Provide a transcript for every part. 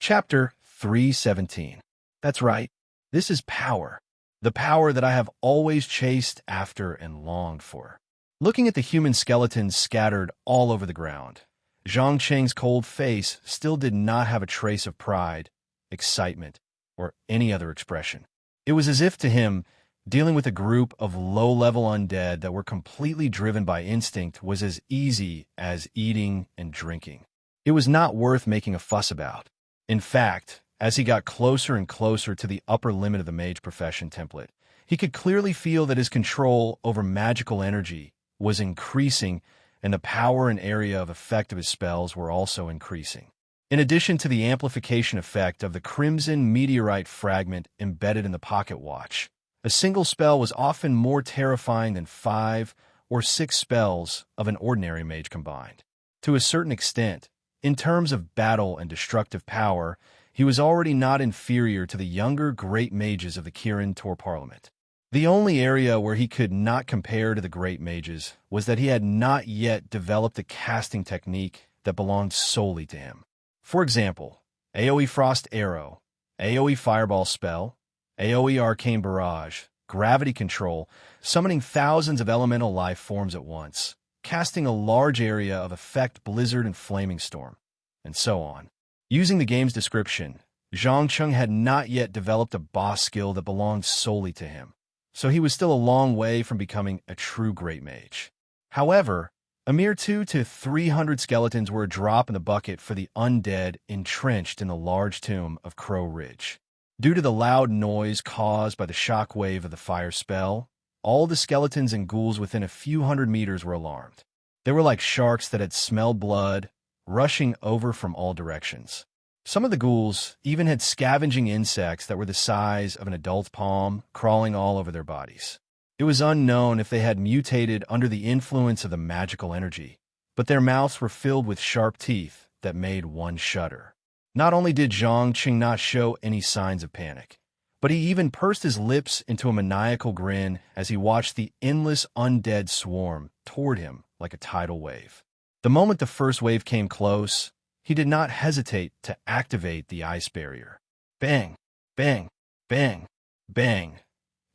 Chapter 317. That's right. This is power. The power that I have always chased after and longed for. Looking at the human skeletons scattered all over the ground, Zhang Qing's cold face still did not have a trace of pride, excitement, or any other expression. It was as if to him, dealing with a group of low-level undead that were completely driven by instinct was as easy as eating and drinking. It was not worth making a fuss about. In fact, as he got closer and closer to the upper limit of the mage profession template, he could clearly feel that his control over magical energy was increasing, and the power and area of effect of his spells were also increasing. In addition to the amplification effect of the crimson meteorite fragment embedded in the pocket watch, a single spell was often more terrifying than 5 or 6 spells of an ordinary mage combined. To a certain extent, in terms of battle and destructive power, he was already not inferior to the younger great mages of the Kirin Tor Parliament. The only area where he could not compare to the great mages was that he had not yet developed a casting technique that belonged solely to him. For example, AoE Frost Arrow, AoE Fireball Spell, AoE Arcane Barrage, Gravity Control, summoning thousands of elemental life forms at once, casting a large area of effect Blizzard and Flaming Storm, and so on. Using the game's description, Zhang Qing had not yet developed a boss skill that belonged solely to him, so he was still a long way from becoming a true great mage. However, a mere 200 to 300 skeletons were a drop in the bucket for the undead entrenched in the large tomb of Crow Ridge. Due to the loud noise caused by the shock wave of the fire spell, all the skeletons and ghouls within a few hundred meters were alarmed. They were like sharks that had smelled blood, rushing over from all directions. Some of the ghouls even had scavenging insects that were the size of an adult palm crawling all over their bodies. It was unknown if they had mutated under the influence of the magical energy, but their mouths were filled with sharp teeth that made one shudder. Not only did Zhang Qing not show any signs of panic, but he even pursed his lips into a maniacal grin as he watched the endless undead swarm toward him like a tidal wave. The moment the first wave came close, he did not hesitate to activate the ice barrier. Bang, bang, bang, bang.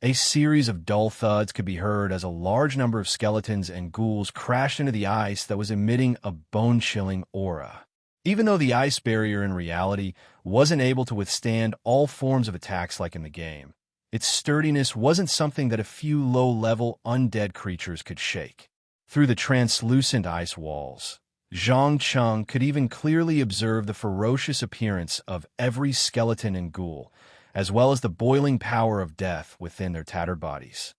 A series of dull thuds could be heard as a large number of skeletons and ghouls crashed into the ice that was emitting a bone-chilling aura. Even though the ice barrier in reality wasn't able to withstand all forms of attacks like in the game, its sturdiness wasn't something that a few low-level undead creatures could shake. Through the translucent ice walls, Zhang Qing could even clearly observe the ferocious appearance of every skeleton and ghoul, as well as the boiling power of death within their tattered bodies.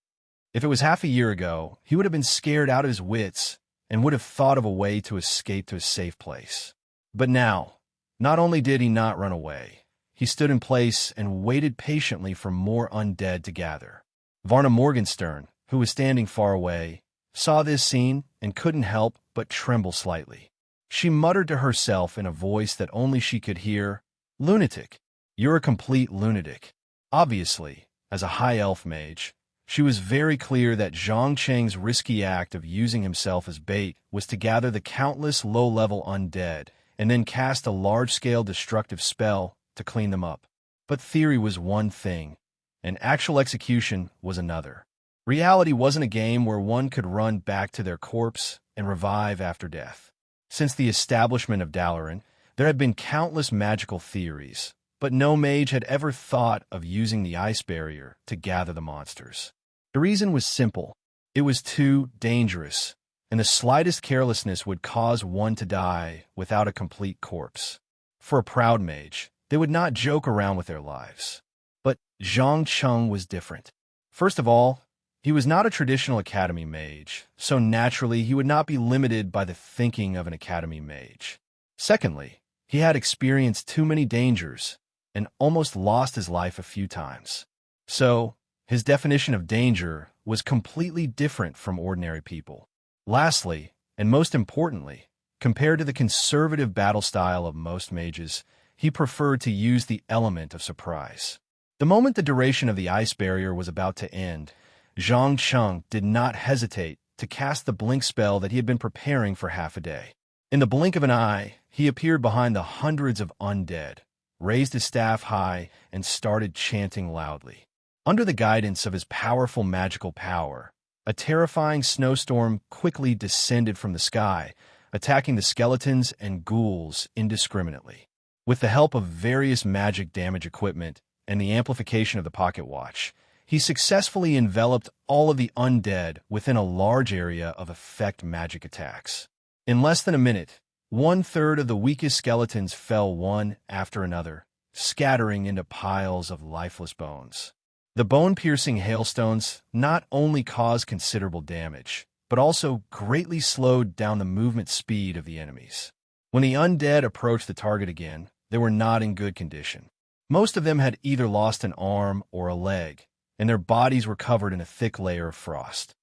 If it was half a year ago, he would have been scared out of his wits and would have thought of a way to escape to a safe place. But now, not only did he not run away, he stood in place and waited patiently for more undead to gather. Varna Morgenstern, who was standing far away, saw this scene and couldn't help but tremble slightly. She muttered to herself in a voice that only she could hear, "Lunatic. You're a complete lunatic." Obviously, as a high elf mage, she was very clear that Zhang Qing's risky act of using himself as bait was to gather the countless low-level undead and then cast a large-scale destructive spell to clean them up. But theory was one thing, and actual execution was another. Reality wasn't a game where one could run back to their corpse and revive after death. Since the establishment of Dalaran, there had been countless magical theories, but no mage had ever thought of using the ice barrier to gather the monsters. The reason was simple. It was too dangerous, and the slightest carelessness would cause one to die without a complete corpse. For a proud mage, they would not joke around with their lives. But Zhang Qing was different. First of all, he was not a traditional academy mage, so naturally he would not be limited by the thinking of an academy mage. Secondly, he had experienced too many dangers and almost lost his life a few times. So, his definition of danger was completely different from ordinary people. Lastly, and most importantly, compared to the conservative battle style of most mages, he preferred to use the element of surprise. The moment the duration of the ice barrier was about to end, Zhang Qing did not hesitate to cast the blink spell that he had been preparing for half a day. In the blink of an eye, he appeared behind the hundreds of undead, raised his staff high, and started chanting loudly. Under the guidance of his powerful magical power, a terrifying snowstorm quickly descended from the sky, attacking the skeletons and ghouls indiscriminately. With the help of various magic damage equipment and the amplification of the pocket watch, he successfully enveloped all of the undead within a large area of effect magic attacks. In less than a minute, 1/3 of the weakest skeletons fell one after another, scattering into piles of lifeless bones. The bone-piercing hailstones not only caused considerable damage, but also greatly slowed down the movement speed of the enemies. When the undead approached the target again, they were not in good condition. Most of them had either lost an arm or a leg, and their bodies were covered in a thick layer of frost.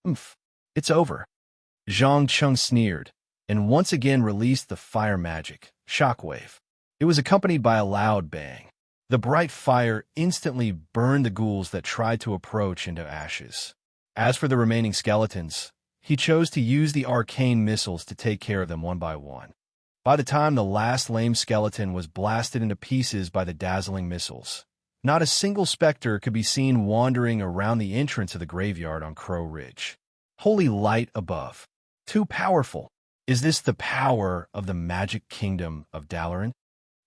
"Oomph, it's over," Zhang Cheng sneered, and once again released the fire magic, Shockwave. It was accompanied by a loud bang. The bright fire instantly burned the ghouls that tried to approach into ashes. As for the remaining skeletons, he chose to use the arcane missiles to take care of them one by one. By the time the last lame skeleton was blasted into pieces by the dazzling missiles, not a single specter could be seen wandering around the entrance of the graveyard on Crow Ridge. Holy light above! Too powerful! Is this the power of the magic kingdom of Dalaran?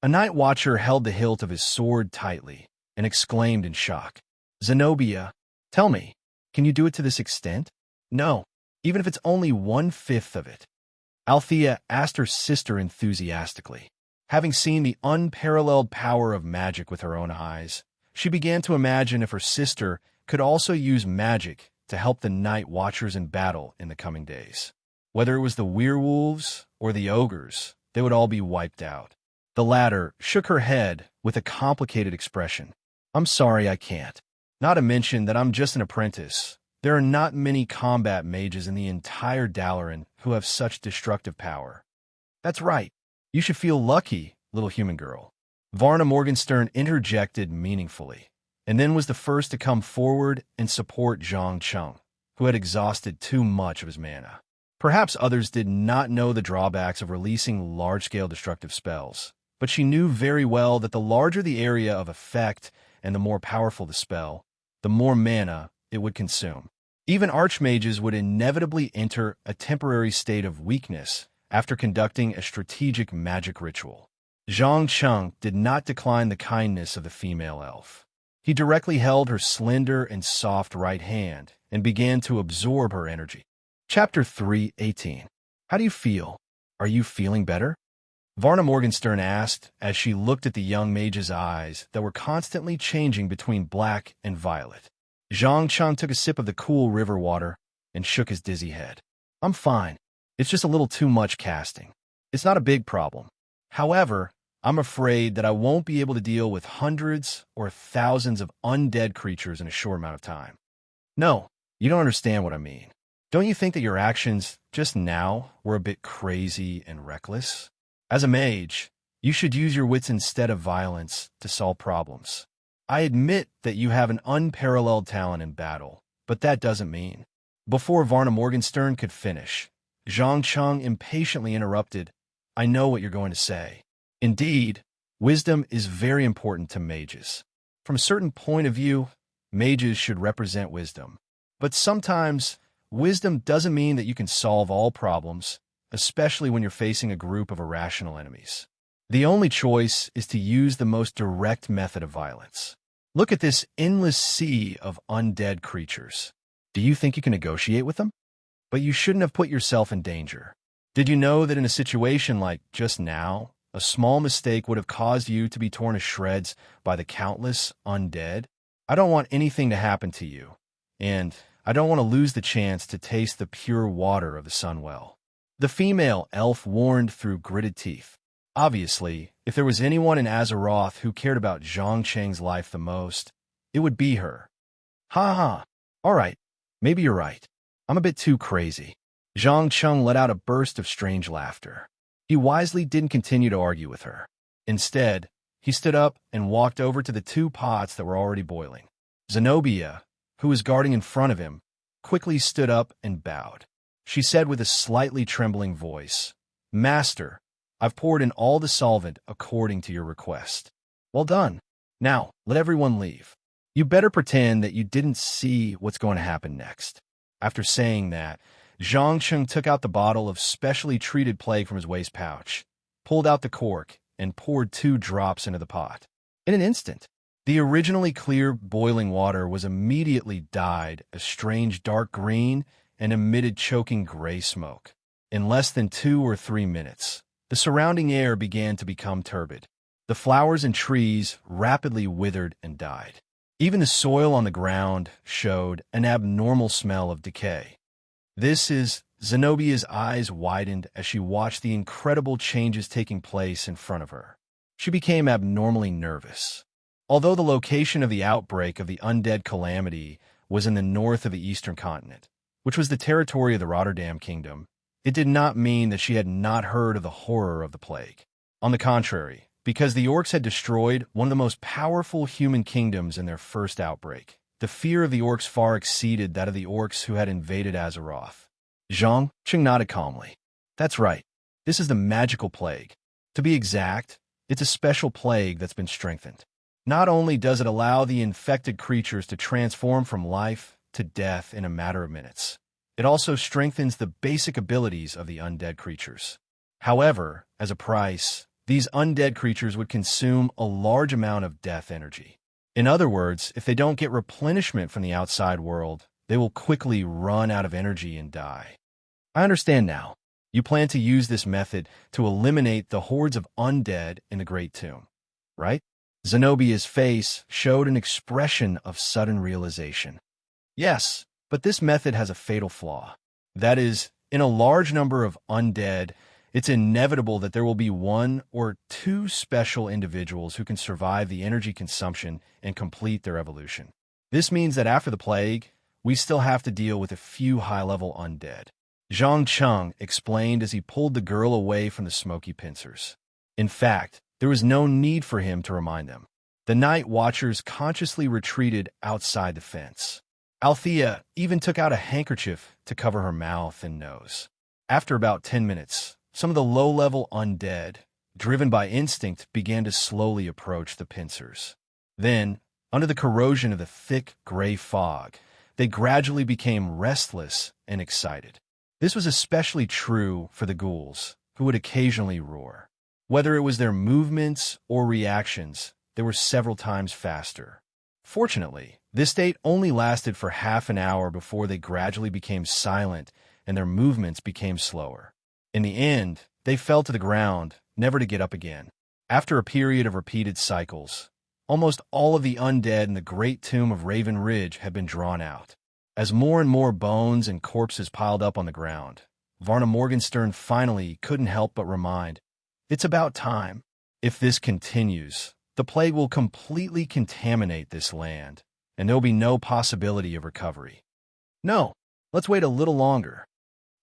A night watcher held the hilt of his sword tightly and exclaimed in shock, "Zenobia, tell me, can you do it to this extent?" "No, even if it's only 1/5 of it," Althea asked her sister enthusiastically. Having seen the unparalleled power of magic with her own eyes, she began to imagine if her sister could also use magic to help the night watchers in battle in the coming days. Whether it was the werewolves or the ogres, they would all be wiped out. The latter shook her head with a complicated expression. "I'm sorry, I can't. Not to mention that I'm just an apprentice. There are not many combat mages in the entire Dalaran who have such destructive power." "That's right. You should feel lucky, little human girl." Varna Morgenstern interjected meaningfully, and then was the first to come forward and support Zhang Cheng, who had exhausted too much of his mana. Perhaps others did not know the drawbacks of releasing large-scale destructive spells, but she knew very well that the larger the area of effect and the more powerful the spell, the more mana it would consume. Even archmages would inevitably enter a temporary state of weakness after conducting a strategic magic ritual. Zhang Cheng did not decline the kindness of the female elf. He directly held her slender and soft right hand and began to absorb her energy. Chapter 3:18. How do you feel? Are you feeling better? Varna Morgenstern asked as she looked at the young mage's eyes that were constantly changing between black and violet. Zhang Cheng took a sip of the cool river water and shook his dizzy head. "I'm fine. It's just a little too much casting. It's not a big problem. However, I'm afraid that I won't be able to deal with hundreds or thousands of undead creatures in a short amount of time." "No, you don't understand what I mean. Don't you think that your actions just now were a bit crazy and reckless? As a mage, you should use your wits instead of violence to solve problems. I admit that you have an unparalleled talent in battle, but that doesn't mean." Before Varna Morgenstern could finish, Zhang Cheng impatiently interrupted, "I know what you're going to say. Indeed, wisdom is very important to mages. From a certain point of view, mages should represent wisdom. But sometimes, wisdom doesn't mean that you can solve all problems, especially when you're facing a group of irrational enemies. The only choice is to use the most direct method of violence. Look at this endless sea of undead creatures. Do you think you can negotiate with them? But you shouldn't have put yourself in danger. Did you know that in a situation like just now, a small mistake would have caused you to be torn to shreds by the countless undead? I don't want anything to happen to you, and I don't want to lose the chance to taste the pure water of the Sunwell." The female elf warned through gritted teeth. Obviously, if there was anyone in Azeroth who cared about Zhang Cheng's life the most, it would be her. "Ha ha, all right, maybe you're right. I'm a bit too crazy." Zhang Cheng let out a burst of strange laughter. He wisely didn't continue to argue with her. Instead, he stood up and walked over to the 2 pots that were already boiling. Zenobia, who was guarding in front of him, quickly stood up and bowed. She said with a slightly trembling voice, "Master, I've poured in all the solvent according to your request. Well done. Now, let everyone leave. You better pretend that you didn't see what's going to happen next." After saying that, Zhang Cheng took out the bottle of specially treated plague from his waist pouch, pulled out the cork, and poured 2 drops into the pot. In an instant, the originally clear boiling water was immediately dyed a strange dark green and emitted choking gray smoke. In less than 2 or 3 minutes, the surrounding air began to become turbid. The flowers and trees rapidly withered and died. Even the soil on the ground showed an abnormal smell of decay. Zenobia's eyes widened as she watched the incredible changes taking place in front of her. She became abnormally nervous. Although the location of the outbreak of the undead calamity was in the north of the eastern continent, which was the territory of the Rotterdam Kingdom, it did not mean that she had not heard of the horror of the plague. On the contrary, because the orcs had destroyed one of the most powerful human kingdoms in their first outbreak, the fear of the orcs far exceeded that of the orcs who had invaded Azeroth. Zhang Cheng nodded calmly. "That's right. This is the magical plague. To be exact, it's a special plague that's been strengthened. Not only does it allow the infected creatures to transform from life to death in a matter of minutes, it also strengthens the basic abilities of the undead creatures. However, as a price, these undead creatures would consume a large amount of death energy. In other words, if they don't get replenishment from the outside world, they will quickly run out of energy and die." "I understand now. You plan to use this method to eliminate the hordes of undead in the Great Tomb, right?" Zenobia's face showed an expression of sudden realization. "Yes, but this method has a fatal flaw. That is, in a large number of undead, it's inevitable that there will be 1 or 2 special individuals who can survive the energy consumption and complete their evolution. This means that after the plague, we still have to deal with a few high-level undead." Zhang Cheng explained as he pulled the girl away from the smoky pincers. In fact, there was no need for him to remind them. The night watchers consciously retreated outside the fence. Althea even took out a handkerchief to cover her mouth and nose. After about 10 minutes, some of the low-level undead, driven by instinct, began to slowly approach the pincers. Then, under the corrosion of the thick gray fog, they gradually became restless and excited. This was especially true for the ghouls, who would occasionally roar. Whether it was their movements or reactions, they were several times faster. Fortunately, this state only lasted for half an hour before they gradually became silent and their movements became slower. In the end, they fell to the ground, never to get up again. After a period of repeated cycles, almost all of the undead in the great tomb of Raven Ridge had been drawn out. As more and more bones and corpses piled up on the ground, Varna Morgenstern finally couldn't help but remind, "It's about time. If this continues, the plague will completely contaminate this land, and there will be no possibility of recovery. No, let's wait a little longer."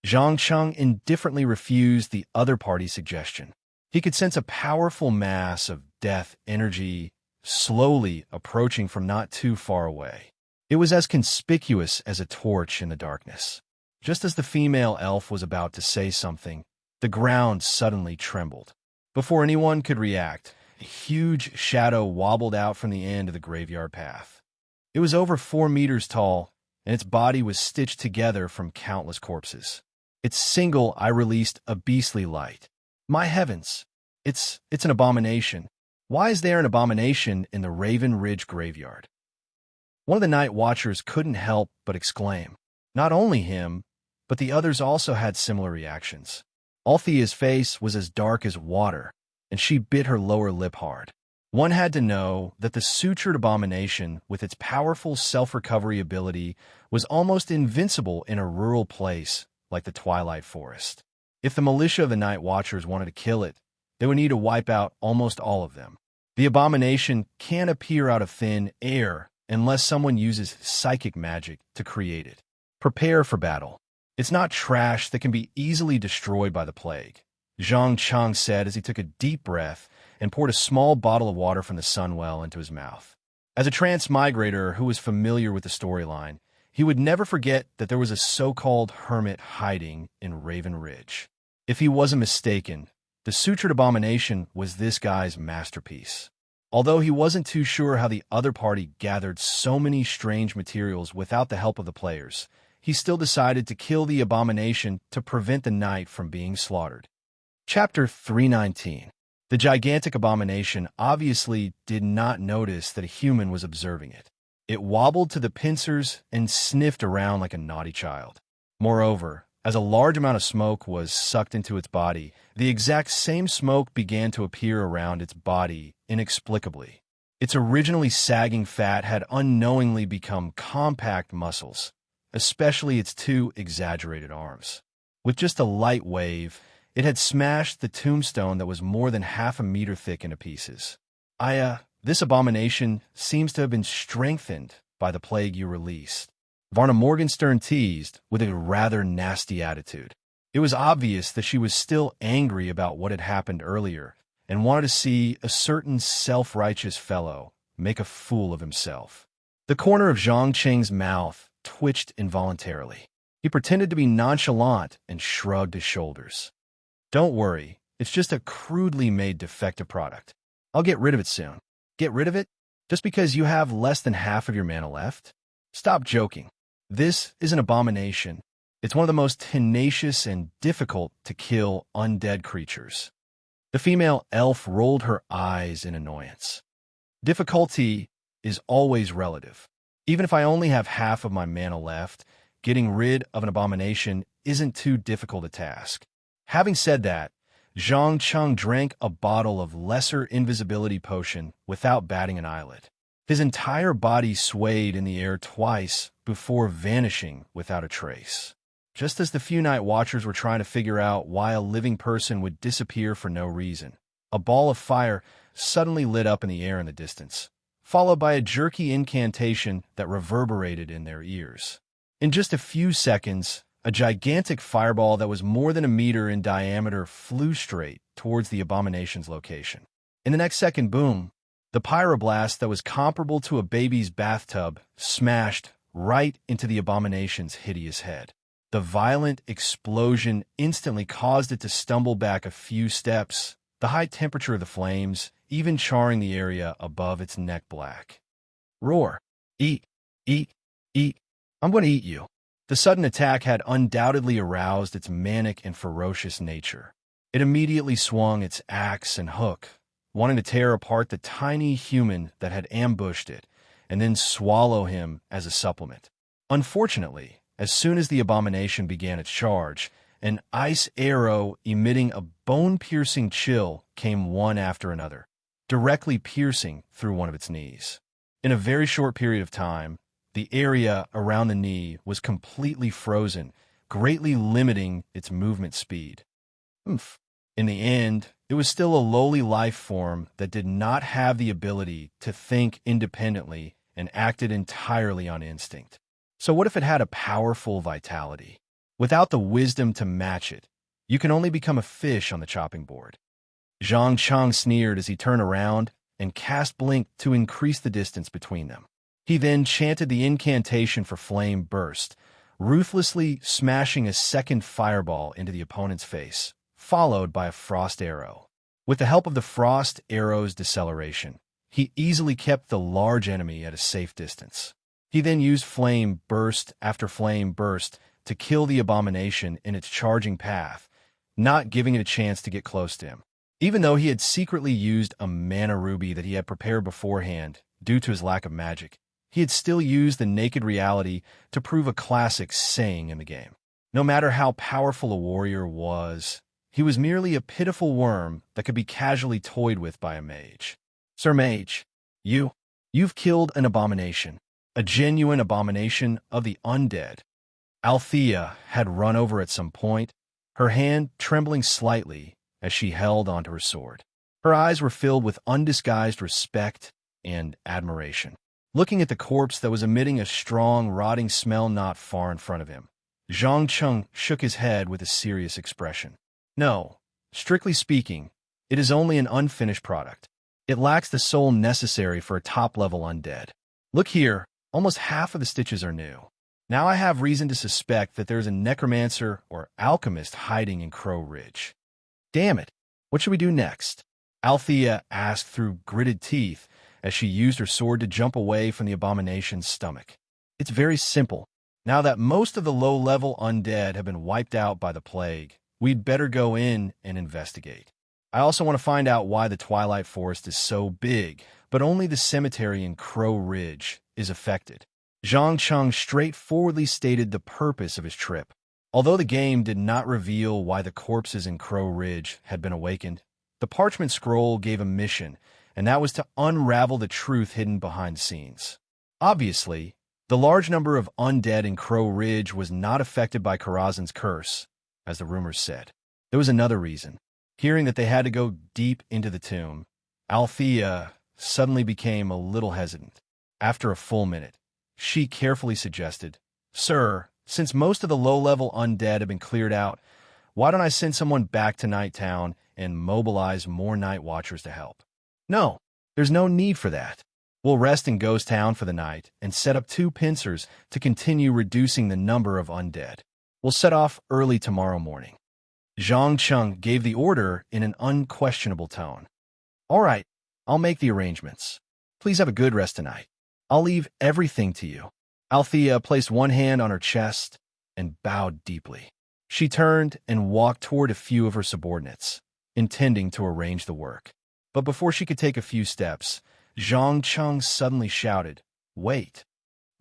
Zhang Cheng indifferently refused the other party's suggestion. He could sense a powerful mass of death energy slowly approaching from not too far away. It was as conspicuous as a torch in the darkness. Just as the female elf was about to say something, the ground suddenly trembled. Before anyone could react, a huge shadow wobbled out from the end of the graveyard path. It was over 4 meters tall, and its body was stitched together from countless corpses. Its single eye released a beastly light. My heavens! It's an abomination. Why is there an abomination in the Raven Ridge graveyard? One of the night watchers couldn't help but exclaim. Not only him, but the others also had similar reactions. Althea's face was as dark as water, and she bit her lower lip hard. One had to know that the sutured abomination, with its powerful self-recovery ability, was almost invincible in a rural place like the Twilight Forest. If the militia of the Night Watchers wanted to kill it, they would need to wipe out almost all of them. The abomination can't appear out of thin air unless someone uses psychic magic to create it. Prepare for battle. It's not trash that can be easily destroyed by the plague, Zhang Cheng said as he took a deep breath and poured a small bottle of water from the sunwell into his mouth. As a transmigrator who was familiar with the storyline, he would never forget that there was a so-called hermit hiding in Raven Ridge. If he wasn't mistaken, The sutured abomination was this guy's masterpiece. Although he wasn't too sure how the other party gathered so many strange materials without the help of the players, he still decided to kill the abomination to prevent the knight from being slaughtered. Chapter 319. The gigantic abomination obviously did not notice that a human was observing it. It wobbled to the pincers and sniffed around like a naughty child. Moreover, as a large amount of smoke was sucked into its body, the exact same smoke began to appear around its body inexplicably. Its originally sagging fat had unknowingly become compact muscles, especially its two exaggerated arms. With just a light wave, it had smashed the tombstone that was more than half a meter thick into pieces. This abomination seems to have been strengthened by the plague you released, Varna Morgenstern teased with a rather nasty attitude. It was obvious that she was still angry about what had happened earlier and wanted to see a certain self-righteous fellow make a fool of himself. The corner of Zhang Qing's mouth twitched involuntarily. He pretended to be nonchalant and shrugged his shoulders. Don't worry, it's just a crudely made defective product. I'll get rid of it soon. Get rid of it? Just because you have less than half of your mana left? Stop joking. This is an abomination. It's one of the most tenacious and difficult to kill undead creatures. The female elf rolled her eyes in annoyance. Difficulty is always relative. Even if I only have half of my mana left, getting rid of an abomination isn't too difficult a task. Having said that, Zhang Cheng drank a bottle of lesser invisibility potion without batting an eyelid. His entire body swayed in the air twice before vanishing without a trace. Just as the few night watchers were trying to figure out why a living person would disappear for no reason, a ball of fire suddenly lit up in the air in the distance, followed by a jerky incantation that reverberated in their ears. In just a few seconds, a gigantic fireball that was more than a meter in diameter flew straight towards the abomination's location. In the next second, boom, the pyroblast that was comparable to a baby's bathtub smashed right into the abomination's hideous head. The violent explosion instantly caused it to stumble back a few steps, the high temperature of the flames even charring the area above its neck black. Roar. Eat. Eat. Eat. I'm going to eat you. The sudden attack had undoubtedly aroused its manic and ferocious nature. It immediately swung its axe and hook, wanting to tear apart the tiny human that had ambushed it, and then swallow him as a supplement. Unfortunately, as soon as the abomination began its charge, an ice arrow emitting a bone-piercing chill came one after another, directly piercing through one of its knees. In a very short period of time, the area around the knee was completely frozen, greatly limiting its movement speed. In the end, it was still a lowly life form that did not have the ability to think independently and acted entirely on instinct. So what if it had a powerful vitality? Without the wisdom to match it, you can only become a fish on the chopping board. Zhang Cheng sneered as he turned around and cast Blink to increase the distance between them. He then chanted the incantation for Flame Burst, ruthlessly smashing a second fireball into the opponent's face, followed by a frost arrow. With the help of the frost arrow's deceleration, he easily kept the large enemy at a safe distance. He then used Flame Burst after Flame Burst to kill the abomination in its charging path, not giving it a chance to get close to him. Even though he had secretly used a mana ruby that he had prepared beforehand due to his lack of magic, he had still used the naked reality to prove a classic saying in the game. No matter how powerful a warrior was, he was merely a pitiful worm that could be casually toyed with by a mage. Sir Mage, you've killed an abomination, a genuine abomination of the undead. Althea had run over at some point, her hand trembling slightly as she held onto her sword. Her eyes were filled with undisguised respect and admiration. Looking at the corpse that was emitting a strong, rotting smell not far in front of him, Zhang Cheng shook his head with a serious expression. No, strictly speaking, it is only an unfinished product. It lacks the soul necessary for a top-level undead. Look here, almost half of the stitches are new. Now I have reason to suspect that there is a necromancer or alchemist hiding in Crow Ridge. Damn it, What should we do next? Althea asked through gritted teeth as she used her sword to jump away from the abomination's stomach. It's very simple. Now that most of the low-level undead have been wiped out by the plague, we'd better go in and investigate. I also want to find out why the Twilight Forest is so big, but only the cemetery in Crow Ridge is affected. Zhang Cheng straightforwardly stated the purpose of his trip. Although the game did not reveal why the corpses in Crow Ridge had been awakened, the parchment scroll gave a mission, and that was to unravel the truth hidden behind the scenes. Obviously, the large number of undead in Crow Ridge was not affected by Karazhan's curse, as the rumors said. There was another reason. Hearing that they had to go deep into the tomb, Althea suddenly became a little hesitant. After a full minute, she carefully suggested, "Sir, since most of the low-level undead have been cleared out, why don't I send someone back to Night Town and mobilize more Night Watchers to help?" "No, there's no need for that. We'll rest in Ghost Town for the night and set up 2 pincers to continue reducing the number of undead. We'll set off early tomorrow morning." Zhang Cheng gave the order in an unquestionable tone. "All right, I'll make the arrangements. Please have a good rest tonight. I'll leave everything to you." Althea placed one hand on her chest and bowed deeply. She turned and walked toward a few of her subordinates, intending to arrange the work. But before she could take a few steps, Zhang Cheng suddenly shouted, "Wait."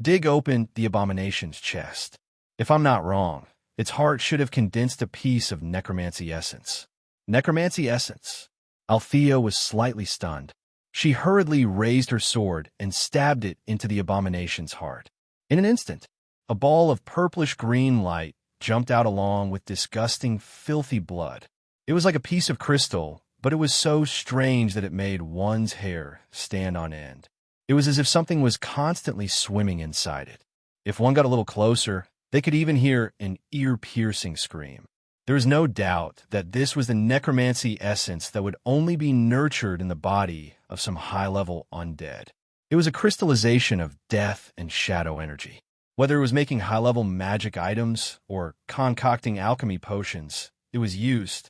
Dig opened the abomination's chest. If I'm not wrong, its heart should have condensed a piece of necromancy essence. Necromancy essence? Althea was slightly stunned. She hurriedly raised her sword and stabbed it into the abomination's heart. In an instant, a ball of purplish-green light jumped out along with disgusting, filthy blood. It was like a piece of crystal, but it was so strange that it made one's hair stand on end. It was as if something was constantly swimming inside it. If one got a little closer, they could even hear an ear-piercing scream. There was no doubt that this was the necromancy essence that would only be nurtured in the body of some high-level undead. It was a crystallization of death and shadow energy. Whether it was making high-level magic items or concocting alchemy potions, it was used.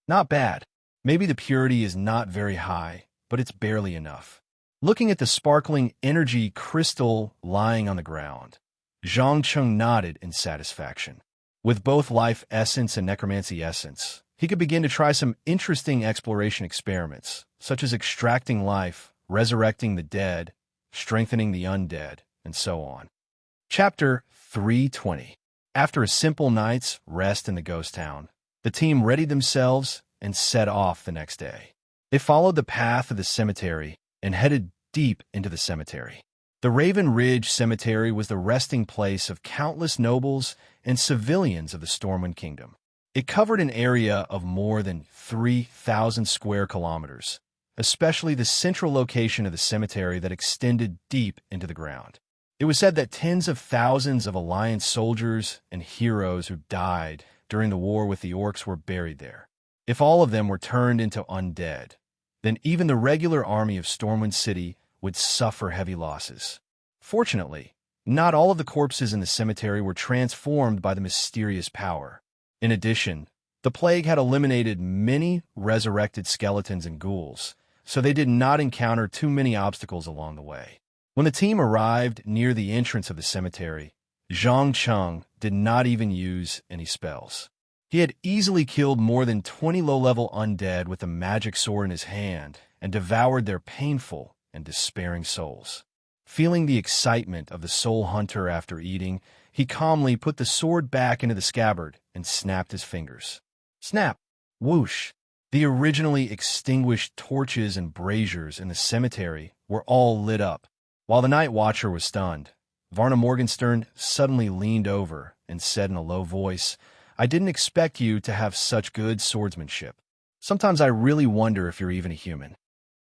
Not bad. Maybe the purity is not very high, but it's barely enough. Looking at the sparkling energy crystal lying on the ground, Zhang Cheng nodded in satisfaction. With both life essence and necromancy essence, he could begin to try some interesting exploration experiments, such as extracting life, resurrecting the dead, strengthening the undead, and so on. Chapter 320. After a simple night's rest in the ghost town, the team readied themselves and set off the next day. They followed the path of the cemetery and headed deep into the cemetery. The Raven Ridge Cemetery was the resting place of countless nobles and civilians of the Stormwind Kingdom. It covered an area of more than 3,000 square kilometers, especially the central location of the cemetery that extended deep into the ground. It was said that tens of thousands of Alliance soldiers and heroes who died during the war with the orcs were buried there. If all of them were turned into undead, then even the regular army of Stormwind City would suffer heavy losses. Fortunately, not all of the corpses in the cemetery were transformed by the mysterious power. In addition, the plague had eliminated many resurrected skeletons and ghouls, so they did not encounter too many obstacles along the way. When the team arrived near the entrance of the cemetery, Zhang Cheng did not even use any spells. He had easily killed more than 20 low-level undead with a magic sword in his hand and devoured their painful and despairing souls. Feeling the excitement of the soul hunter after eating, he calmly put the sword back into the scabbard and snapped his fingers. Snap! Whoosh! The originally extinguished torches and braziers in the cemetery were all lit up. While the Night Watcher was stunned, Varna Morgenstern suddenly leaned over and said in a low voice, "I didn't expect you to have such good swordsmanship. Sometimes I really wonder if you're even a human."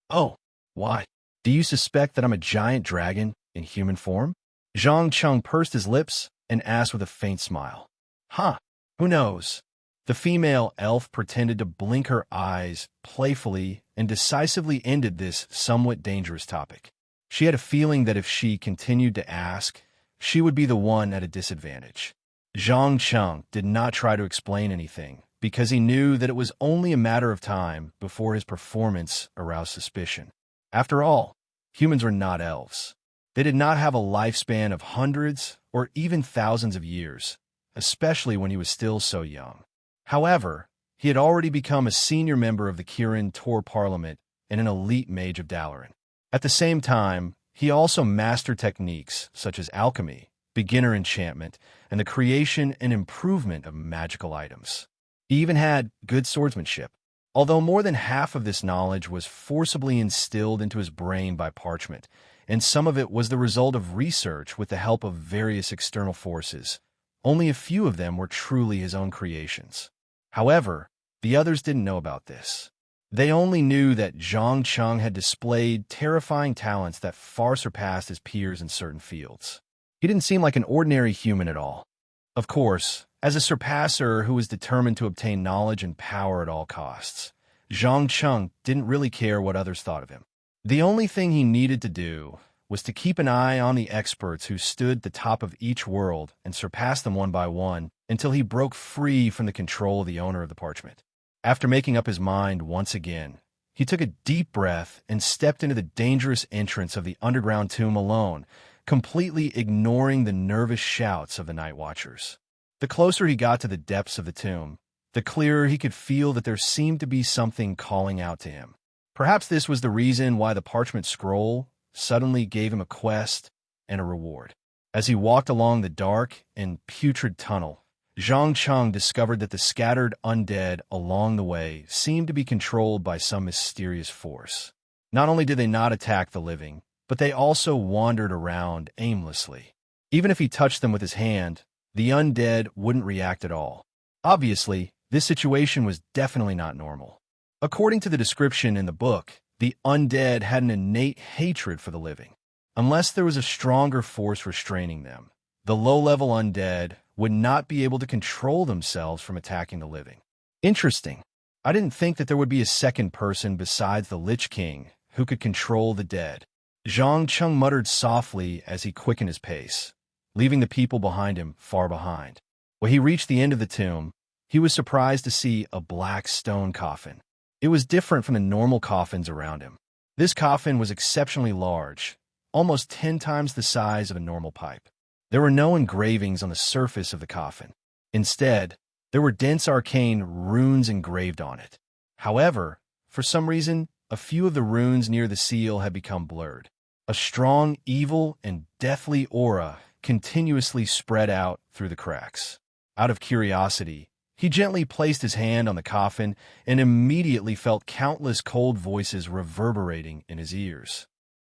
"Oh, why? Do you suspect that I'm a giant dragon in human form?" Zhang Cheng pursed his lips and asked with a faint smile. "Huh, who knows?" The female elf pretended to blink her eyes playfully and decisively ended this somewhat dangerous topic. She had a feeling that if she continued to ask, she would be the one at a disadvantage. Zhang Cheng did not try to explain anything, because he knew that it was only a matter of time before his performance aroused suspicion. After all, humans were not elves. They did not have a lifespan of hundreds or even thousands of years, especially when he was still so young. However, he had already become a senior member of the Kirin Tor Parliament and an elite mage of Dalaran. At the same time, he also mastered techniques such as alchemy, beginner enchantment, and the creation and improvement of magical items. He even had good swordsmanship, although more than half of this knowledge was forcibly instilled into his brain by parchment, and some of it was the result of research with the help of various external forces. Only a few of them were truly his own creations. However, the others didn't know about this. They only knew that Zhang Cheng had displayed terrifying talents that far surpassed his peers in certain fields. He didn't seem like an ordinary human at all. Of course, as a surpasser who was determined to obtain knowledge and power at all costs, Zhang Cheng didn't really care what others thought of him. The only thing he needed to do was to keep an eye on the experts who stood at the top of each world and surpass them one by one until he broke free from the control of the owner of the parchment. After making up his mind once again, he took a deep breath and stepped into the dangerous entrance of the underground tomb alone, completely ignoring the nervous shouts of the night watchers. The closer he got to the depths of the tomb, the clearer he could feel that there seemed to be something calling out to him. Perhaps this was the reason why the parchment scroll suddenly gave him a quest and a reward. As he walked along the dark and putrid tunnel, Zhang Cheng discovered that the scattered undead along the way seemed to be controlled by some mysterious force. Not only did they not attack the living, but they also wandered around aimlessly. Even if he touched them with his hand, the undead wouldn't react at all. Obviously, this situation was definitely not normal. According to the description in the book, the undead had an innate hatred for the living. Unless there was a stronger force restraining them, the low-level undead would not be able to control themselves from attacking the living. Interesting. I didn't think that there would be a second person besides the Lich King who could control the dead. Zhang Cheng muttered softly as he quickened his pace, leaving the people behind him far behind. When he reached the end of the tomb, he was surprised to see a black stone coffin. It was different from the normal coffins around him. This coffin was exceptionally large, almost 10 times the size of a normal pipe. There were no engravings on the surface of the coffin. Instead, there were dense arcane runes engraved on it. However, for some reason, a few of the runes near the seal had become blurred. A strong, evil, and deathly aura continuously spread out through the cracks. Out of curiosity, he gently placed his hand on the coffin and immediately felt countless cold voices reverberating in his ears.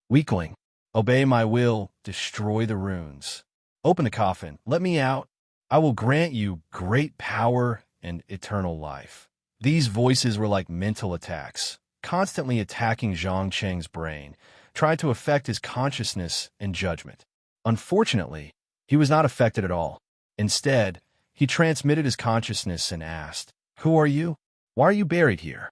"Weakling, obey my will, destroy the runes. Open the coffin, let me out. I will grant you great power and eternal life." These voices were like mental attacks, constantly attacking Zhang Cheng's brain, trying to affect his consciousness and judgment. Unfortunately, he was not affected at all. Instead, he transmitted his consciousness and asked, "Who are you? Why are you buried here?"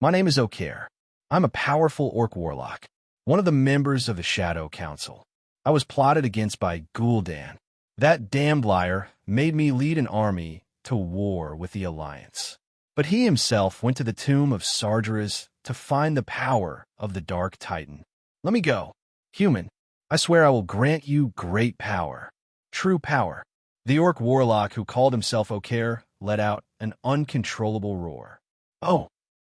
"My name is Okair. I'm a powerful orc warlock, one of the members of the Shadow Council. I was plotted against by Gul'dan. That damned liar made me lead an army to war with the Alliance. But he himself went to the tomb of Sargeras to find the power of the Dark Titan. Let me go. Human, I swear I will grant you great power. True power." The orc warlock who called himself Okair let out an uncontrollable roar. "Oh,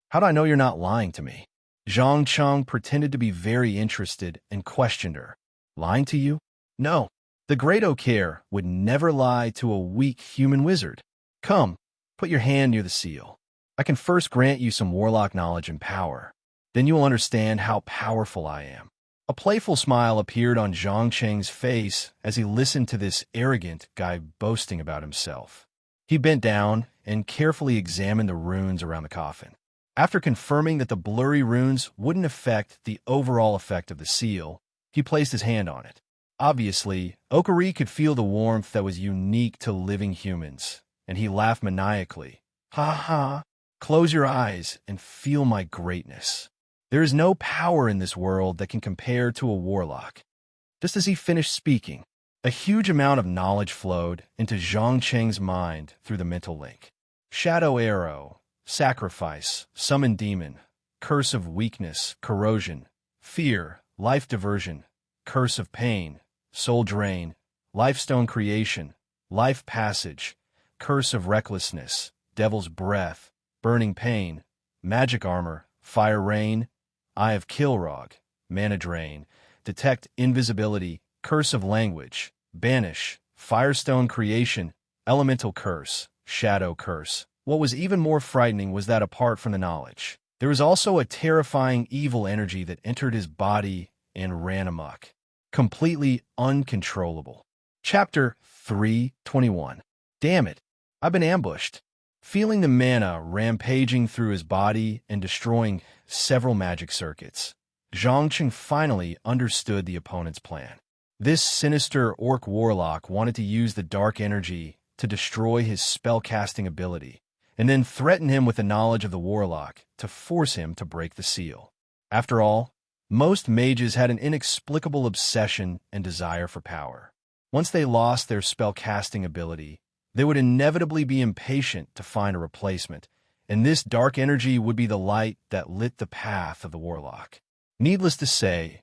how do I know you're not lying to me?" Zhang Cheng pretended to be very interested and questioned her. "Lying to you? No. The great Okair would never lie to a weak human wizard. Come, put your hand near the seal. I can first grant you some warlock knowledge and power. Then you will understand how powerful I am." A playful smile appeared on Zhang Cheng's face as he listened to this arrogant guy boasting about himself. He bent down and carefully examined the runes around the coffin. After confirming that the blurry runes wouldn't affect the overall effect of the seal, he placed his hand on it. Obviously, Okari could feel the warmth that was unique to living humans, and he laughed maniacally. "Ha ha! Close your eyes and feel my greatness. There is no power in this world that can compare to a warlock." Just as he finished speaking, a huge amount of knowledge flowed into Zhang Cheng's mind through the mental link. shadow arrow, sacrifice, summon demon, curse of weakness, corrosion, fear, life diversion, curse of pain, soul drain, lifestone creation, life passage, curse of recklessness, devil's breath, burning pain, magic armor, fire rain, eye of Kilrog, mana drain, detect invisibility, curse of language, banish, firestone creation, elemental curse, shadow curse. What was even more frightening was that apart from the knowledge, there was also a terrifying evil energy that entered his body and ran amok, completely uncontrollable. Chapter 3:21. Damn it, I've been ambushed. Feeling the mana rampaging through his body and destroying several magic circuits, Zhongqing finally understood the opponent's plan. This sinister orc warlock wanted to use the dark energy to destroy his spellcasting ability, and then threaten him with the knowledge of the warlock to force him to break the seal. After all, most mages had an inexplicable obsession and desire for power. Once they lost their spellcasting ability, they would inevitably be impatient to find a replacement, and this dark energy would be the light that lit the path of the warlock. Needless to say,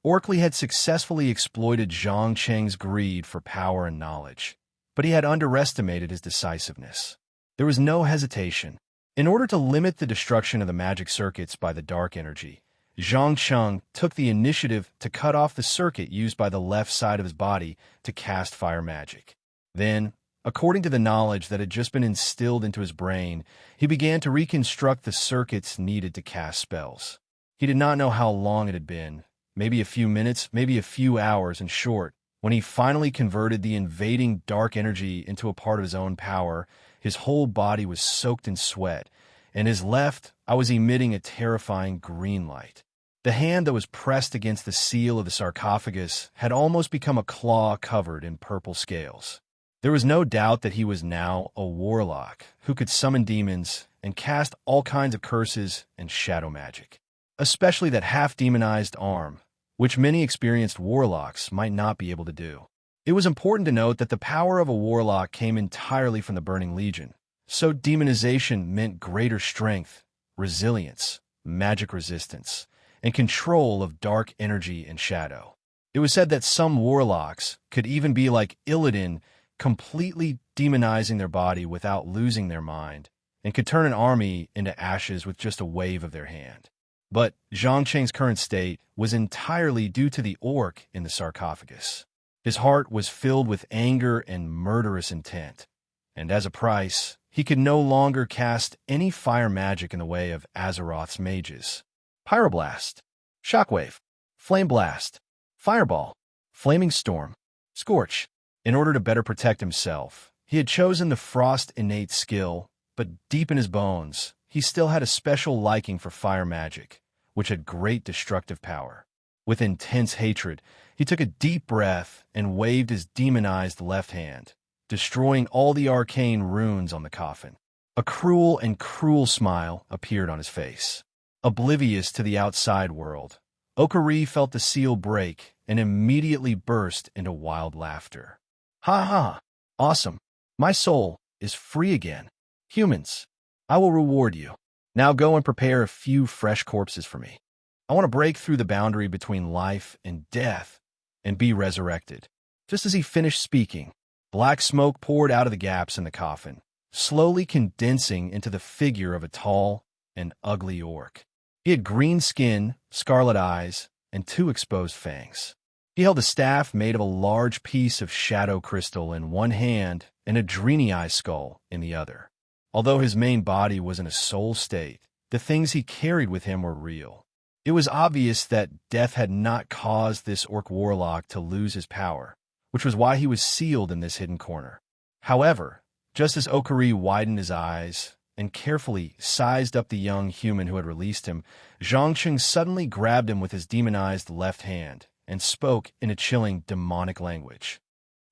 Orkley had successfully exploited Zhongqing's greed for power and knowledge, but he had underestimated his decisiveness. There was no hesitation. In order to limit the destruction of the magic circuits by the dark energy, Zhongqing took the initiative to cut off the circuit used by the left side of his body to cast fire magic. Then, according to the knowledge that had just been instilled into his brain, he began to reconstruct the circuits needed to cast spells. He did not know how long it had been, maybe a few minutes, maybe a few hours. In short, when he finally converted the invading dark energy into a part of his own power, his whole body was soaked in sweat, and his left eye was emitting a terrifying green light. The hand that was pressed against the seal of the sarcophagus had almost become a claw covered in purple scales. There was no doubt that he was now a warlock who could summon demons and cast all kinds of curses and shadow magic, especially that half-demonized arm, which many experienced warlocks might not be able to do. It was important to note that the power of a warlock came entirely from the Burning Legion, so demonization meant greater strength, resilience, magic resistance, and control of dark energy and shadow. It was said that some warlocks could even be like Illidan, completely demonizing their body without losing their mind, and could turn an army into ashes with just a wave of their hand. But Zhongqing's current state was entirely due to the orc in the sarcophagus. His heart was filled with anger and murderous intent, and as a price, he could no longer cast any fire magic in the way of Azeroth's mages. Pyroblast, Shockwave, Flame Blast, Fireball, Flaming Storm, Scorch. In order to better protect himself, he had chosen the Frost innate skill, but deep in his bones, he still had a special liking for fire magic, which had great destructive power. With intense hatred, he took a deep breath and waved his demonized left hand, destroying all the arcane runes on the coffin. A cruel smile appeared on his face. Oblivious to the outside world, Okari felt the seal break and immediately burst into wild laughter. Ha ha! Awesome! My soul is free again. Humans, I will reward you. Now go and prepare a few fresh corpses for me. I want to break through the boundary between life and death and be resurrected. Just as he finished speaking, black smoke poured out of the gaps in the coffin, slowly condensing into the figure of a tall and ugly orc. He had green skin, scarlet eyes, and 2 exposed fangs. He held a staff made of a large piece of shadow crystal in one hand and a Dreenii skull in the other. Although his main body was in a soul state, the things he carried with him were real. It was obvious that death had not caused this orc warlock to lose his power, which was why he was sealed in this hidden corner. However, just as Okari widened his eyes and carefully sized up the young human who had released him, Zhongqing suddenly grabbed him with his demonized left hand and spoke in a chilling demonic language.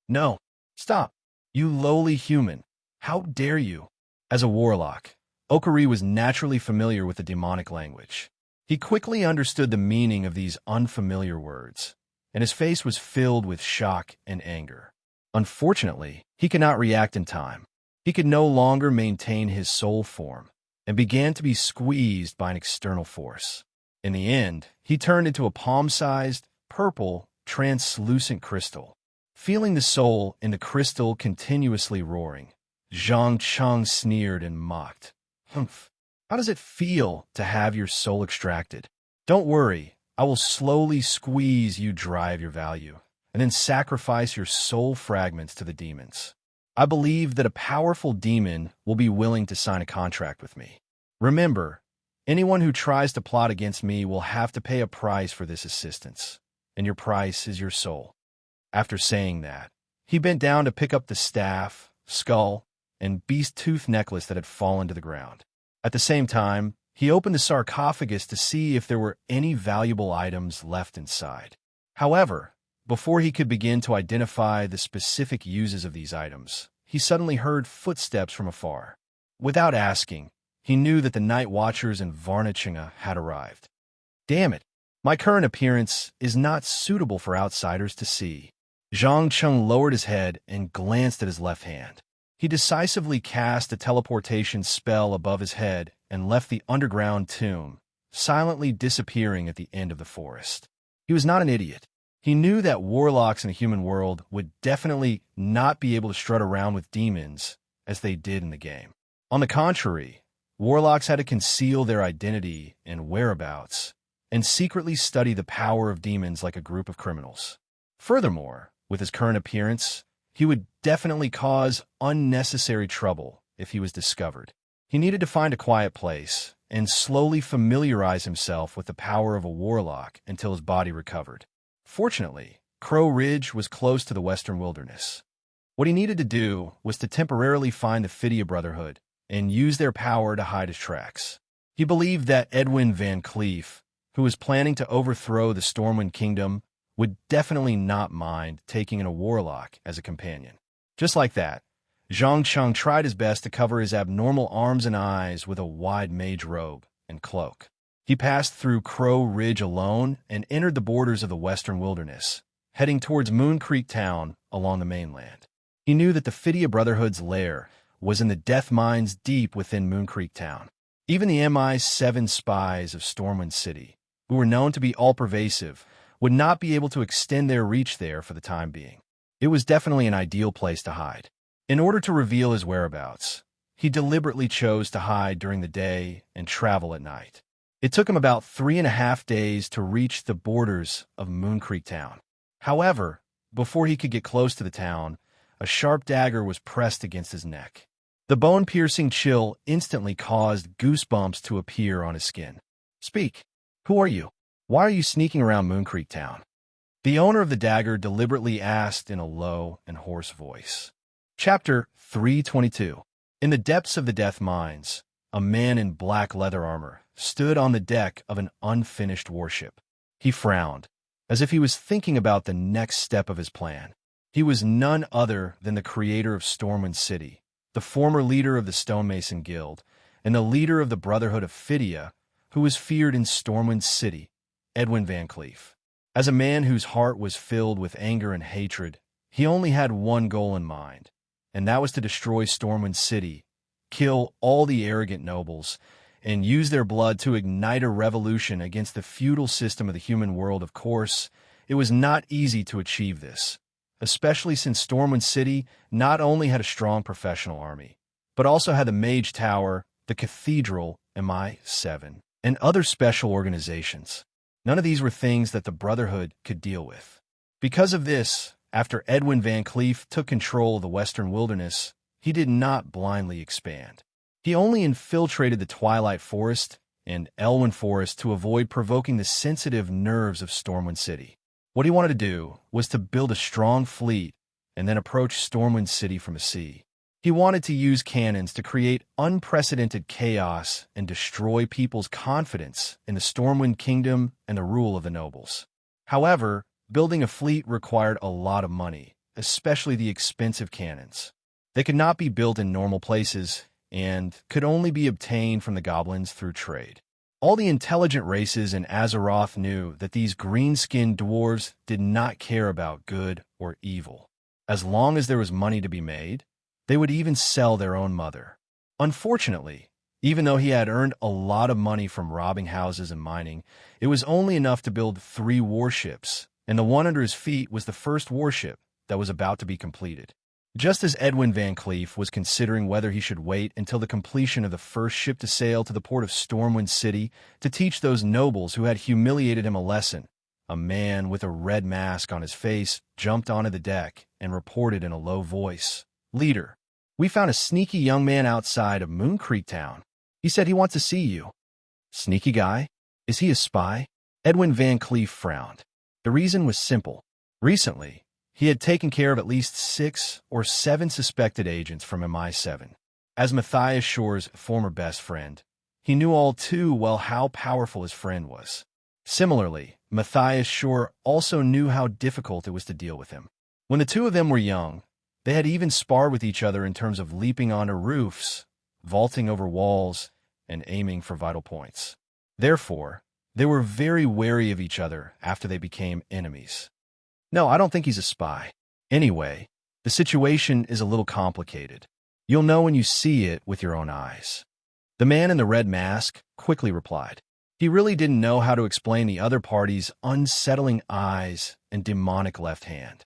"No, stop, you lowly human. How dare you?" As a warlock, Okari was naturally familiar with the demonic language. He quickly understood the meaning of these unfamiliar words, and his face was filled with shock and anger. Unfortunately, he could not react in time. He could no longer maintain his soul form and began to be squeezed by an external force. In the end, he turned into a palm-sized, purple, translucent crystal. Feeling the soul in the crystal continuously roaring, Zhang Cheng sneered and mocked. Humph! How does it feel to have your soul extracted? Don't worry, I will slowly squeeze you dry of your value, and then sacrifice your soul fragments to the demons. I believe that a powerful demon will be willing to sign a contract with me. Remember, anyone who tries to plot against me will have to pay a price for this assistance, and your price is your soul. After saying that, he bent down to pick up the staff, skull, and beast tooth necklace that had fallen to the ground. At the same time, he opened the sarcophagus to see if there were any valuable items left inside. However, before he could begin to identify the specific uses of these items, he suddenly heard footsteps from afar. Without asking, he knew that the night watchers in Varnachinga had arrived. Damn it! My current appearance is not suitable for outsiders to see. Zhang Cheng lowered his head and glanced at his left hand. He decisively cast a teleportation spell above his head and left the underground tomb, silently disappearing at the end of the forest. He was not an idiot. He knew that warlocks in the human world would definitely not be able to strut around with demons as they did in the game. On the contrary, warlocks had to conceal their identity and whereabouts and secretly study the power of demons like a group of criminals. Furthermore, with his current appearance, he would definitely cause unnecessary trouble if he was discovered. He needed to find a quiet place and slowly familiarize himself with the power of a warlock until his body recovered. Fortunately, Crow Ridge was close to the western wilderness. What he needed to do was to temporarily find the Phidia Brotherhood and use their power to hide his tracks. He believed that Edwin Van Cleef, who was planning to overthrow the Stormwind Kingdom, would definitely not mind taking in a warlock as a companion. Just like that, Zhang Cheng tried his best to cover his abnormal arms and eyes with a wide mage robe and cloak. He passed through Crow Ridge alone and entered the borders of the western wilderness, heading towards Moon Creek Town along the mainland. He knew that the Phidia Brotherhood's lair was in the death mines deep within Moon Creek Town. Even the MI7 spies of Stormwind City, who were known to be all-pervasive, would not be able to extend their reach there for the time being. It was definitely an ideal place to hide. In order to reveal his whereabouts, he deliberately chose to hide during the day and travel at night. It took him about 3.5 days to reach the borders of Moon Creek Town. However, before he could get close to the town, a sharp dagger was pressed against his neck. The bone-piercing chill instantly caused goosebumps to appear on his skin. Speak. Who are you? Why are you sneaking around Moon Creek Town? The owner of the dagger deliberately asked in a low and hoarse voice. Chapter 322. In the depths of the death mines, a man in black leather armor stood on the deck of an unfinished warship. He frowned, as if he was thinking about the next step of his plan. He was none other than the creator of Stormwind City, the former leader of the Stonemason Guild, and the leader of the Brotherhood of Phidia, who was feared in Stormwind City, Edwin Van Cleef. As a man whose heart was filled with anger and hatred, he only had one goal in mind, and that was to destroy Stormwind City, kill all the arrogant nobles, and use their blood to ignite a revolution against the feudal system of the human world. Of course, it was not easy to achieve this, especially since Stormwind City not only had a strong professional army, but also had the Mage Tower, the Cathedral, MI7, and other special organizations. None of these were things that the Brotherhood could deal with. Because of this, after Edwin Van Cleef took control of the western wilderness, he did not blindly expand. He only infiltrated the Twilight Forest and Elwyn Forest to avoid provoking the sensitive nerves of Stormwind City. What he wanted to do was to build a strong fleet and then approach Stormwind City from the sea. He wanted to use cannons to create unprecedented chaos and destroy people's confidence in the Stormwind Kingdom and the rule of the nobles. However, building a fleet required a lot of money, especially the expensive cannons. They could not be built in normal places and could only be obtained from the goblins through trade. All the intelligent races in Azeroth knew that these green-skinned dwarves did not care about good or evil. As long as there was money to be made, They would even sell their own mother. Unfortunately, even though he had earned a lot of money from robbing houses and mining, it was only enough to build 3 warships, and the one under his feet was the first warship that was about to be completed. Just as Edwin Van Cleef was considering whether he should wait until the completion of the first ship to sail to the port of Stormwind City to teach those nobles who had humiliated him a lesson, a man with a red mask on his face jumped onto the deck and reported in a low voice, "Leader, we found a sneaky young man outside of Moon Creek Town. He said he wants to see you." "Sneaky guy? Is he a spy?" Edwin Van Cleef frowned. The reason was simple. Recently, he had taken care of at least 6 or 7 suspected agents from MI7. As Matthias Shore's former best friend, he knew all too well how powerful his friend was. Similarly, Matthias Shore also knew how difficult it was to deal with him. When the two of them were young, they had even sparred with each other in terms of leaping onto roofs, vaulting over walls, and aiming for vital points. Therefore, they were very wary of each other after they became enemies. "No, I don't think he's a spy. Anyway, the situation is a little complicated. You'll know when you see it with your own eyes." The man in the red mask quickly replied. He really didn't know how to explain the other party's unsettling eyes and demonic left hand.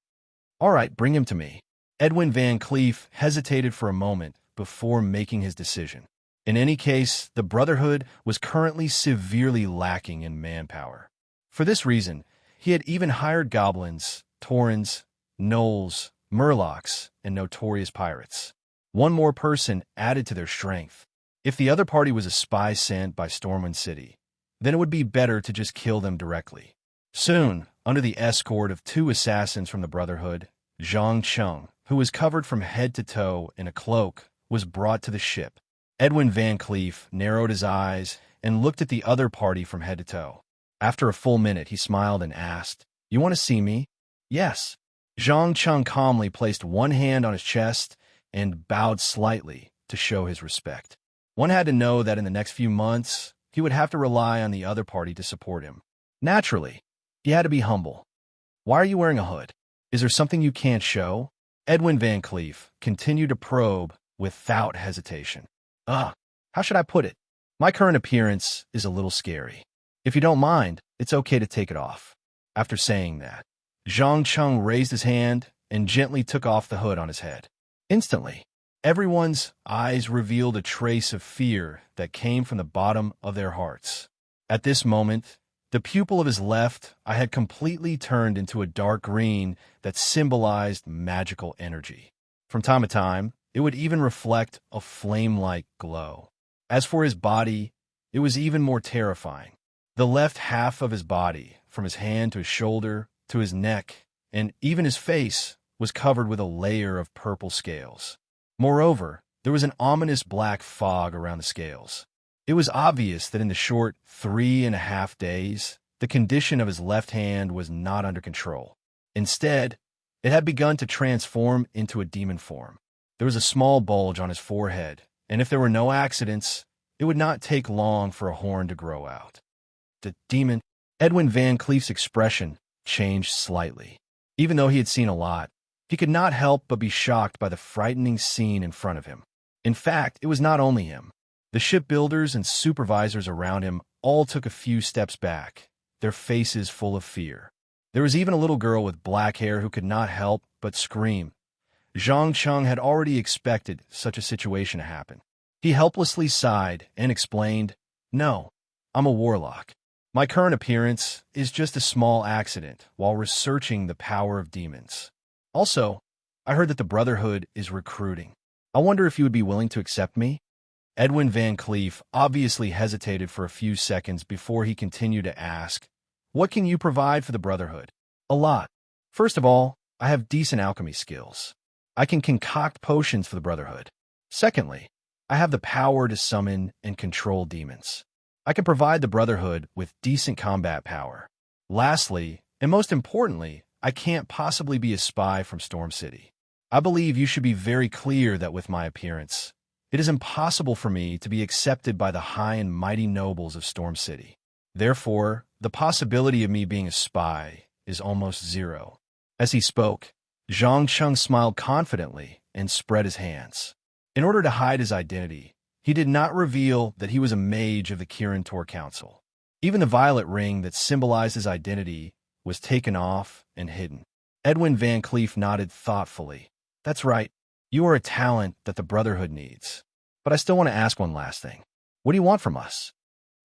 "All right, bring him to me." Edwin Van Cleef hesitated for a moment before making his decision. In any case, the Brotherhood was currently severely lacking in manpower. For this reason, he had even hired goblins, taurens, gnolls, murlocs, and notorious pirates. One more person added to their strength. If the other party was a spy sent by Stormwind City, then it would be better to just kill them directly. Soon, under the escort of 2 assassins from the Brotherhood, Zhang Chung, who was covered from head to toe in a cloak, was brought to the ship. Edwin Van Cleef narrowed his eyes and looked at the other party from head to toe. After a full minute, he smiled and asked, "You want to see me?" "Yes." Zhang Chung calmly placed one hand on his chest and bowed slightly to show his respect. One had to know that in the next few months, he would have to rely on the other party to support him. Naturally, he had to be humble. "Why are you wearing a hood? Is there something you can't show?" Edwin Van Cleef continued to probe without hesitation. How should I put it? My current appearance is a little scary. If you don't mind, it's okay to take it off." After saying that, Zhang Chung raised his hand and gently took off the hood on his head. Instantly, everyone's eyes revealed a trace of fear that came from the bottom of their hearts. At this moment, the pupil of his left eye had completely turned into a dark green that symbolized magical energy. From time to time, it would even reflect a flame-like glow. As for his body, it was even more terrifying. The left half of his body, from his hand to his shoulder, to his neck, and even his face, was covered with a layer of purple scales. Moreover, there was an ominous black fog around the scales. It was obvious that in the short 3.5 days, the condition of his left hand was not under control. Instead, it had begun to transform into a demon form. There was a small bulge on his forehead, and if there were no accidents, it would not take long for a horn to grow out. The demon. Edwin Van Cleef's expression changed slightly. Even though he had seen a lot, he could not help but be shocked by the frightening scene in front of him. In fact, it was not only him. The shipbuilders and supervisors around him all took a few steps back, their faces full of fear. There was even a little girl with black hair who could not help but scream. Zhang Chung had already expected such a situation to happen. He helplessly sighed and explained, "No, I'm a warlock. My current appearance is just a small accident while researching the power of demons. Also, I heard that the Brotherhood is recruiting. I wonder if you would be willing to accept me?" Edwin Van Cleef obviously hesitated for a few seconds before he continued to ask, "What can you provide for the Brotherhood?" "A lot. First of all, I have decent alchemy skills. I can concoct potions for the Brotherhood. Secondly, I have the power to summon and control demons. I can provide the Brotherhood with decent combat power. Lastly, and most importantly, I can't possibly be a spy from Storm City. I believe you should be very clear that with my appearance, it is impossible for me to be accepted by the high and mighty nobles of Storm City. Therefore, the possibility of me being a spy is almost zero." As he spoke, Zhang Chung smiled confidently and spread his hands. In order to hide his identity, he did not reveal that he was a mage of the Kirin Tor Council. Even the violet ring that symbolized his identity was taken off and hidden. Edwin Van Cleef nodded thoughtfully. That's right. You are a talent that the Brotherhood needs. But I still want to ask one last thing. What do you want from us?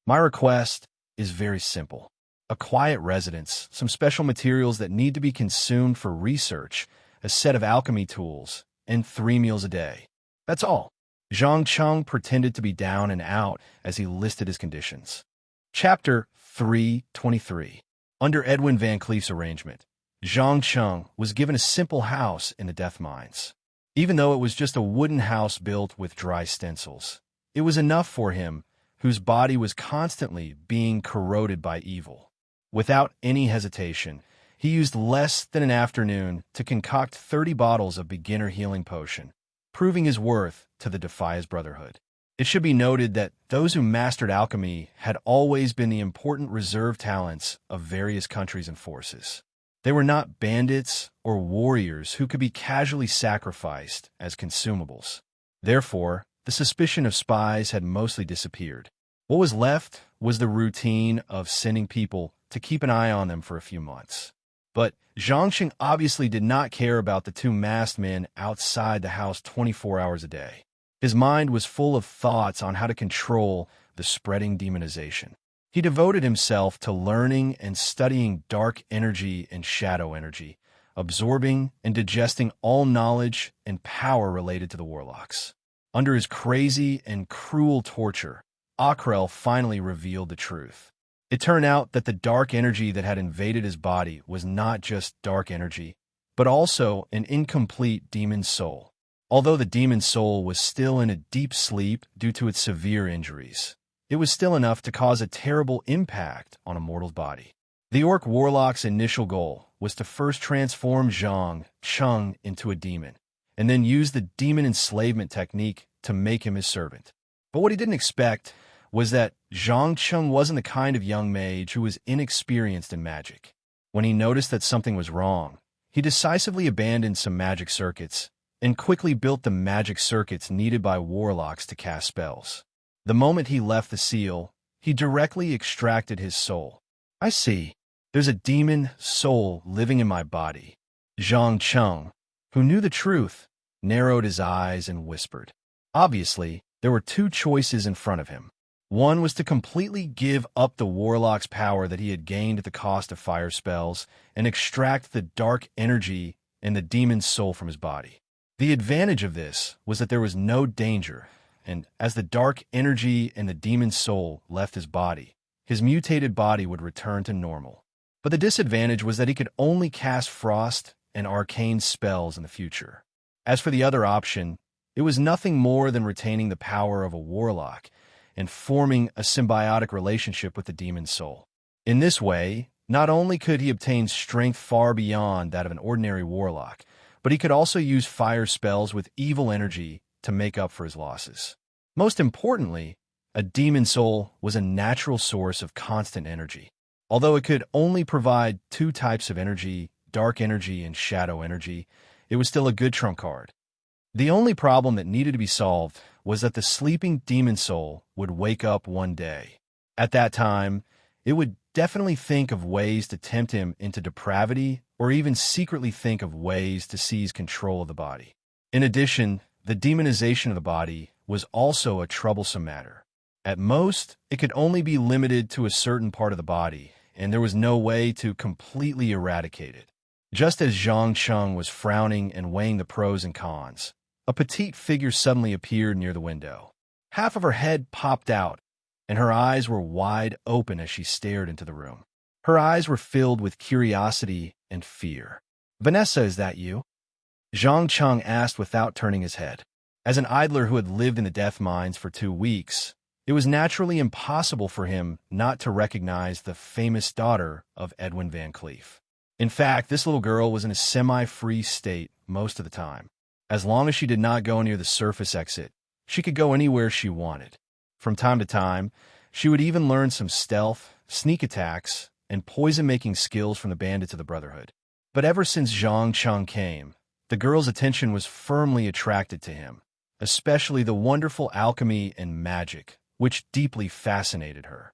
My request is very simple. A quiet residence, some special materials that need to be consumed for research, a set of alchemy tools, and 3 meals a day. That's all. Zhang Cheng pretended to be down and out as he listed his conditions. Chapter 323. Under Edwin Van Cleef's arrangement, Zhang Cheng was given a simple house in the Death Mines. Even though it was just a wooden house built with dry stencils, it was enough for him, whose body was constantly being corroded by evil. Without any hesitation, he used less than an afternoon to concoct 30 bottles of beginner healing potion, proving his worth to the Defias Brotherhood. It should be noted that those who mastered alchemy had always been the important reserve talents of various countries and forces. They were not bandits or warriors who could be casually sacrificed as consumables. Therefore, the suspicion of spies had mostly disappeared. What was left was the routine of sending people to keep an eye on them for a few months. But Zhangqing obviously did not care about the 2 masked men outside the house 24 hours a day. His mind was full of thoughts on how to control the spreading demonization. He devoted himself to learning and studying dark energy and shadow energy, absorbing and digesting all knowledge and power related to the warlocks. Under his crazy and cruel torture, Akrel finally revealed the truth. It turned out that the dark energy that had invaded his body was not just dark energy, but also an incomplete demon soul. Although the demon soul was still in a deep sleep due to its severe injuries, it was still enough to cause a terrible impact on a mortal's body. The Orc Warlock's initial goal was to first transform Zhang Cheng into a demon, and then use the demon enslavement technique to make him his servant. But what he didn't expect was that Zhang Cheng wasn't the kind of young mage who was inexperienced in magic. When he noticed that something was wrong, he decisively abandoned some magic circuits and quickly built the magic circuits needed by warlocks to cast spells. The moment he left the seal, he directly extracted his soul. I see. There's a demon soul living in my body. Zhang Cheng, who knew the truth, narrowed his eyes and whispered. Obviously, there were 2 choices in front of him. One was to completely give up the warlock's power that he had gained at the cost of fire spells and extract the dark energy and the demon's soul from his body. The advantage of this was that there was no danger, and as the dark energy and the demon's soul left his body, his mutated body would return to normal. But the disadvantage was that he could only cast frost and arcane spells in the future. As for the other option, it was nothing more than retaining the power of a warlock and forming a symbiotic relationship with the demon's soul. In this way, not only could he obtain strength far beyond that of an ordinary warlock, but he could also use fire spells with evil energy to make up for his losses. Most importantly, a demon soul was a natural source of constant energy. Although it could only provide 2 types of energy, dark energy and shadow energy, it was still a good trump card. The only problem that needed to be solved was that the sleeping demon soul would wake up one day. At that time, it would definitely think of ways to tempt him into depravity or even secretly think of ways to seize control of the body. In addition, the demonization of the body was also a troublesome matter. At most, it could only be limited to a certain part of the body, and there was no way to completely eradicate it. Just as Zhang Cheng was frowning and weighing the pros and cons, a petite figure suddenly appeared near the window. Half of her head popped out, and her eyes were wide open as she stared into the room. Her eyes were filled with curiosity and fear. "Vanessa, is that you?" Zhang Cheng asked without turning his head. As an idler who had lived in the death mines for 2 weeks, it was naturally impossible for him not to recognize the famous daughter of Edwin Van Cleef. In fact, this little girl was in a semi-free state most of the time. As long as she did not go near the surface exit, she could go anywhere she wanted. From time to time, she would even learn some stealth, sneak attacks, and poison-making skills from the bandits of the Brotherhood. But ever since Zhang Cheng came, The girl's attention was firmly attracted to him, especially the wonderful alchemy and magic, which deeply fascinated her.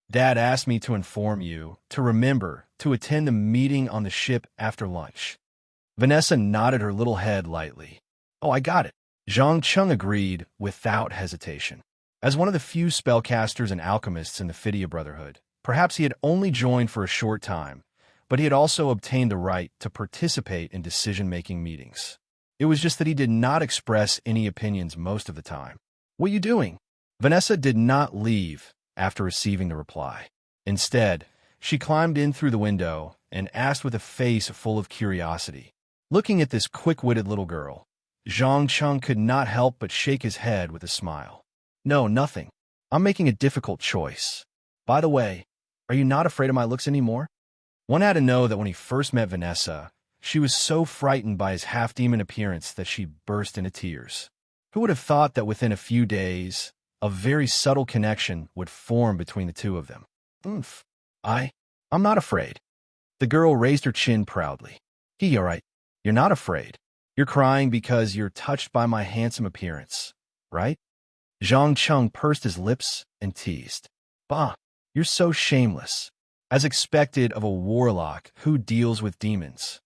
Dad asked me to inform you to remember to attend the meeting on the ship after lunch. Vanessa nodded her little head lightly. Oh, I got it. Zhang Cheng agreed without hesitation. As one of the few spellcasters and alchemists in the Phidia Brotherhood, perhaps he had only joined for a short time, but he had also obtained the right to participate in decision-making meetings. It was just that he did not express any opinions most of the time. What are you doing? Vanessa did not leave after receiving the reply. Instead, she climbed in through the window and asked with a face full of curiosity. Looking at this quick-witted little girl, Zhang Cheng could not help but shake his head with a smile. No, nothing. I'm making a difficult choice. By the way, are you not afraid of my looks anymore? One had to know that when he first met Vanessa, she was so frightened by his half-demon appearance that she burst into tears. Who would have thought that within a few days, a very subtle connection would form between the two of them? I'm not afraid. The girl raised her chin proudly. All right. You're not afraid. You're crying because you're touched by my handsome appearance, right? Zhang Cheng pursed his lips and teased. Bah, you're so shameless. As expected of a warlock who deals with demons.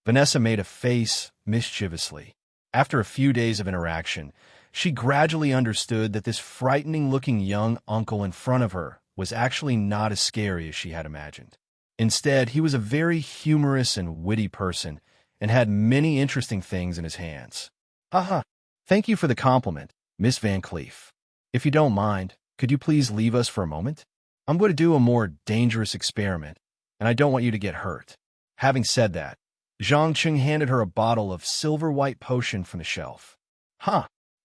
Vanessa made a face mischievously. After a few days of interaction, she gradually understood that this frightening-looking young uncle in front of her was actually not as scary as she had imagined. Instead, he was a very humorous and witty person and had many interesting things in his hands. Haha, thank you for the compliment, Miss Van Cleef. If you don't mind, could you please leave us for a moment? I'm going to do a more dangerous experiment, and I don't want you to get hurt. Having said that, Zhang Cheng handed her a bottle of silver-white potion from the shelf.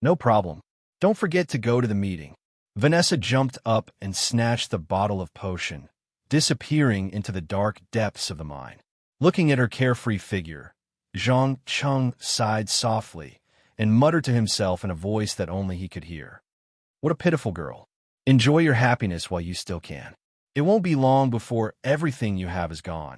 No problem. Don't forget to go to the meeting. Vanessa jumped up and snatched the bottle of potion, disappearing into the dark depths of the mine. Looking at her carefree figure, Zhang Cheng sighed softly and muttered to himself in a voice that only he could hear. What a pitiful girl. Enjoy your happiness while you still can. It won't be long before everything you have is gone,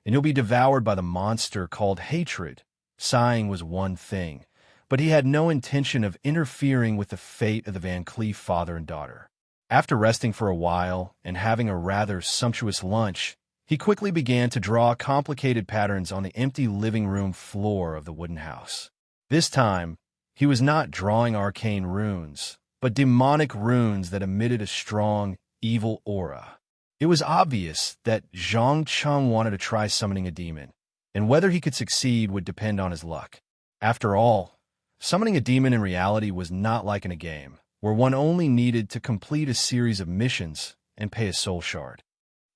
and you'll be devoured by the monster called hatred. Sighing was one thing, but he had no intention of interfering with the fate of the Van Cleef father and daughter. After resting for a while and having a rather sumptuous lunch, he quickly began to draw complicated patterns on the empty living room floor of the wooden house. This time, he was not drawing arcane runes, but demonic runes that emitted a strong, evil aura. It was obvious that Zhang Cheng wanted to try summoning a demon, and whether he could succeed would depend on his luck. After all, summoning a demon in reality was not like in a game, where one only needed to complete a series of missions and pay a soul shard.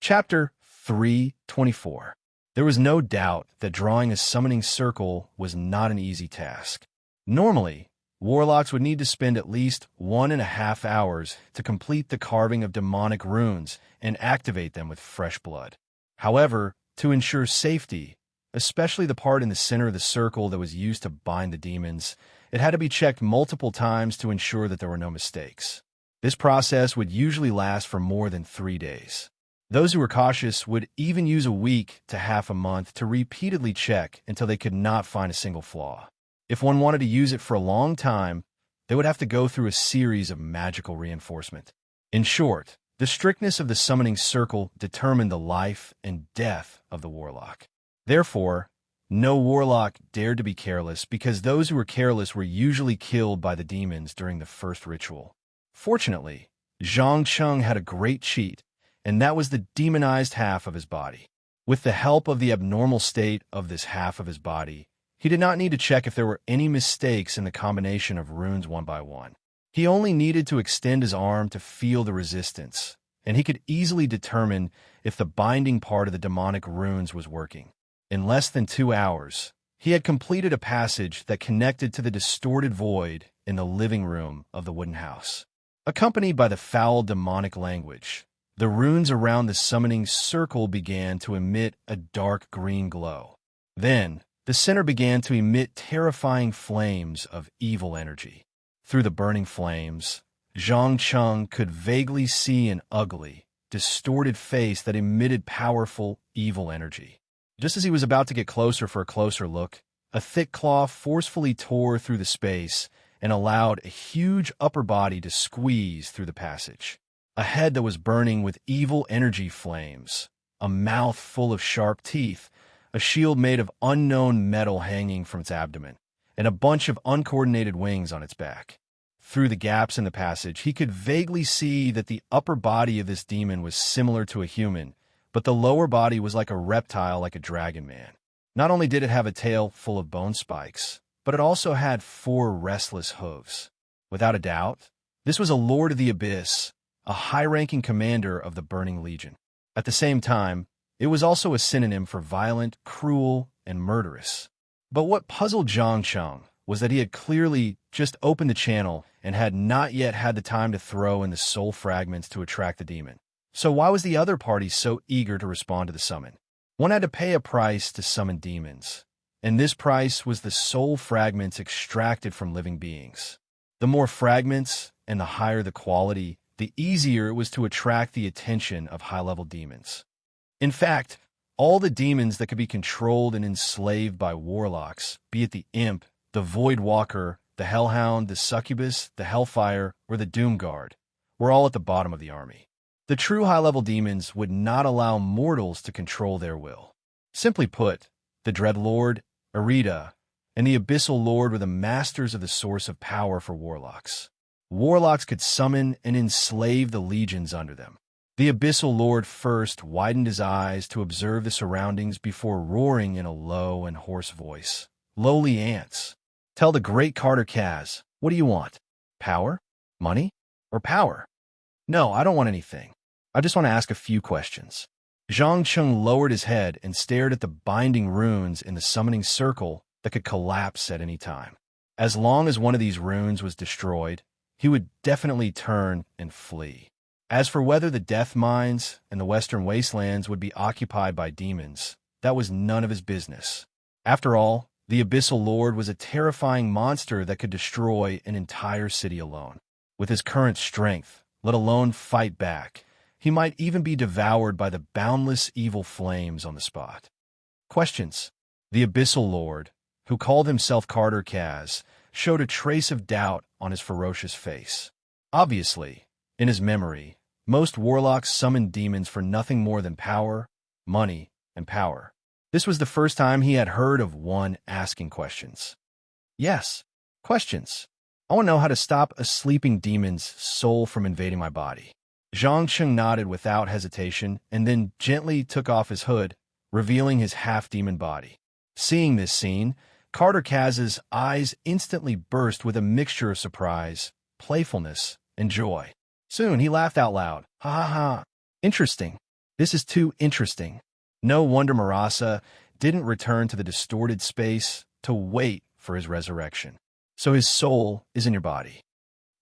Chapter 3:24. There was no doubt that drawing a summoning circle was not an easy task. Normally, warlocks would need to spend at least 1.5 hours to complete the carving of demonic runes and activate them with fresh blood. However, to ensure safety, especially the part in the center of the circle that was used to bind the demons, it had to be checked multiple times to ensure that there were no mistakes. This process would usually last for more than 3 days. Those who were cautious would even use a week to half a month to repeatedly check until they could not find a single flaw. If one wanted to use it for a long time, they would have to go through a series of magical reinforcement. In short, the strictness of the summoning circle determined the life and death of the warlock. Therefore, no warlock dared to be careless because those who were careless were usually killed by the demons during the first ritual. Fortunately, Zhang Cheng had a great cheat, and that was the demonized half of his body. With the help of the abnormal state of this half of his body, he did not need to check if there were any mistakes in the combination of runes one by one. He only needed to extend his arm to feel the resistance, and he could easily determine if the binding part of the demonic runes was working. In less than 2 hours, he had completed a passage that connected to the distorted void in the living room of the wooden house. Accompanied by the foul demonic language, the runes around the summoning circle began to emit a dark green glow. Then, the center began to emit terrifying flames of evil energy. Through the burning flames, Zhang Cheng could vaguely see an ugly, distorted face that emitted powerful, evil energy. Just as he was about to get closer for a closer look, A thick claw forcefully tore through the space and allowed a huge upper body to squeeze through the passage. A head that was burning with evil energy flames, a mouth full of sharp teeth, a shield made of unknown metal hanging from its abdomen, and a bunch of uncoordinated wings on its back. Through the gaps in the passage, he could vaguely see that the upper body of this demon was similar to a human, but the lower body was like a reptile, like a dragon man. Not only did it have a tail full of bone spikes, but it also had 4 restless hooves. Without a doubt, this was a Lord of the Abyss, a high-ranking commander of the Burning Legion. At the same time, it was also a synonym for violent, cruel, and murderous. But what puzzled Zhang Cheng was that he had clearly just opened the channel and had not yet had the time to throw in the soul fragments to attract the demon. So why was the other party so eager to respond to the summon? One had to pay a price to summon demons, and this price was the soul fragments extracted from living beings. The more fragments and the higher the quality, the easier it was to attract the attention of high-level demons. In fact, all the demons that could be controlled and enslaved by warlocks, be it the imp, the void walker, the hellhound, the succubus, the hellfire, or the doom guard, were all at the bottom of the army. The true high-level demons would not allow mortals to control their will. Simply put, the Dreadlord, Arita, and the Abyssal Lord were the masters of the source of power for warlocks. Warlocks could summon and enslave the legions under them. The Abyssal Lord first widened his eyes to observe the surroundings before roaring in a low and hoarse voice. "Lowly ants, tell the great Carter Kaz, what do you want? Power? Money? Or power?" "No, I don't want anything. I just want to ask a few questions." Zhang Cheng lowered his head and stared at the binding runes in the summoning circle that could collapse at any time. As long as one of these runes was destroyed, he would definitely turn and flee. As for whether the death mines and the western wastelands would be occupied by demons, that was none of his business. After all, the Abyssal Lord was a terrifying monster that could destroy an entire city alone. With his current strength, let alone fight back, he might even be devoured by the boundless evil flames on the spot. Questions. The Abyssal Lord, who called himself Carter Kaz, showed a trace of doubt on his ferocious face. Obviously, in his memory, most warlocks summoned demons for nothing more than power, money, and power. This was the first time he had heard of one asking questions. Yes, questions. I want to know how to stop a sleeping demon's soul from invading my body. Zhang Cheng nodded without hesitation and then gently took off his hood, revealing his half-demon body. Seeing this scene, Carter Kaz's eyes instantly burst with a mixture of surprise, playfulness, and joy. Soon he laughed out loud. "Ha ha ha. Interesting. This is too interesting." No wonder Marasa didn't return to the distorted space to wait for his resurrection. So his soul is in your body.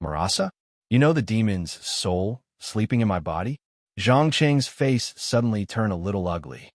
Marasa? You know the demon's soul sleeping in my body? Zhang Cheng's face suddenly turned a little ugly.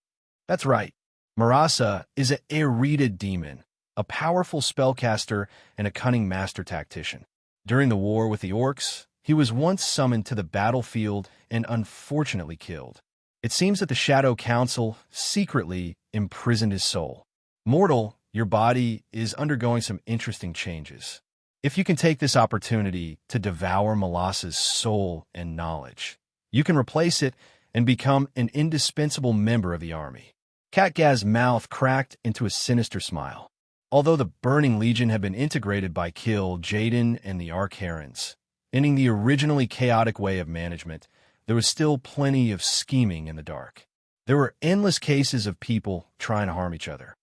That's right. Marasa is an Arita demon, a powerful spellcaster and a cunning master tactician. During the war with the orcs, he was once summoned to the battlefield and unfortunately killed. It seems that the Shadow Council secretly imprisoned his soul. Mortal, your body is undergoing some interesting changes. If you can take this opportunity to devour Malassa's soul and knowledge, you can replace it and become an indispensable member of the army. Katgaz's mouth cracked into a sinister smile. Although the Burning Legion had been integrated by Kill, Jaden, and the Arkherons, ending the originally chaotic way of management, there was still plenty of scheming in the dark. There were endless cases of people trying to harm each other.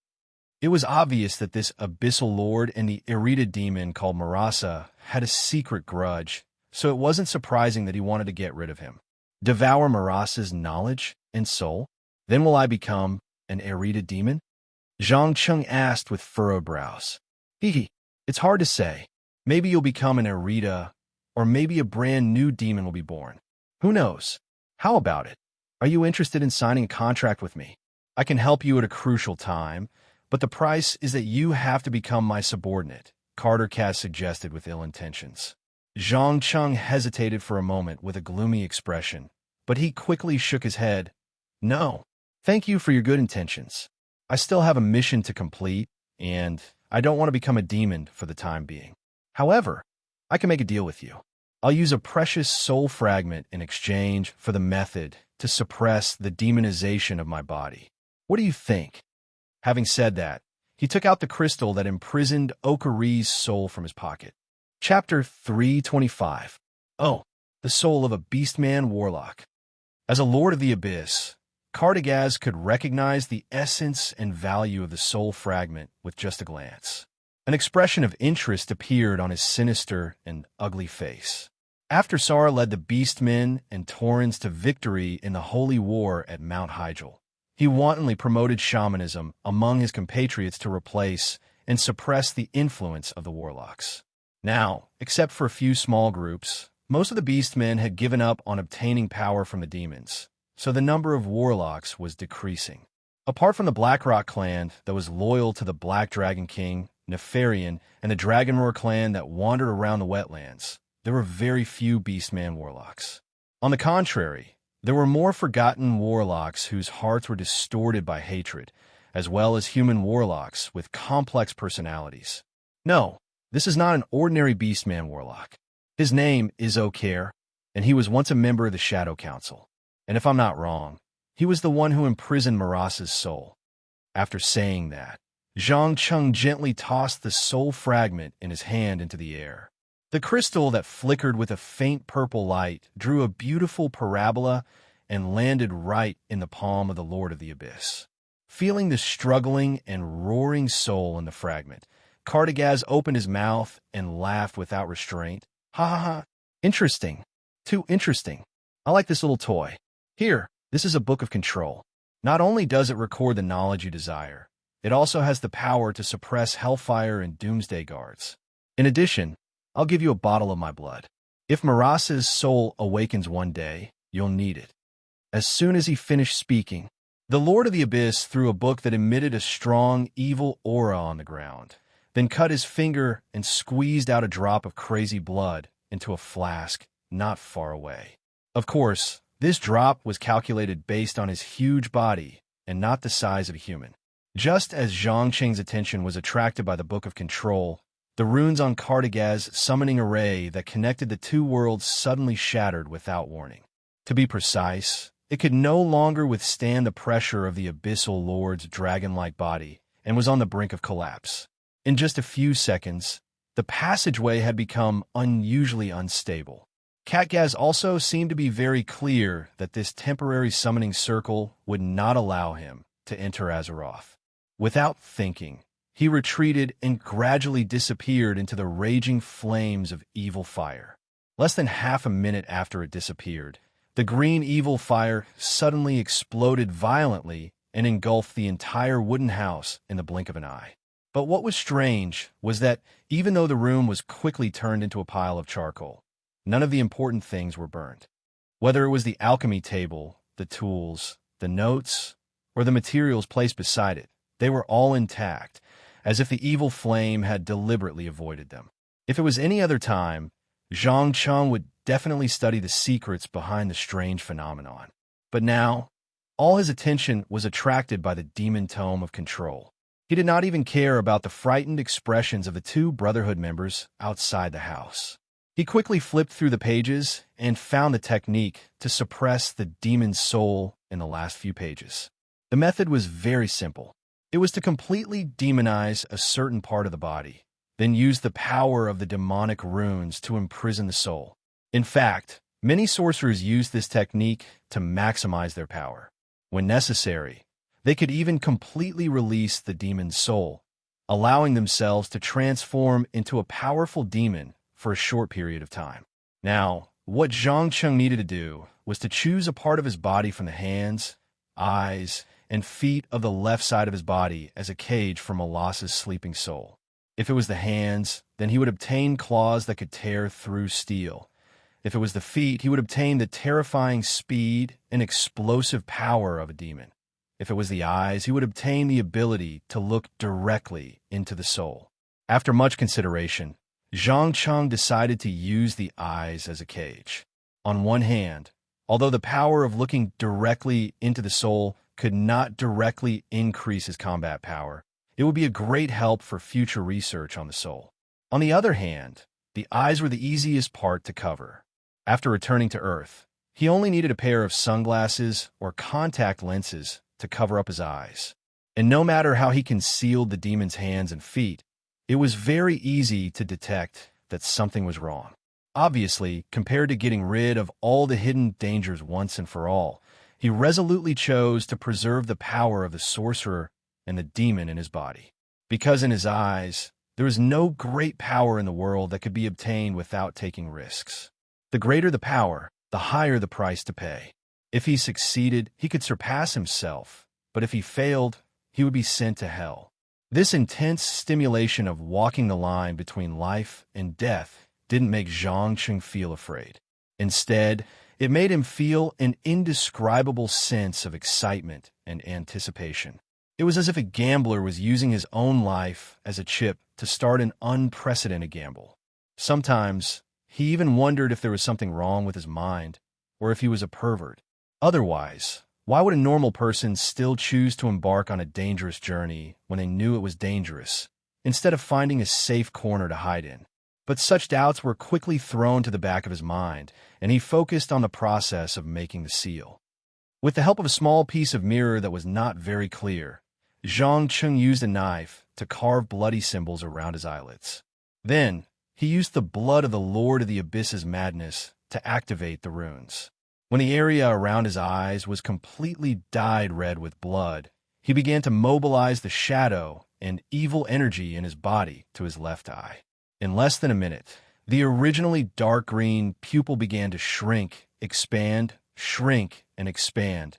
It was obvious that this Abyssal Lord and the Arita demon called Marasa had a secret grudge, so it wasn't surprising that he wanted to get rid of him. Devour Marasa's knowledge and soul? Then will I become an Arita demon? Zhang Cheng asked with furrowed brows. Hee, it's hard to say. Maybe you'll become an Arita, or maybe a brand new demon will be born. Who knows? How about it? Are you interested in signing a contract with me? I can help you at a crucial time, but the price is that you have to become my subordinate, Carter Kaz suggested with ill intentions. Zhang Cheng hesitated for a moment with a gloomy expression, but he quickly shook his head. No, thank you for your good intentions. I still have a mission to complete, and I don't want to become a demon for the time being. However, I can make a deal with you. I'll use a precious soul fragment in exchange for the method to suppress the demonization of my body. What do you think? Having said that, he took out the crystal that imprisoned Okari's soul from his pocket. Chapter 325. Oh, the soul of a beastman warlock. As a lord of the abyss, Cartagaz could recognize the essence and value of the soul fragment with just a glance. An expression of interest appeared on his sinister and ugly face. After Sar led the beastmen and Taurens to victory in the holy war at Mount Hyjal, he wantonly promoted shamanism among his compatriots to replace and suppress the influence of the warlocks. Now, except for a few small groups, most of the beastmen had given up on obtaining power from the demons, so the number of warlocks was decreasing. Apart from the Blackrock clan that was loyal to the Black Dragon King, Nefarian, and the Dragonroar clan that wandered around the wetlands, there were very few beastman warlocks. On the contrary, there were more forgotten warlocks whose hearts were distorted by hatred, as well as human warlocks with complex personalities. No, this is not an ordinary beastman warlock. His name is O'Care, and he was once a member of the Shadow Council. And if I'm not wrong, he was the one who imprisoned Marasa's soul. After saying that, Zhang Cheng gently tossed the soul fragment in his hand into the air. The crystal that flickered with a faint purple light drew a beautiful parabola and landed right in the palm of the Lord of the Abyss. Feeling the struggling and roaring soul in the fragment, Cartagaz opened his mouth and laughed without restraint. Ha ha ha. Interesting. Too interesting. I like this little toy. Here, this is a book of control. Not only does it record the knowledge you desire, it also has the power to suppress hellfire and doomsday guards. In addition, I'll give you a bottle of my blood. If Marasa's soul awakens one day, you'll need it. As soon as he finished speaking, the Lord of the Abyss threw a book that emitted a strong, evil aura on the ground, then cut his finger and squeezed out a drop of crazy blood into a flask not far away. Of course, this drop was calculated based on his huge body and not the size of a human. Just as Zhang Cheng's attention was attracted by the Book of Control, the runes on Cartagaz's summoning array that connected the two worlds suddenly shattered without warning. To be precise, it could no longer withstand the pressure of the Abyssal Lord's dragon-like body and was on the brink of collapse. In just a few seconds, the passageway had become unusually unstable. Catgaz also seemed to be very clear that this temporary summoning circle would not allow him to enter Azeroth. Without thinking, he retreated and gradually disappeared into the raging flames of evil fire. Less than half a minute after it disappeared, the green evil fire suddenly exploded violently and engulfed the entire wooden house in the blink of an eye. But what was strange was that even though the room was quickly turned into a pile of charcoal, none of the important things were burned. Whether it was the alchemy table, the tools, the notes, or the materials placed beside it, they were all intact, as if the evil flame had deliberately avoided them. If it was any other time, Zhang Cheng would definitely study the secrets behind the strange phenomenon. But now, all his attention was attracted by the demon tome of control. He did not even care about the frightened expressions of the two Brotherhood members outside the house. He quickly flipped through the pages and found the technique to suppress the demon's soul in the last few pages. The method was very simple. It was to completely demonize a certain part of the body, then use the power of the demonic runes to imprison the soul. In fact, many sorcerers use this technique to maximize their power. When necessary, they could even completely release the demon's soul, allowing themselves to transform into a powerful demon for a short period of time. Now, what Zhang Cheng needed to do was to choose a part of his body from the hands, eyes, and feet of the left side of his body as a cage for Molasa's sleeping soul. If it was the hands, then he would obtain claws that could tear through steel. If it was the feet, he would obtain the terrifying speed and explosive power of a demon. If it was the eyes, he would obtain the ability to look directly into the soul. After much consideration, Zhang Cheng decided to use the eyes as a cage. On one hand, although the power of looking directly into the soul could not directly increase his combat power, It would be a great help for future research on the soul. On the other hand, the eyes were the easiest part to cover. After returning to Earth, he only needed a pair of sunglasses or contact lenses to cover up his eyes. And no matter how he concealed the demon's hands and feet, it was very easy to detect that something was wrong. Obviously, compared to getting rid of all the hidden dangers once and for all, he resolutely chose to preserve the power of the sorcerer and the demon in his body. Because in his eyes, there was no great power in the world that could be obtained without taking risks. The greater the power, the higher the price to pay. If he succeeded, he could surpass himself, but if he failed, he would be sent to hell. This intense stimulation of walking the line between life and death didn't make Zhang Cheng feel afraid. Instead, it made him feel an indescribable sense of excitement and anticipation. It was as if a gambler was using his own life as a chip to start an unprecedented gamble. Sometimes, he even wondered if there was something wrong with his mind, or if he was a pervert. Otherwise, why would a normal person still choose to embark on a dangerous journey when they knew it was dangerous, instead of finding a safe corner to hide in? But such doubts were quickly thrown to the back of his mind, and he focused on the process of making the seal. With the help of a small piece of mirror that was not very clear, Zhang Cheng used a knife to carve bloody symbols around his eyelids. Then, he used the blood of the Lord of the Abyss's madness to activate the runes. When the area around his eyes was completely dyed red with blood, he began to mobilize the shadow and evil energy in his body to his left eye. In less than a minute, the originally dark green pupil began to shrink, expand, and expand.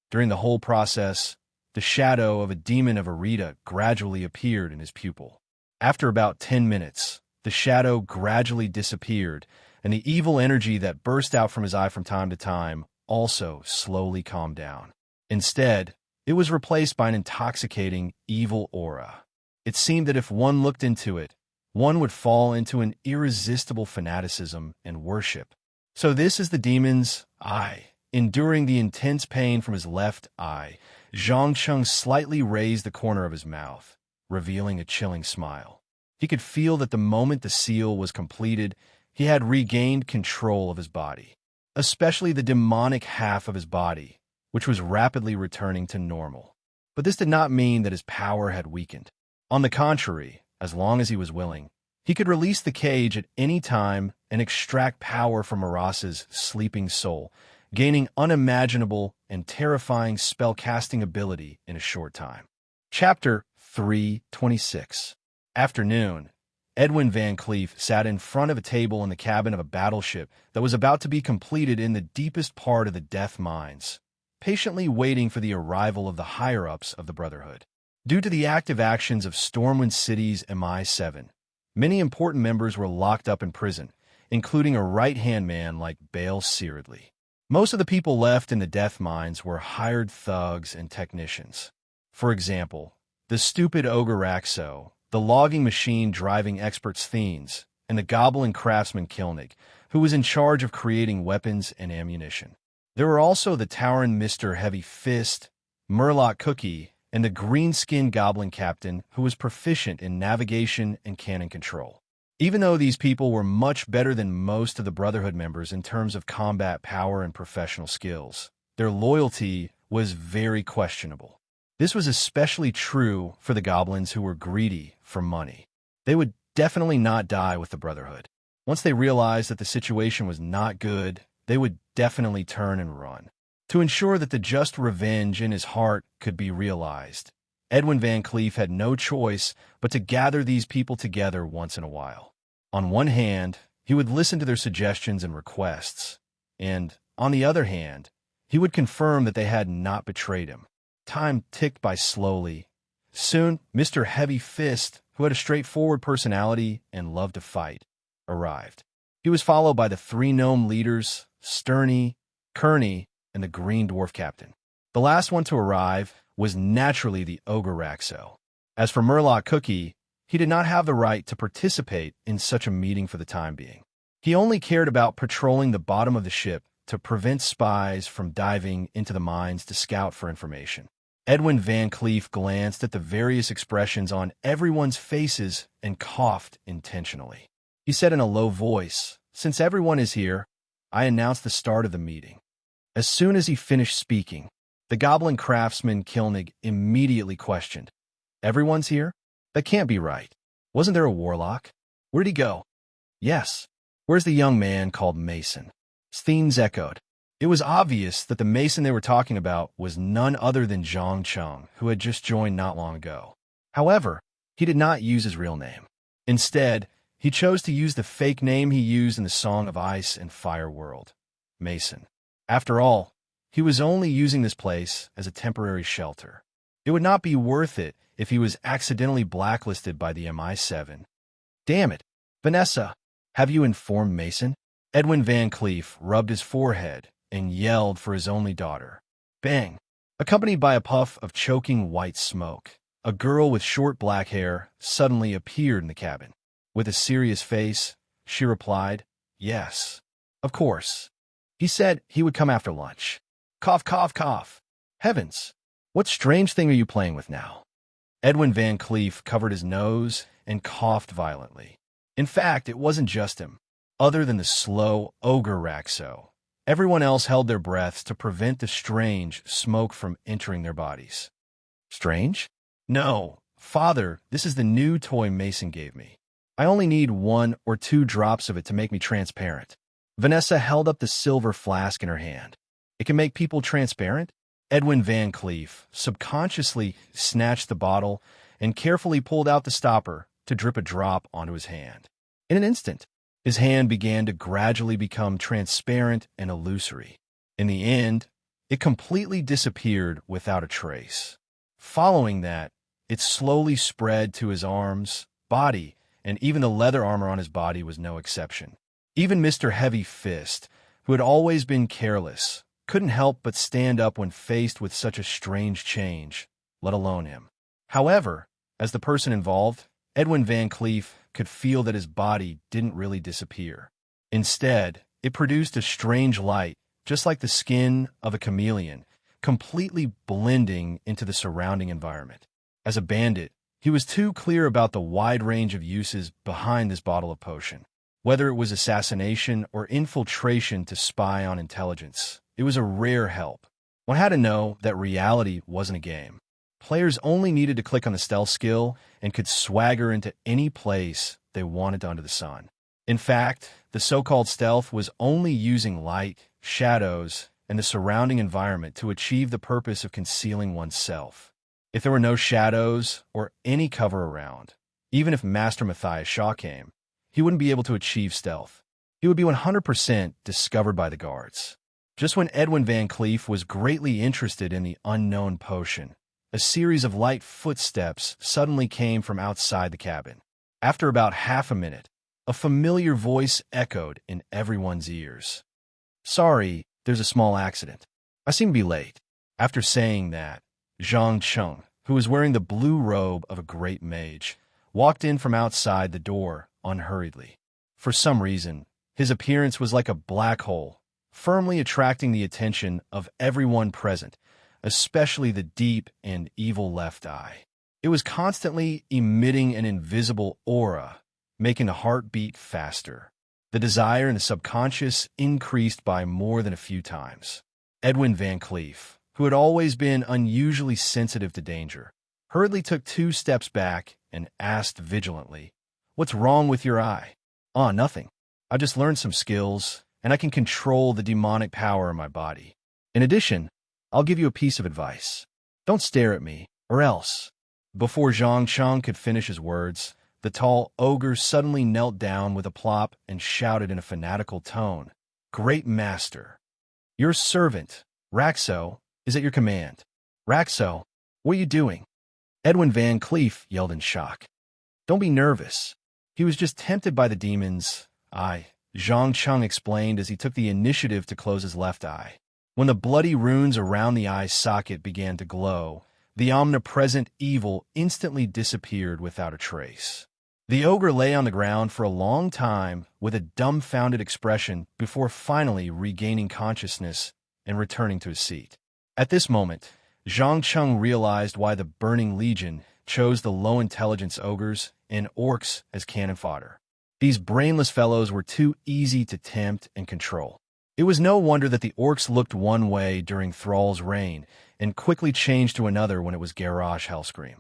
During the whole process, the shadow of a demon of Arita gradually appeared in his pupil. After about 10 minutes, the shadow gradually disappeared, and the evil energy that burst out from his eye from time to time also slowly calmed down. Instead, it was replaced by an intoxicating, evil aura. It seemed that if one looked into it, one would fall into an irresistible fanaticism and worship. So this is the demon's eye. Enduring the intense pain from his left eye, Zhang Cheng slightly raised the corner of his mouth, revealing a chilling smile. He could feel that the moment the seal was completed, he had regained control of his body, especially the demonic half of his body, which was rapidly returning to normal. But this did not mean that his power had weakened. On the contrary, as long as he was willing, he could release the cage at any time and extract power from Marasa's sleeping soul, gaining unimaginable and terrifying spell-casting ability in a short time. Chapter 326. Afternoon. Edwin Van Cleef sat in front of a table in the cabin of a battleship that was about to be completed in the deepest part of the Death Mines, patiently waiting for the arrival of the higher-ups of the Brotherhood. Due to the active actions of Stormwind City's MI7, many important members were locked up in prison, including a right-hand man like Bale Searedley. Most of the people left in the Death Mines were hired thugs and technicians. For example, the stupid Ogre Raxo, the logging machine driving expert Thanes, and the goblin craftsman Kilnig, who was in charge of creating weapons and ammunition. There were also the Tauren Mr. Heavy Fist, Murloc Cookie, and the green-skinned goblin captain who was proficient in navigation and cannon control. Even though these people were much better than most of the Brotherhood members in terms of combat power and professional skills, their loyalty was very questionable. This was especially true for the goblins who were greedy for money. They would definitely not die with the Brotherhood. Once they realized that the situation was not good, they would definitely turn and run. To ensure that the just revenge in his heart could be realized, Edwin Van Cleef had no choice but to gather these people together once in a while. On one hand, he would listen to their suggestions and requests, and, on the other hand, he would confirm that they had not betrayed him. Time ticked by slowly. Soon, Mr. Heavy Fist, who had a straightforward personality and loved to fight, arrived. He was followed by the three gnome leaders, Sterny, Kearney, and the Green Dwarf Captain. The last one to arrive was naturally the Ogre Raxo. As for Murloc Cookie, he did not have the right to participate in such a meeting for the time being. He only cared about patrolling the bottom of the ship to prevent spies from diving into the mines to scout for information. Edwin Van Cleef glanced at the various expressions on everyone's faces and coughed intentionally. He said in a low voice, "Since everyone is here, I announce the start of the meeting." As soon as he finished speaking, the goblin craftsman Kilnig immediately questioned, "Everyone's here? That can't be right. Wasn't there a warlock? Where'd he go?" "Yes. Where's the young man called Mason?" Steens echoed. It was obvious that the Mason they were talking about was none other than Zhang Cheng, who had just joined not long ago. However, he did not use his real name. Instead, he chose to use the fake name he used in the Song of Ice and Fire world, Mason. After all, he was only using this place as a temporary shelter. It would not be worth it if he was accidentally blacklisted by the MI7. "Damn it. Vanessa, have you informed Mason?" Edwin Van Cleef rubbed his forehead and yelled for his only daughter. Bang! Accompanied by a puff of choking white smoke, a girl with short black hair suddenly appeared in the cabin. With a serious face, she replied, "Yes, of course. He said he would come after lunch." Cough, cough, cough. Heavens! What strange thing are you playing with now? Edwin Van Cleef covered his nose and coughed violently. In fact, it wasn't just him. Other than the slow ogre Raxo, everyone else held their breaths to prevent the strange smoke from entering their bodies. Strange? No, Father, this is the new toy Mason gave me. I only need 1 or 2 drops of it to make me transparent. Vanessa held up the silver flask in her hand. It can make people transparent? Edwin Van Cleef subconsciously snatched the bottle and carefully pulled out the stopper to drip a drop onto his hand. In an instant, his hand began to gradually become transparent and illusory. In the end, it completely disappeared without a trace. Following that, it slowly spread to his arms, body, and even the leather armor on his body was no exception. Even Mr. Heavy Fist, who had always been careless, couldn't help but stand up when faced with such a strange change, let alone him. However, as the person involved, Edwin Van Cleef could feel that his body didn't really disappear. Instead, it produced a strange light, just like the skin of a chameleon, completely blending into the surrounding environment. As a bandit, he was too clear about the wide range of uses behind this bottle of potion. Whether it was assassination or infiltration to spy on intelligence, it was a rare help. One had to know that reality wasn't a game. Players only needed to click on the stealth skill and could swagger into any place they wanted under the sun. In fact, the so-called stealth was only using light, shadows, and the surrounding environment to achieve the purpose of concealing oneself. If there were no shadows or any cover around, even if Master Matthias Shaw came, he wouldn't be able to achieve stealth. He would be 100% discovered by the guards. Just when Edwin Van Cleef was greatly interested in the unknown potion, a series of light footsteps suddenly came from outside the cabin. After about half a minute, a familiar voice echoed in everyone's ears. "Sorry, there's a small accident. I seem to be late." After saying that, Zhang Cheng, who was wearing the blue robe of a great mage, walked in from outside the door unhurriedly. For some reason, his appearance was like a black hole, firmly attracting the attention of everyone present, especially the deep and evil left eye. It was constantly emitting an invisible aura, making the heart beat faster. The desire in the subconscious increased by more than a few times. Edwin Van Cleef, who had always been unusually sensitive to danger, hurriedly took 2 steps back and asked vigilantly, "What's wrong with your eye?" "Oh, nothing. I just learned some skills, and I can control the demonic power in my body. In addition, I'll give you a piece of advice. Don't stare at me, or else." Before Zhang Cheng could finish his words, the tall ogre suddenly knelt down with a plop and shouted in a fanatical tone, "Great master, your servant, Raxo, is at your command." "Raxo, what are you doing?" Edwin Van Cleef yelled in shock. "Don't be nervous. He was just tempted by the demons' eye," Zhang Cheng explained as he took the initiative to close his left eye. When the bloody runes around the eye socket began to glow, the omnipresent evil instantly disappeared without a trace. The ogre lay on the ground for a long time with a dumbfounded expression before finally regaining consciousness and returning to his seat. At this moment, Zhang Cheng realized why the Burning Legion chose the low-intelligence ogres and orcs as cannon fodder. These brainless fellows were too easy to tempt and control. It was no wonder that the orcs looked one way during Thrall's reign and quickly changed to another when it was Garrosh Hellscream.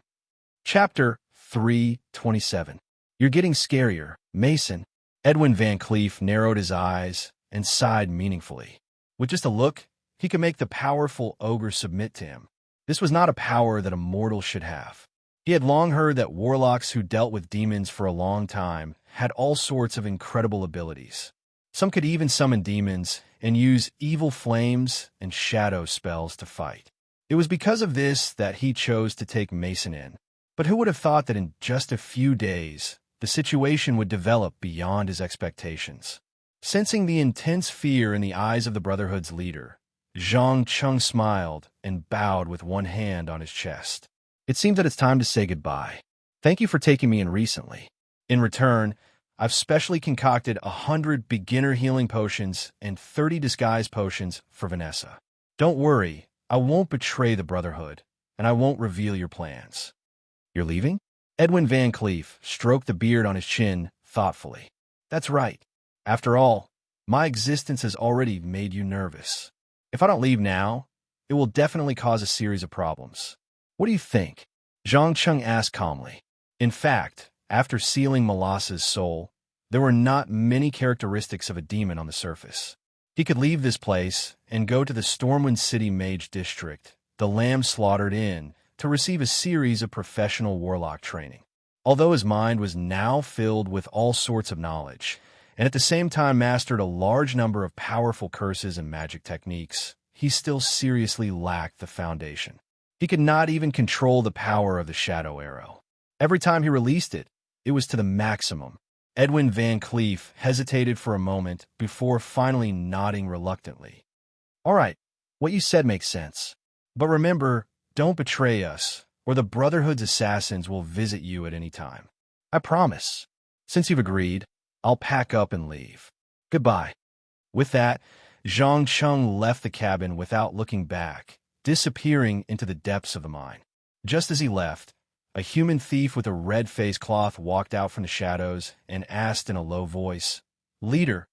Chapter 327. You're getting scarier, Mason. Edwin Van Cleef narrowed his eyes and sighed meaningfully. With just a look, he could make the powerful ogre submit to him. This was not a power that a mortal should have. He had long heard that warlocks who dealt with demons for a long time had all sorts of incredible abilities. Some could even summon demons and use evil flames and shadow spells to fight. It was because of this that he chose to take Mason in. But who would have thought that in just a few days, the situation would develop beyond his expectations? Sensing the intense fear in the eyes of the Brotherhood's leader, Zhang Cheng smiled and bowed with one hand on his chest. It seems that it's time to say goodbye. Thank you for taking me in recently. In return, I've specially concocted 100 beginner healing potions and 30 disguise potions for Vanessa. Don't worry, I won't betray the Brotherhood, and I won't reveal your plans. You're leaving? Edwin Van Cleef stroked the beard on his chin thoughtfully. That's right. After all, my existence has already made you nervous. If I don't leave now, it will definitely cause a series of problems. What do you think? Zhang Cheng asked calmly. In fact, after sealing Molassa's soul, there were not many characteristics of a demon on the surface. He could leave this place and go to the Stormwind City Mage District, the Lamb Slaughtered Inn, to receive a series of professional warlock training. Although his mind was now filled with all sorts of knowledge, and at the same time mastered a large number of powerful curses and magic techniques, he still seriously lacked the foundation. He could not even control the power of the Shadow Arrow. Every time he released it, it was to the maximum. Edwin Van Cleef hesitated for a moment before finally nodding reluctantly. All right, what you said makes sense. But remember, don't betray us, or the Brotherhood's assassins will visit you at any time. I promise. Since you've agreed, I'll pack up and leave. Goodbye. With that, Zhang Cheng left the cabin without looking back, disappearing into the depths of the mine. Just as he left, a human thief with a red face cloth walked out from the shadows and asked in a low voice, "Leader,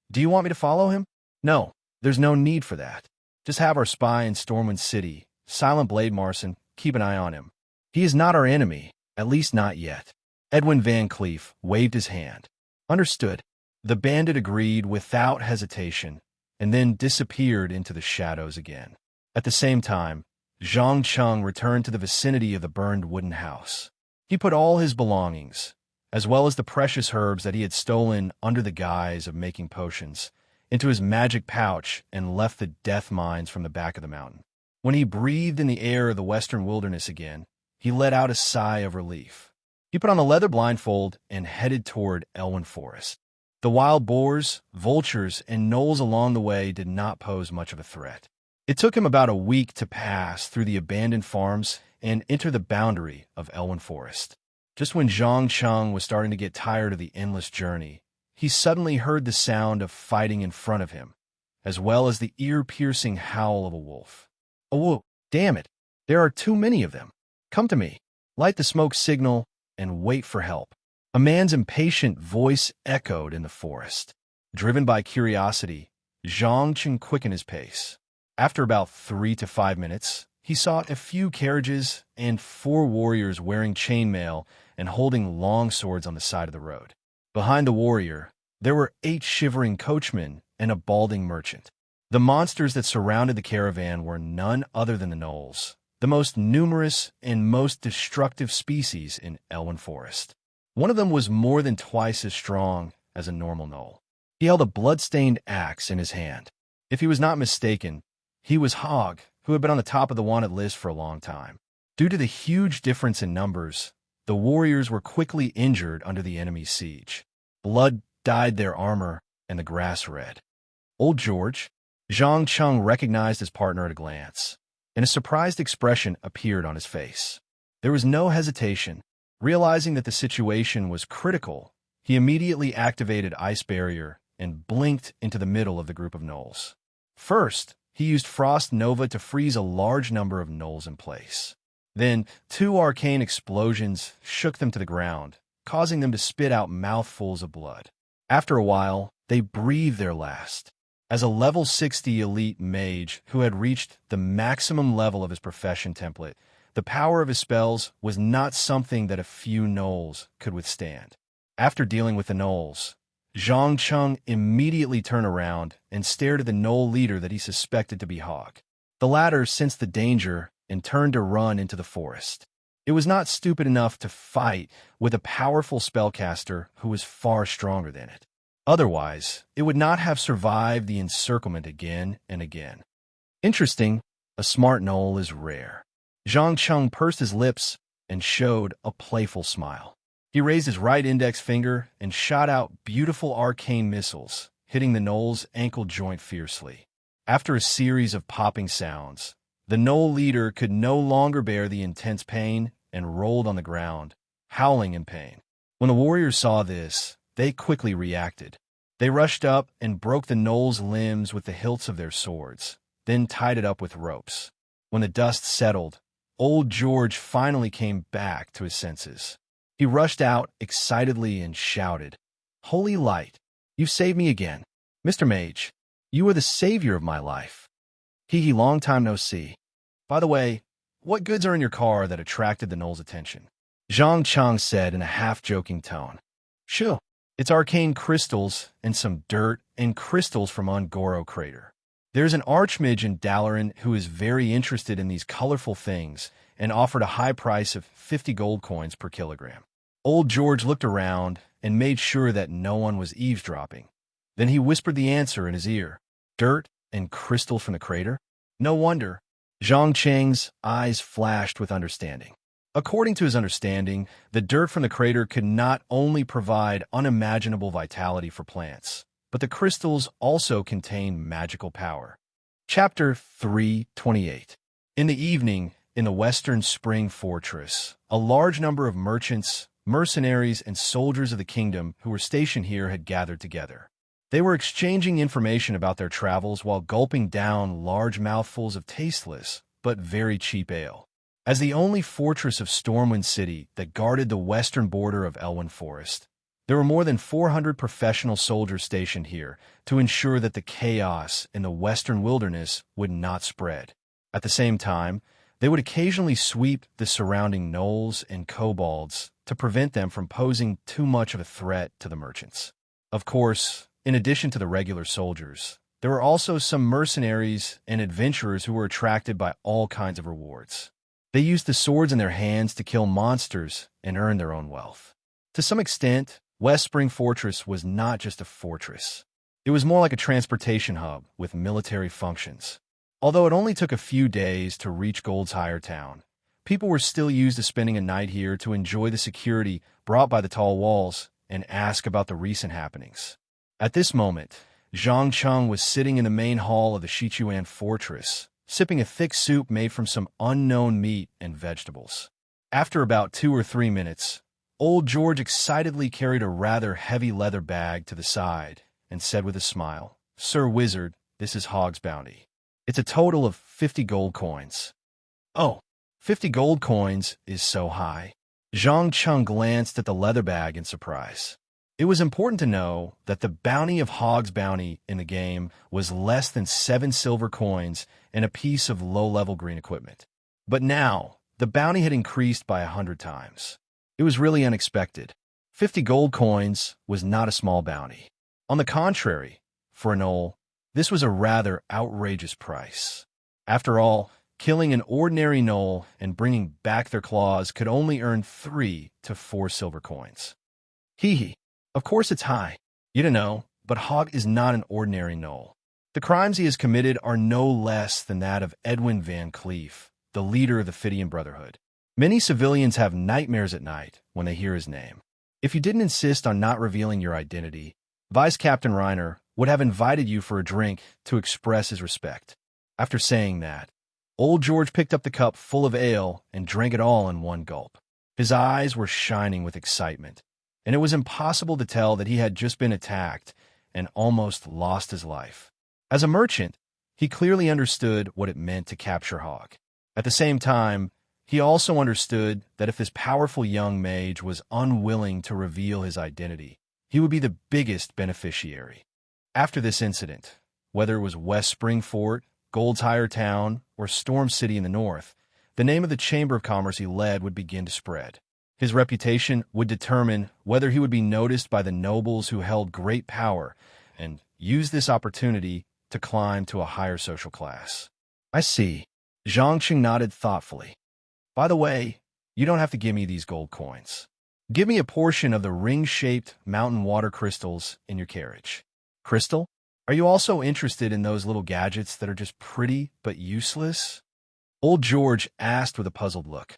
do you want me to follow him?" "No, there's no need for that. Just have our spy in Stormwind City, Silent Blade Marson, keep an eye on him. He is not our enemy, at least not yet." Edwin Van Cleef waved his hand. Understood. The bandit agreed without hesitation, and then disappeared into the shadows again. At the same time, Zhang Cheng returned to the vicinity of the burned wooden house. He put all his belongings, as well as the precious herbs that he had stolen under the guise of making potions, into his magic pouch and left the death mines from the back of the mountain. When he breathed in the air of the western wilderness again, he let out a sigh of relief. He put on the leather blindfold and headed toward Elwyn Forest. The wild boars, vultures, and gnolls along the way did not pose much of a threat. It took him about a week to pass through the abandoned farms and enter the boundary of Elwyn Forest. Just when Zhang Cheng was starting to get tired of the endless journey, he suddenly heard the sound of fighting in front of him, as well as the ear-piercing howl of a wolf. "Oh, whoa, damn it! There are too many of them. Come to me, light the smoke signal, and wait for help." A man's impatient voice echoed in the forest. Driven by curiosity, Zhang Cheng quickened his pace. After about 3 to 5 minutes, he saw a few carriages and 4 warriors wearing chainmail and holding long swords on the side of the road. Behind the warrior, there were 8 shivering coachmen and a balding merchant. The monsters that surrounded the caravan were none other than the gnolls, the most numerous and most destructive species in Elwyn Forest. One of them was more than twice as strong as a normal gnoll. He held a blood-stained axe in his hand. If he was not mistaken, he was Hogg, who had been on the top of the wanted list for a long time. Due to the huge difference in numbers, the warriors were quickly injured under the enemy's siege. Blood dyed their armor and the grass red. Old George, Zhang Cheng recognized his partner at a glance, and a surprised expression appeared on his face. There was no hesitation. Realizing that the situation was critical, he immediately activated Ice Barrier and blinked into the middle of the group of gnolls. First, He used Frost Nova to freeze a large number of gnolls in place. Then, 2 arcane explosions shook them to the ground, causing them to spit out mouthfuls of blood. After a while, they breathed their last. As a level 60 elite mage who had reached the maximum level of his profession template, the power of his spells was not something that a few gnolls could withstand. After dealing with the gnolls, Zhang Cheng immediately turned around and stared at the gnoll leader that he suspected to be Hog. The latter sensed the danger and turned to run into the forest. It was not stupid enough to fight with a powerful spellcaster who was far stronger than it. Otherwise, it would not have survived the encirclement again and again. Interesting, a smart gnoll is rare. Zhang Cheng pursed his lips and showed a playful smile. He raised his right index finger and shot out beautiful arcane missiles, hitting the gnoll's ankle joint fiercely. After a series of popping sounds, the gnoll leader could no longer bear the intense pain and rolled on the ground, howling in pain. When the warriors saw this, they quickly reacted. They rushed up and broke the gnoll's limbs with the hilts of their swords, then tied it up with ropes. When the dust settled, old George finally came back to his senses. He rushed out excitedly and shouted, "Holy light, you've saved me again. Mr. Mage, you are the savior of my life. Hee, long time no see. By the way, what goods are in your car that attracted the gnoll's attention?" Zhang Cheng said in a half-joking tone. "Sure, it's arcane crystals and some dirt and crystals from Ungoro Crater. There's an archmage in Dalaran who is very interested in these colorful things and offered a high price of 50 gold coins per kilogram." Old George looked around and made sure that no one was eavesdropping. Then he whispered the answer in his ear. "Dirt and crystal from the crater? No wonder." Zhang Cheng's eyes flashed with understanding. According to his understanding, the dirt from the crater could not only provide unimaginable vitality for plants, but the crystals also contain magical power. Chapter 328. In the evening, in the Western Spring Fortress, a large number of merchants, mercenaries, and soldiers of the kingdom who were stationed here had gathered together. They were exchanging information about their travels while gulping down large mouthfuls of tasteless but very cheap ale. As the only fortress of Stormwind City that guarded the western border of Elwyn Forest, there were more than 400 professional soldiers stationed here to ensure that the chaos in the western wilderness would not spread. At the same time, they would occasionally sweep the surrounding gnolls and kobolds to prevent them from posing too much of a threat to the merchants. Of course, in addition to the regular soldiers, there were also some mercenaries and adventurers who were attracted by all kinds of rewards. They used the swords in their hands to kill monsters and earn their own wealth. To some extent, West Spring Fortress was not just a fortress. It was more like a transportation hub with military functions. Although it only took a few days to reach Gold's Higher Town, people were still used to spending a night here to enjoy the security brought by the tall walls and ask about the recent happenings. At this moment, Zhang Cheng was sitting in the main hall of the Shichuan Fortress, sipping a thick soup made from some unknown meat and vegetables. After about 2 or 3 minutes, old George excitedly carried a rather heavy leather bag to the side and said with a smile, "Sir Wizard, this is Hog's bounty. It's a total of 50 gold coins." "Oh, 50 gold coins is so high." Zhang Cheng glanced at the leather bag in surprise. It was important to know that the bounty of Hog's bounty in the game was less than 7 silver coins and a piece of low-level green equipment. But now, the bounty had increased by 100 times. It was really unexpected. 50 gold coins was not a small bounty. On the contrary, for a gnoll, this was a rather outrageous price. After all, killing an ordinary gnoll and bringing back their claws could only earn 3 to 4 silver coins. Hee. Of course it's high. You don't know, but Hog is not an ordinary gnoll. The crimes he has committed are no less than that of Edwin Van Cleef, the leader of the Fidian Brotherhood. Many civilians have nightmares at night when they hear his name. If you didn't insist on not revealing your identity, Vice Captain Reiner would have invited you for a drink to express his respect. After saying that, old George picked up the cup full of ale and drank it all in one gulp. His eyes were shining with excitement, and it was impossible to tell that he had just been attacked and almost lost his life. As a merchant, He clearly understood what it meant to capture Hog. At the same time, he also understood that if this powerful young mage was unwilling to reveal his identity, he would be the biggest beneficiary. After this incident, whether it was West Springfort, Gold's Higher Town, or Storm City in the north, the name of the Chamber of Commerce he led would begin to spread. His reputation would determine whether he would be noticed by the nobles who held great power and use this opportunity to climb to a higher social class. I see. Zhang Qing nodded thoughtfully. By the way, you don't have to give me these gold coins. Give me a portion of the ring-shaped mountain water crystals in your carriage. Crystal? Are you also interested in those little gadgets that are just pretty but useless? Old George asked with a puzzled look.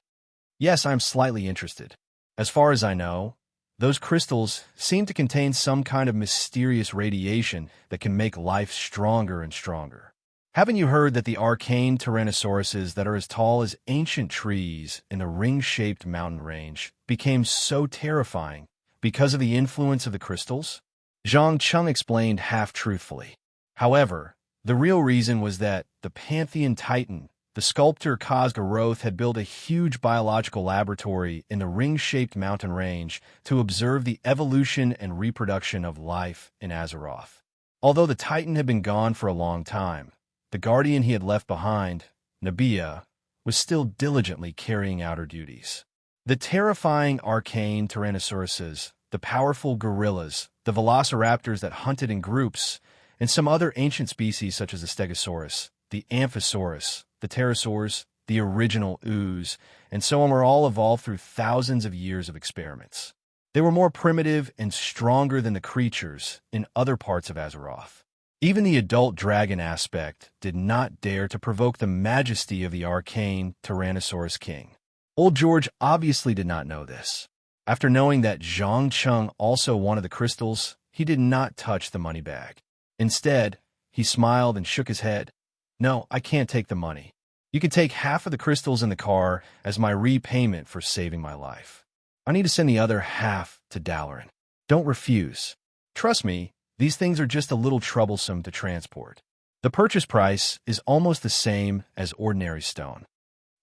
Yes, I'm slightly interested. As far as I know, those crystals seem to contain some kind of mysterious radiation that can make life stronger and stronger. Haven't you heard that the arcane tyrannosauruses that are as tall as ancient trees in the ring-shaped mountain range became so terrifying because of the influence of the crystals? Zhang Cheng explained half-truthfully. However, the real reason was that the Pantheon Titan, the sculptor Cosgaroth, had built a huge biological laboratory in the ring-shaped mountain range to observe the evolution and reproduction of life in Azeroth. Although the Titan had been gone for a long time, the guardian he had left behind, Nabia, was still diligently carrying out her duties. The terrifying arcane tyrannosauruses, the powerful gorillas, the velociraptors that hunted in groups, and some other ancient species such as the stegosaurus, the amphisaurus, the pterosaurs, the original ooze, and so on were all evolved through thousands of years of experiments. They were more primitive and stronger than the creatures in other parts of Azeroth. Even the adult dragon aspect did not dare to provoke the majesty of the arcane Tyrannosaurus King. Old George obviously did not know this. After knowing that Zhang Cheng also wanted the crystals, he did not touch the money bag. Instead, he smiled and shook his head. No, I can't take the money. You can take half of the crystals in the car as my repayment for saving my life. I need to send the other half to Dalaran. Don't refuse. Trust me, these things are just a little troublesome to transport. The purchase price is almost the same as ordinary stone.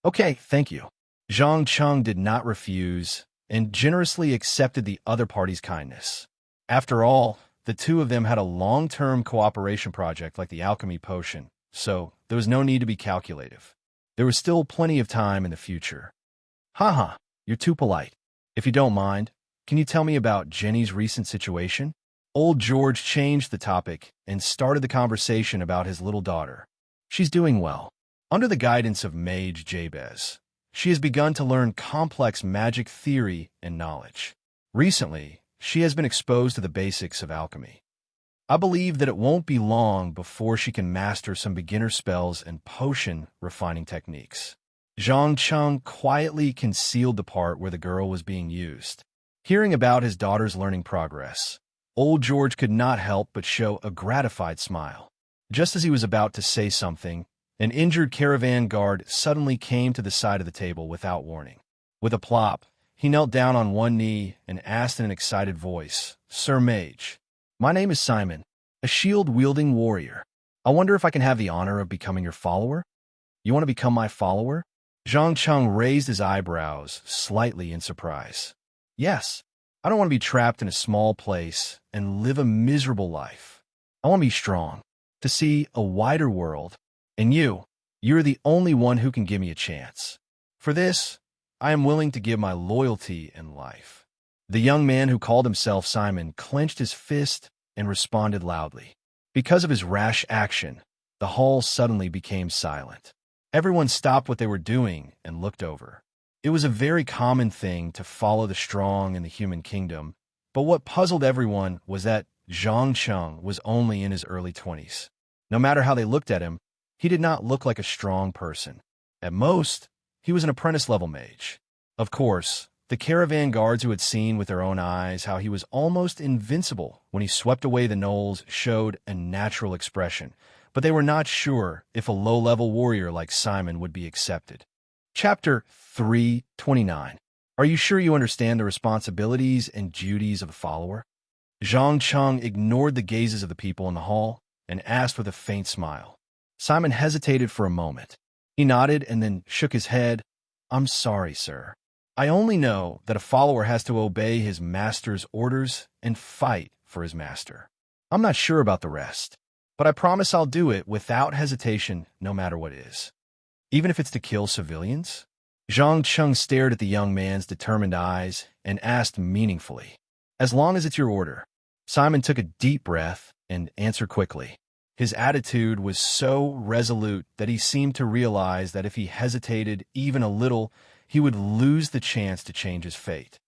Okay, thank you. Zhang Cheng did not refuse and generously accepted the other party's kindness. After all, the two of them had a long-term cooperation project like the alchemy potion, so there was no need to be calculative. There was still plenty of time in the future. Haha, you're too polite. If you don't mind, can you tell me about Jenny's recent situation? Old George changed the topic and started the conversation about his little daughter. She's doing well. Under the guidance of Mage Jabez, she has begun to learn complex magic theory and knowledge. Recently, she has been exposed to the basics of alchemy. I believe that it won't be long before she can master some beginner spells and potion refining techniques. Zhang Cheng quietly concealed the part where the girl was being used. Hearing about his daughter's learning progress, Old George could not help but show a gratified smile. Just as he was about to say something, an injured caravan guard suddenly came to the side of the table without warning. With a plop, he knelt down on one knee and asked in an excited voice, "Sir Mage, my name is Simon, a shield-wielding warrior. I wonder if I can have the honor of becoming your follower? You want to become my follower?" Zhang Cheng raised his eyebrows slightly in surprise. Yes. I don't want to be trapped in a small place and live a miserable life. I want to be strong, to see a wider world, and you're the only one who can give me a chance. For this, I am willing to give my loyalty and life. The young man who called himself Simon clenched his fist and responded loudly. Because of his rash action, the hall suddenly became silent. Everyone stopped what they were doing and looked over. It was a very common thing to follow the strong in the human kingdom, but what puzzled everyone was that Zhang Cheng was only in his early 20s. No matter how they looked at him, he did not look like a strong person. At most, he was an apprentice-level mage. Of course, the caravan guards who had seen with their own eyes how he was almost invincible when he swept away the gnolls showed a natural expression, but they were not sure if a low-level warrior like Simon would be accepted. Chapter 329. Are you sure you understand the responsibilities and duties of a follower? Zhang Cheng ignored the gazes of the people in the hall and asked with a faint smile. Simon hesitated for a moment. He nodded and then shook his head. I'm sorry, sir. I only know that a follower has to obey his master's orders and fight for his master. I'm not sure about the rest, but I promise I'll do it without hesitation, no matter what it is. Even if it's to kill civilians? Zhang Cheng stared at the young man's determined eyes and asked meaningfully, As long as it's your order. Simon took a deep breath and answered quickly. His attitude was so resolute that he seemed to realize that if he hesitated even a little, he would lose the chance to change his fate.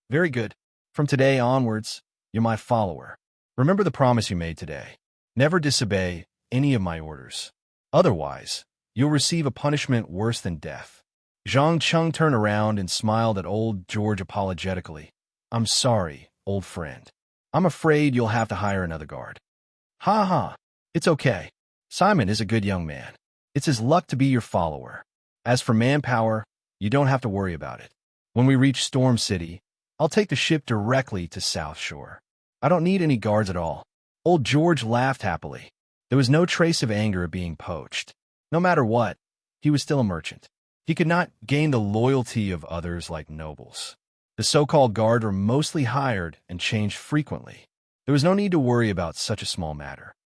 Very good. From today onwards, you're my follower. Remember the promise you made today. Never disobey any of my orders. Otherwise, you'll receive a punishment worse than death. Zhang Cheng turned around and smiled at old George apologetically. I'm sorry, old friend. I'm afraid you'll have to hire another guard. Ha ha. It's okay. Simon is a good young man. It's his luck to be your follower. As for manpower, you don't have to worry about it. When we reach Storm City, I'll take the ship directly to South Shore. I don't need any guards at all. Old George laughed happily. There was no trace of anger at being poached. No matter what, he was still a merchant. He could not gain the loyalty of others like nobles. The so-called guard were mostly hired and changed frequently. There was no need to worry about such a small matter.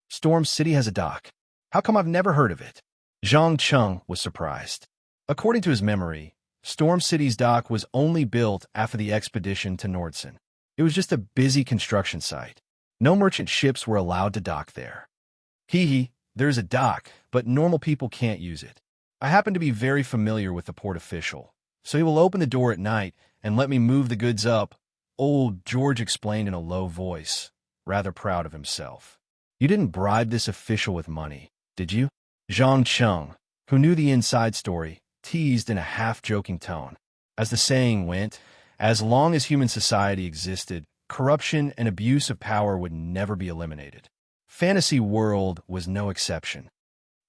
Storm City has a dock. How come I've never heard of it? Zhang Cheng was surprised. According to his memory, Storm City's dock was only built after the expedition to Nordsen. It was just a busy construction site. No merchant ships were allowed to dock there. There's a dock, but normal people can't use it. I happen to be very familiar with the port official, so he will open the door at night and let me move the goods up, old George explained in a low voice, rather proud of himself. You didn't bribe this official with money, did you? Zhang Cheng, who knew the inside story, teased in a half-joking tone. As the saying went, as long as human society existed, corruption and abuse of power would never be eliminated. Fantasy World was no exception.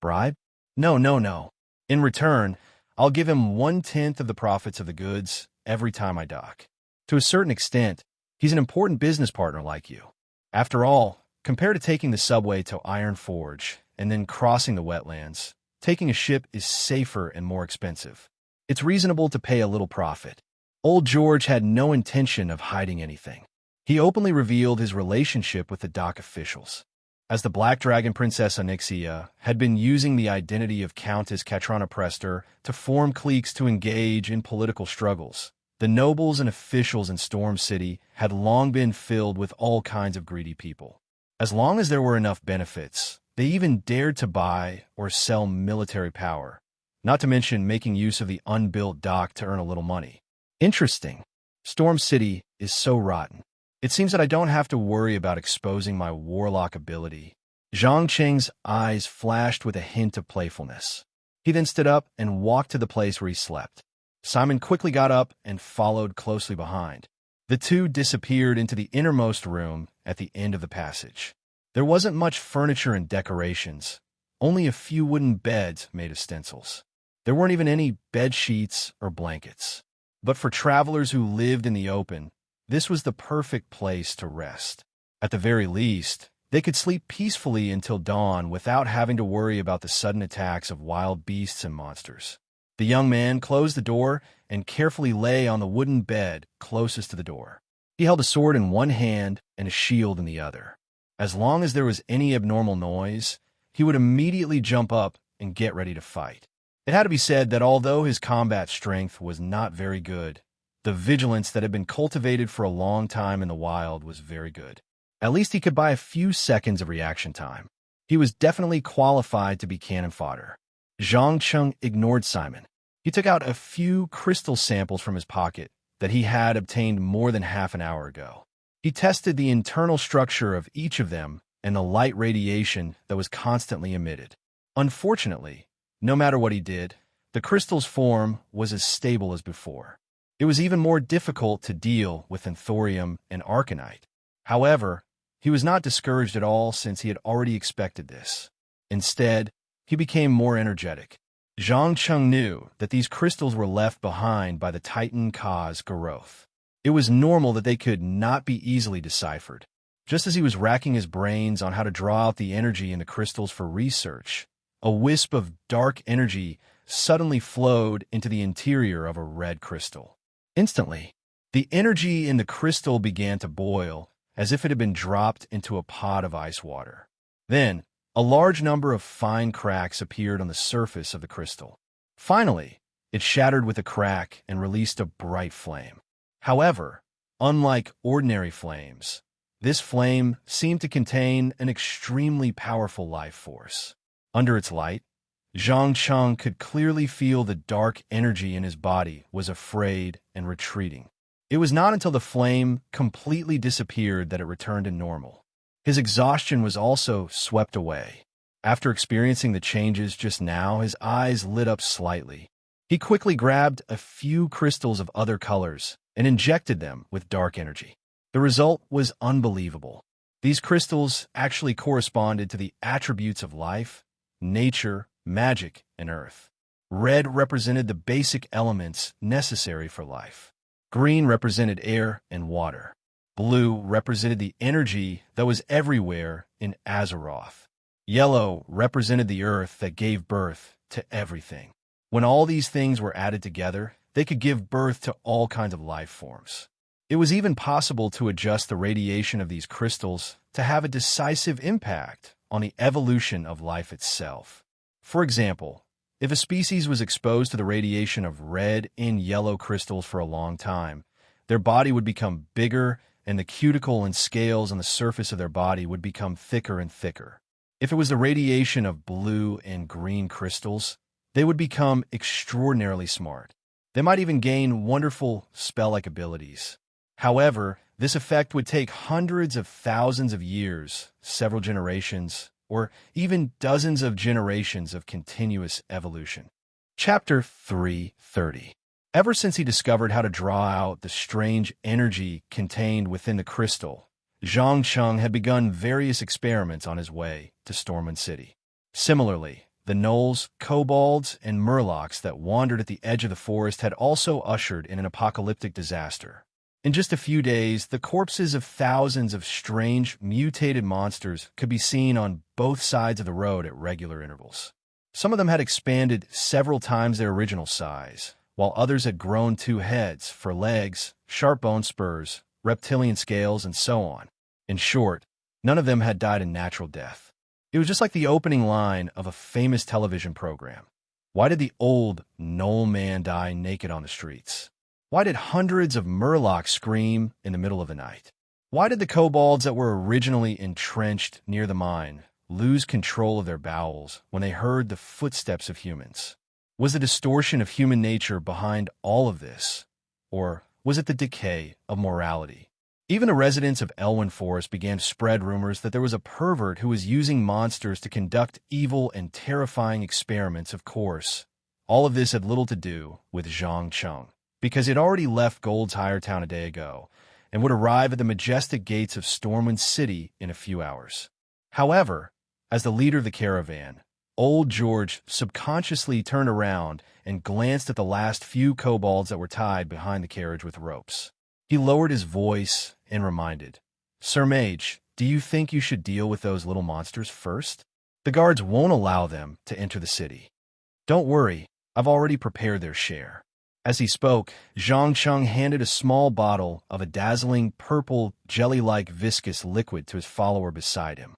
Bribe? No. In return, I'll give him 1/10 of the profits of the goods every time I dock. To a certain extent, he's an important business partner like you. After all, compared to taking the subway to Iron Forge and then crossing the wetlands, taking a ship is safer and more expensive. It's reasonable to pay a little profit. Old George had no intention of hiding anything. He openly revealed his relationship with the dock officials. As the Black Dragon Princess Onyxia had been using the identity of Countess Katrana Prester to form cliques to engage in political struggles, the nobles and officials in Storm City had long been filled with all kinds of greedy people. As long as there were enough benefits, they even dared to buy or sell military power, not to mention making use of the unbuilt dock to earn a little money. Interesting. Storm City is so rotten. It seems that I don't have to worry about exposing my warlock ability. Zhang Cheng's eyes flashed with a hint of playfulness. He then stood up and walked to the place where he slept. Simon quickly got up and followed closely behind. The two disappeared into the innermost room at the end of the passage. There wasn't much furniture and decorations, only a few wooden beds made of stencils. There weren't even any bed sheets or blankets. But for travelers who lived in the open, this was the perfect place to rest. At the very least, they could sleep peacefully until dawn without having to worry about the sudden attacks of wild beasts and monsters. The young man closed the door and carefully lay on the wooden bed closest to the door. He held a sword in one hand and a shield in the other. As long as there was any abnormal noise, he would immediately jump up and get ready to fight. It had to be said that although his combat strength was not very good, the vigilance that had been cultivated for a long time in the wild was very good. At least he could buy a few seconds of reaction time. He was definitely qualified to be cannon fodder. Zhang Cheng ignored Simon. He took out a few crystal samples from his pocket that he had obtained more than half an hour ago. He tested the internal structure of each of them and the light radiation that was constantly emitted. Unfortunately, no matter what he did, the crystal's form was as stable as before. It was even more difficult to deal with thorium and arcanite. However, he was not discouraged at all since he had already expected this. Instead, he became more energetic. Zhang Cheng knew that these crystals were left behind by the Titan Ka's growth. It was normal that they could not be easily deciphered. Just as he was racking his brains on how to draw out the energy in the crystals for research, a wisp of dark energy suddenly flowed into the interior of a red crystal. Instantly, the energy in the crystal began to boil, as if it had been dropped into a pot of ice water. Then, a large number of fine cracks appeared on the surface of the crystal. Finally, it shattered with a crack and released a bright flame. However, unlike ordinary flames, this flame seemed to contain an extremely powerful life force. Under its light, Zhang Cheng could clearly feel the dark energy in his body was afraid and retreating. It was not until the flame completely disappeared that it returned to normal. His exhaustion was also swept away. After experiencing the changes just now, his eyes lit up slightly. He quickly grabbed a few crystals of other colors and injected them with dark energy. The result was unbelievable. These crystals actually corresponded to the attributes of life, nature, magic, and earth. Red represented the basic elements necessary for life. Green represented air and water. Blue represented the energy that was everywhere in Azeroth. Yellow represented the earth that gave birth to everything. When all these things were added together, they could give birth to all kinds of life forms. It was even possible to adjust the radiation of these crystals to have a decisive impact on the evolution of life itself. For example, if a species was exposed to the radiation of red and yellow crystals for a long time, their body would become bigger and the cuticle and scales on the surface of their body would become thicker and thicker. If it was the radiation of blue and green crystals, they would become extraordinarily smart. They might even gain wonderful spell-like abilities. However, this effect would take hundreds of thousands of years, several generations, or even dozens of generations of continuous evolution. Chapter 330. Ever since he discovered how to draw out the strange energy contained within the crystal, Zhang Cheng had begun various experiments on his way to Stormwind City. Similarly, the gnolls, kobolds, and murlocs that wandered at the edge of the forest had also ushered in an apocalyptic disaster. In just a few days, the corpses of thousands of strange, mutated monsters could be seen on both sides of the road at regular intervals. Some of them had expanded several times their original size, while others had grown 2 heads, 4 legs, sharp bone spurs, reptilian scales, and so on. In short, none of them had died a natural death. It was just like the opening line of a famous television program. Why did the old gnoll man die naked on the streets? Why did hundreds of murlocs scream in the middle of the night? Why did the kobolds that were originally entrenched near the mine lose control of their bowels when they heard the footsteps of humans? Was the distortion of human nature behind all of this? Or was it the decay of morality? Even the residents of Elwyn Forest began to spread rumors that there was a pervert who was using monsters to conduct evil and terrifying experiments. Of course, all of this had little to do with Zhang Cheng, because he'd already left Gold's Higher Town a day ago and would arrive at the majestic gates of Stormwind City in a few hours. However, as the leader of the caravan, Old George subconsciously turned around and glanced at the last few kobolds that were tied behind the carriage with ropes. He lowered his voice and reminded, "Sir Mage, do you think you should deal with those little monsters first? The guards won't allow them to enter the city. Don't worry, I've already prepared their share." As he spoke, Zhang Cheng handed a small bottle of a dazzling purple jelly-like viscous liquid to his follower beside him.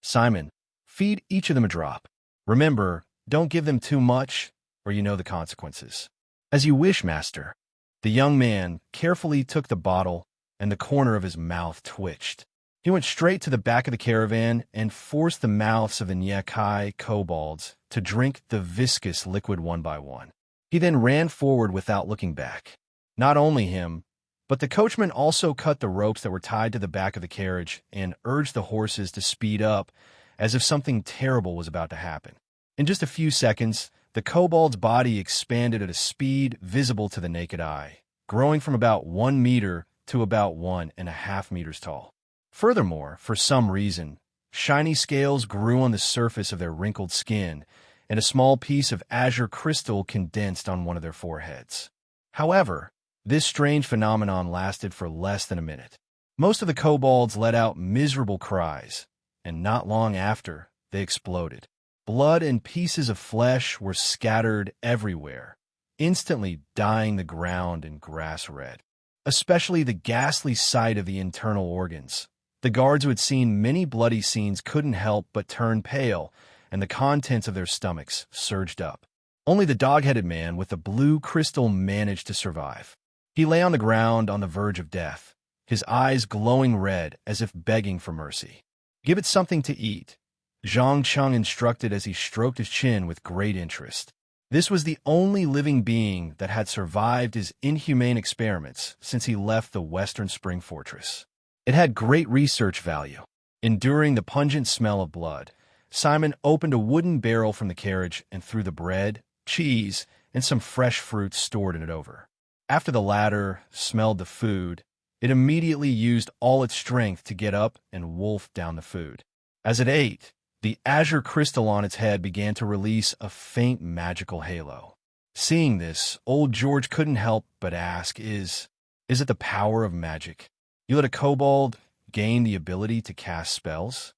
"Simon, feed each of them a drop. Remember, don't give them too much, or you know the consequences." "As you wish, master." The young man carefully took the bottle, and the corner of his mouth twitched. He went straight to the back of the caravan and forced the mouths of the Nyakai kobolds to drink the viscous liquid one by one. He then ran forward without looking back. Not only him, but the coachman also cut the ropes that were tied to the back of the carriage and urged the horses to speed up as if something terrible was about to happen. In just a few seconds, the kobold's body expanded at a speed visible to the naked eye, growing from about 1 meter to about 1.5 meters tall. Furthermore, for some reason, shiny scales grew on the surface of their wrinkled skin, and a small piece of azure crystal condensed on one of their foreheads. However, this strange phenomenon lasted for less than a minute. Most of the kobolds let out miserable cries, and not long after, they exploded. Blood and pieces of flesh were scattered everywhere, instantly dyeing the ground and grass red. Especially the ghastly sight of the internal organs. The guards who had seen many bloody scenes couldn't help but turn pale, and the contents of their stomachs surged up. Only the dog-headed man with the blue crystal managed to survive. He lay on the ground on the verge of death, his eyes glowing red as if begging for mercy. "Give it something to eat," Zhang Cheng instructed as he stroked his chin with great interest. This was the only living being that had survived his inhumane experiments since he left the Western Spring Fortress. It had great research value. Enduring the pungent smell of blood, Simon opened a wooden barrel from the carriage and threw the bread, cheese, and some fresh fruit stored in it over. After the latter smelled the food, it immediately used all its strength to get up and wolf down the food. As it ate, the azure crystal on its head began to release a faint magical halo. Seeing this, old George couldn't help but ask, is it the power of magic? You let a kobold gain the ability to cast spells?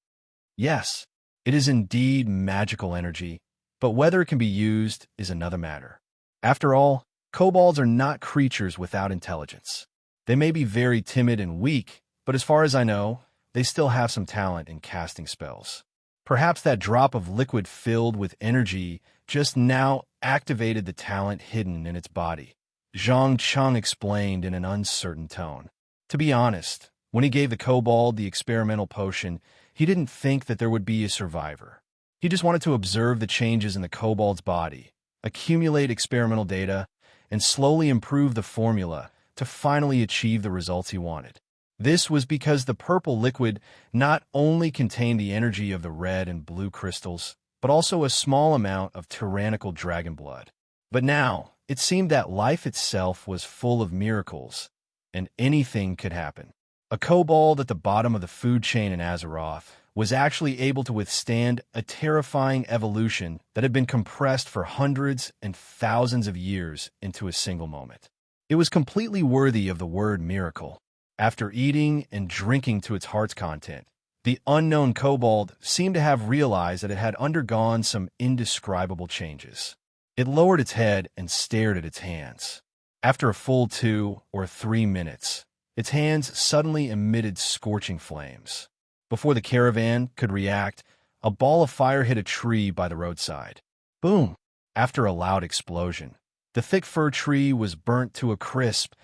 Yes, it is indeed magical energy, but whether it can be used is another matter. After all, kobolds are not creatures without intelligence. They may be very timid and weak, but as far as I know, they still have some talent in casting spells. Perhaps that drop of liquid filled with energy just now activated the talent hidden in its body, Zhang Cheng explained in an uncertain tone. To be honest, when he gave the kobold the experimental potion, he didn't think that there would be a survivor. He just wanted to observe the changes in the kobold's body, accumulate experimental data, and slowly improve the formula to finally achieve the results he wanted. This was because the purple liquid not only contained the energy of the red and blue crystals, but also a small amount of tyrannical dragon blood. But now, it seemed that life itself was full of miracles, and anything could happen. A kobold at the bottom of the food chain in Azeroth was actually able to withstand a terrifying evolution that had been compressed for hundreds and thousands of years into a single moment. It was completely worthy of the word miracle. After eating and drinking to its heart's content, the unknown kobold seemed to have realized that it had undergone some indescribable changes. It lowered its head and stared at its hands. After a full 2 or 3 minutes, its hands suddenly emitted scorching flames. Before the caravan could react, a ball of fire hit a tree by the roadside. Boom! After a loud explosion, the thick fir tree was burnt to a crisp,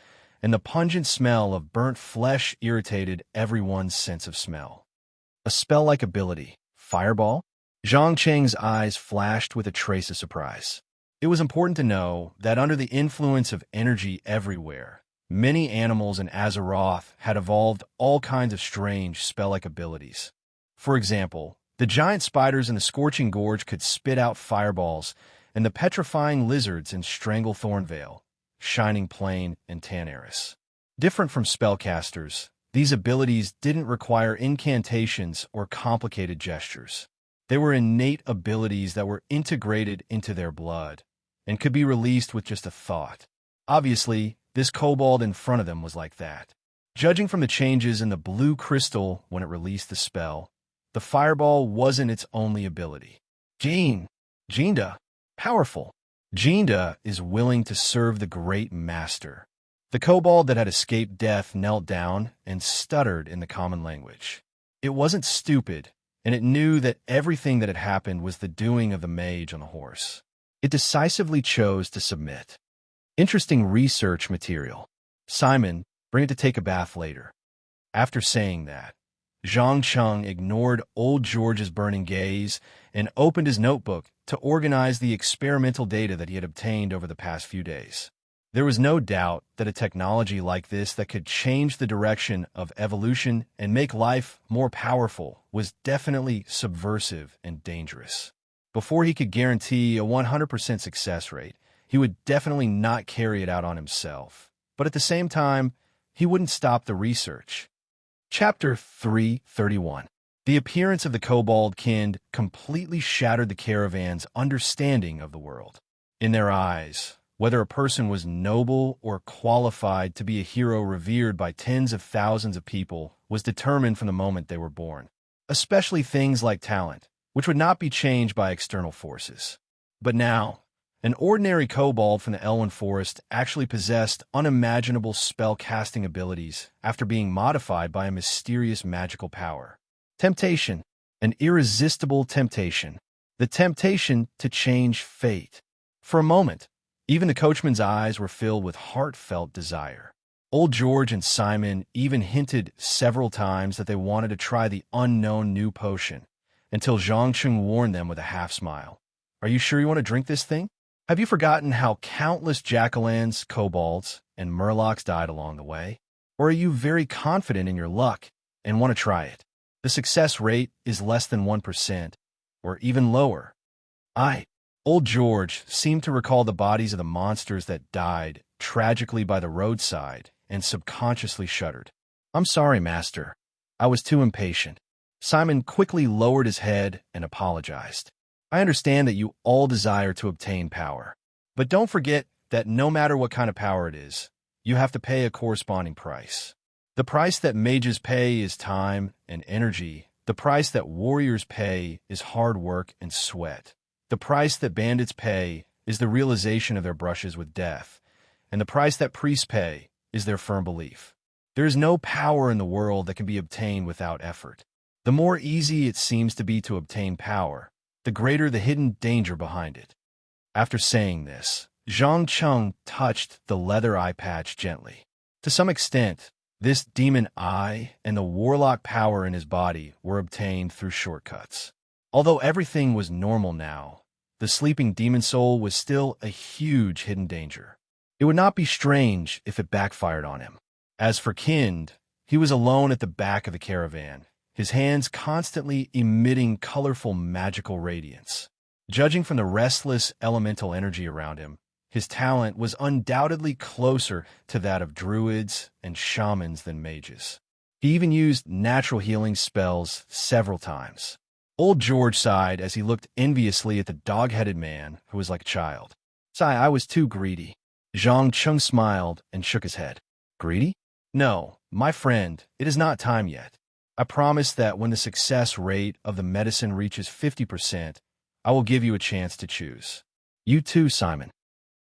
and the pungent smell of burnt flesh irritated everyone's sense of smell. A spell-like ability, fireball? Zhang Cheng's eyes flashed with a trace of surprise. It was important to know that under the influence of energy everywhere, many animals in Azeroth had evolved all kinds of strange spell-like abilities. For example, the giant spiders in the Scorching Gorge could spit out fireballs, and the petrifying lizards in Stranglethorn Vale, Shining Plain, and Tanaris. Different from spellcasters, these abilities didn't require incantations or complicated gestures. They were innate abilities that were integrated into their blood and could be released with just a thought. Obviously, this kobold in front of them was like that. Judging from the changes in the blue crystal when it released the spell, the fireball wasn't its only ability. Jinda, powerful. Jinda is willing to serve the great master. The kobold that had escaped death knelt down and stuttered in the common language. It wasn't stupid, and it knew that everything that had happened was the doing of the mage on the horse. It decisively chose to submit. Interesting research material. Simon, bring it to take a bath later. After saying that, Zhang Cheng ignored old George's burning gaze and opened his notebook to organize the experimental data that he had obtained over the past few days. There was no doubt that a technology like this that could change the direction of evolution and make life more powerful was definitely subversive and dangerous. Before he could guarantee a 100% success rate, he would definitely not carry it out on himself. But at the same time, he wouldn't stop the research. Chapter 331. The appearance of the kobold kind completely shattered the caravan's understanding of the world. In their eyes, whether a person was noble or qualified to be a hero revered by tens of thousands of people was determined from the moment they were born. Especially things like talent, which would not be changed by external forces. But now, an ordinary kobold from the Elwyn Forest actually possessed unimaginable spell-casting abilities after being modified by a mysterious magical power. Temptation, an irresistible temptation. The temptation to change fate. For a moment, even the coachman's eyes were filled with heartfelt desire. Old George and Simon even hinted several times that they wanted to try the unknown new potion, until Zhang Cheng warned them with a half-smile. "Are you sure you want to drink this thing? Have you forgotten how countless jack-o'-lanterns, kobolds, and murlocs died along the way? Or are you very confident in your luck and want to try it? The success rate is less than 1%, or even lower." Old George seemed to recall the bodies of the monsters that died tragically by the roadside and subconsciously shuddered. "I'm sorry, Master. I was too impatient." Simon quickly lowered his head and apologized. "I understand that you all desire to obtain power, but don't forget that no matter what kind of power it is, you have to pay a corresponding price. The price that mages pay is time and energy. The price that warriors pay is hard work and sweat. The price that bandits pay is the realization of their brushes with death, and the price that priests pay is their firm belief. There is no power in the world that can be obtained without effort. The more easy it seems to be to obtain power, the greater the hidden danger behind it." After saying this, Zhang Cheng touched the leather eye patch gently. To some extent, this demon eye and the warlock power in his body were obtained through shortcuts. Although everything was normal now, the sleeping demon soul was still a huge hidden danger. It would not be strange if it backfired on him. As for Kind, he was alone at the back of the caravan, his hands constantly emitting colorful magical radiance. Judging from the restless elemental energy around him, his talent was undoubtedly closer to that of druids and shamans than mages. He even used natural healing spells several times. Old George sighed as he looked enviously at the dog-headed man who was like a child. "I was too greedy." Zhang Cheng smiled and shook his head. "Greedy? No, my friend, it is not time yet. I promise that when the success rate of the medicine reaches 50%, I will give you a chance to choose. You too, Simon.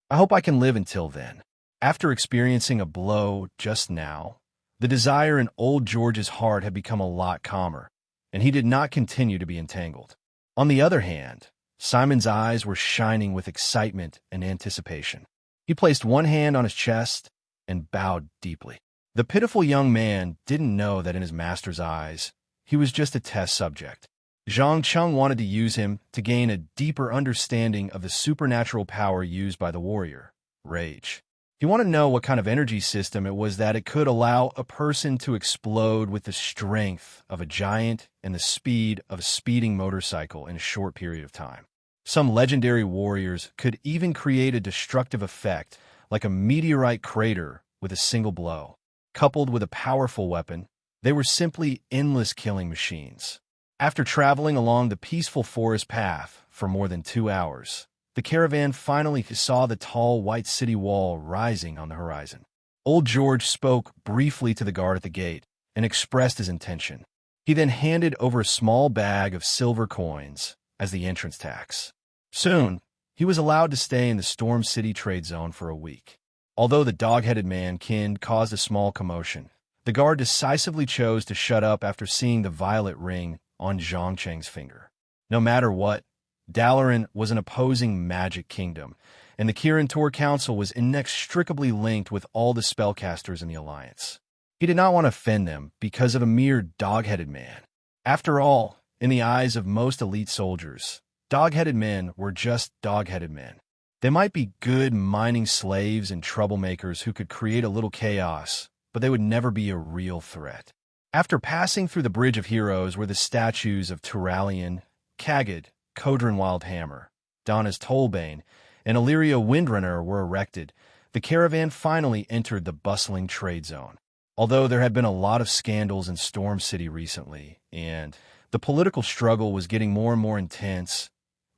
I hope I can live until then." After experiencing a blow just now, the desire in old George's heart had become a lot calmer, and he did not continue to be entangled. On the other hand, Simon's eyes were shining with excitement and anticipation. He placed one hand on his chest and bowed deeply. The pitiful young man didn't know that in his master's eyes, he was just a test subject. Zhang Cheng wanted to use him to gain a deeper understanding of the supernatural power used by the warrior, rage. He wanted to know what kind of energy system it was that it could allow a person to explode with the strength of a giant and the speed of a speeding motorcycle in a short period of time. Some legendary warriors could even create a destructive effect like a meteorite crater with a single blow. Coupled with a powerful weapon, they were simply endless killing machines. After traveling along the peaceful forest path for more than 2 hours, the caravan finally saw the tall white city wall rising on the horizon. Old George spoke briefly to the guard at the gate and expressed his intention. He then handed over a small bag of silver coins as the entrance tax. Soon, he was allowed to stay in the Storm City trade zone for a week. Although the dog-headed man, Kind, caused a small commotion, the guard decisively chose to shut up after seeing the violet ring on Zhang Cheng's finger. No matter what, Dalaran was an opposing magic kingdom, and the Kirin Tor Council was inextricably linked with all the spellcasters in the Alliance. He did not want to offend them because of a mere dog-headed man. After all, in the eyes of most elite soldiers, dog-headed men were just dog-headed men. They might be good mining slaves and troublemakers who could create a little chaos, but they would never be a real threat. After passing through the Bridge of Heroes where the statues of Turalian, Kagid, Kodrin Wildhammer, Donna's Tollbane, and Illyria Windrunner were erected, the caravan finally entered the bustling trade zone. Although there had been a lot of scandals in Storm City recently, and the political struggle was getting more and more intense,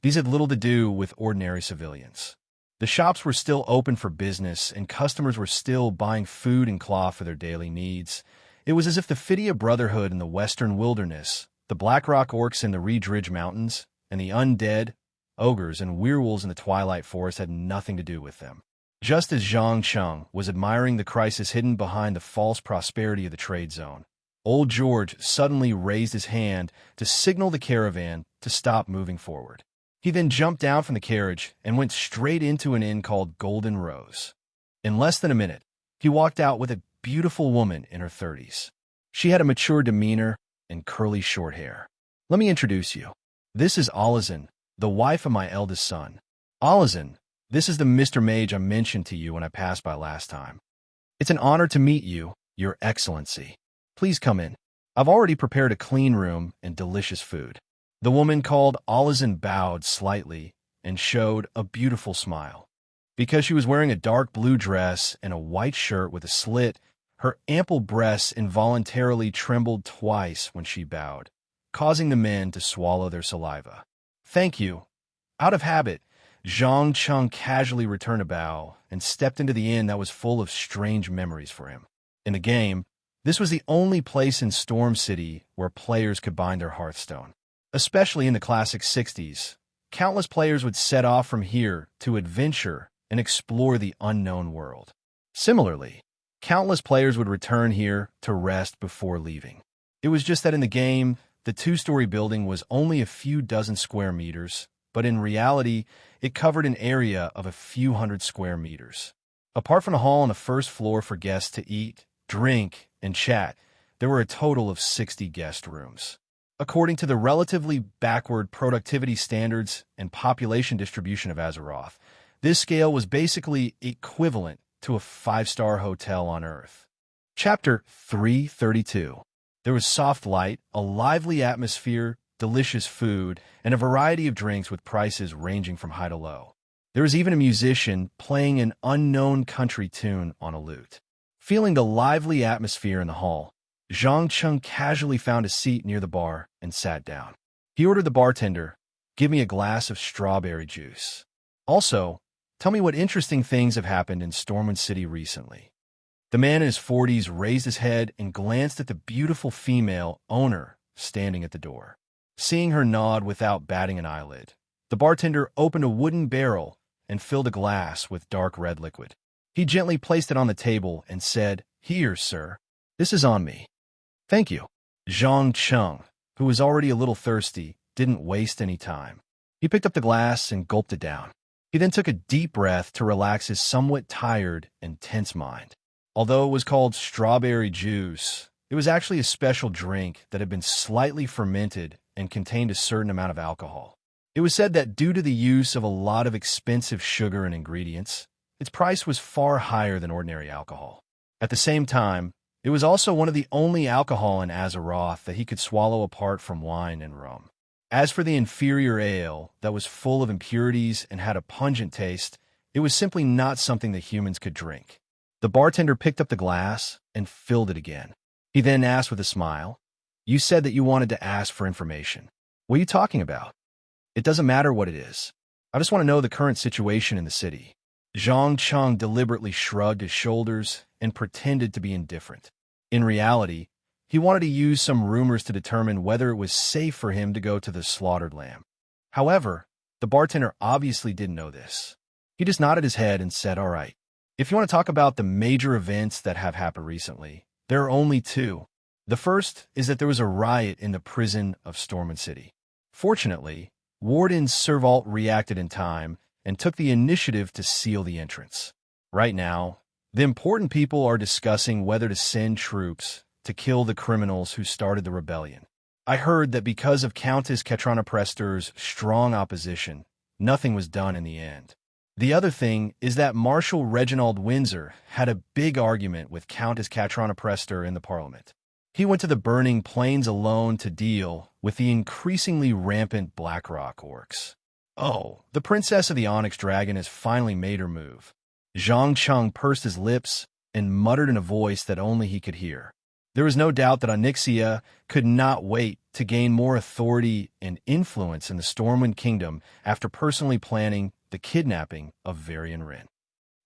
these had little to do with ordinary civilians. The shops were still open for business, and customers were still buying food and cloth for their daily needs. It was as if the Fidia Brotherhood in the Western Wilderness The Blackrock orcs in the Reedridge Mountains, and the undead, ogres, and werewolves in the Twilight Forest had nothing to do with them. Just as Zhang Cheng was admiring the crisis hidden behind the false prosperity of the trade zone, Old George suddenly raised his hand to signal the caravan to stop moving forward. He then jumped down from the carriage and went straight into an inn called Golden Rose. In less than a minute, he walked out with a beautiful woman in her 30s. She had a mature demeanor and curly short hair. Let me introduce you. This is Alazan, the wife of my eldest son. Alazan, this is the Mr. Mage I mentioned to you when I passed by last time. It's an honor to meet you, Your Excellency. Please come in. I've already prepared a clean room and delicious food. The woman called Alazan bowed slightly and showed a beautiful smile. Because she was wearing a dark blue dress and a white shirt with a slit, her ample breasts involuntarily trembled twice when she bowed, causing the men to swallow their saliva. Thank you. Out of habit, Zhang Cheng casually returned a bow and stepped into the inn that was full of strange memories for him. In the game, this was the only place in Storm City where players could bind their Hearthstone. Especially in the classic 60s, countless players would set off from here to adventure and explore the unknown world. Similarly, countless players would return here to rest before leaving. It was just that in the game, the two-story building was only a few dozen square meters, but in reality, it covered an area of a few hundred square meters. Apart from a hall on the first floor for guests to eat, drink, and chat, there were a total of 60 guest rooms. According to the relatively backward productivity standards and population distribution of Azeroth, this scale was basically equivalent to a 5-star hotel on Earth. Chapter 332. There was soft light, a lively atmosphere, delicious food, and a variety of drinks with prices ranging from high to low. There was even a musician playing an unknown country tune on a lute. Feeling the lively atmosphere in the hall, Zhang Cheng casually found a seat near the bar and sat down. He ordered the bartender, "Give me a glass of strawberry juice. Also, tell me what interesting things have happened in Stormwind City recently." The man in his 40s raised his head and glanced at the beautiful female owner standing at the door. Seeing her nod without batting an eyelid, the bartender opened a wooden barrel and filled a glass with dark red liquid. He gently placed it on the table and said, "Here, sir. This is on me." "Thank you." Zhang Cheng, who was already a little thirsty, didn't waste any time. He picked up the glass and gulped it down. He then took a deep breath to relax his somewhat tired and tense mind. Although it was called strawberry juice, it was actually a special drink that had been slightly fermented and contained a certain amount of alcohol. It was said that due to the use of a lot of expensive sugar and ingredients, its price was far higher than ordinary alcohol. At the same time, it was also one of the only alcohol in Azeroth that he could swallow apart from wine and rum. As for the inferior ale that was full of impurities and had a pungent taste, it was simply not something that humans could drink. The bartender picked up the glass and filled it again. He then asked with a smile, "You said that you wanted to ask for information. What are you talking about?" "It doesn't matter what it is. I just want to know the current situation in the city." Zhang Cheng deliberately shrugged his shoulders and pretended to be indifferent. In reality, he wanted to use some rumors to determine whether it was safe for him to go to the slaughtered lamb. However, the bartender obviously didn't know this. He just nodded his head and said, "All right. If you want to talk about the major events that have happened recently, there are only two. The first is that there was a riot in the prison of Stormwind City. Fortunately, Warden Servault reacted in time and took the initiative to seal the entrance. Right now, the important people are discussing whether to send troops to kill the criminals who started the rebellion. I heard that because of Countess Katrana Prester's strong opposition, nothing was done in the end. The other thing is that Marshal Reginald Windsor had a big argument with Countess Katrana Prester in the Parliament. He went to the Burning Plains alone to deal with the increasingly rampant Blackrock orcs. Oh, the Princess of the Onyx Dragon has finally made her move. Zhang Cheng pursed his lips and muttered in a voice that only he could hear. There was no doubt that Onyxia could not wait to gain more authority and influence in the Stormwind Kingdom after personally planning the kidnapping of Varian Wrynn.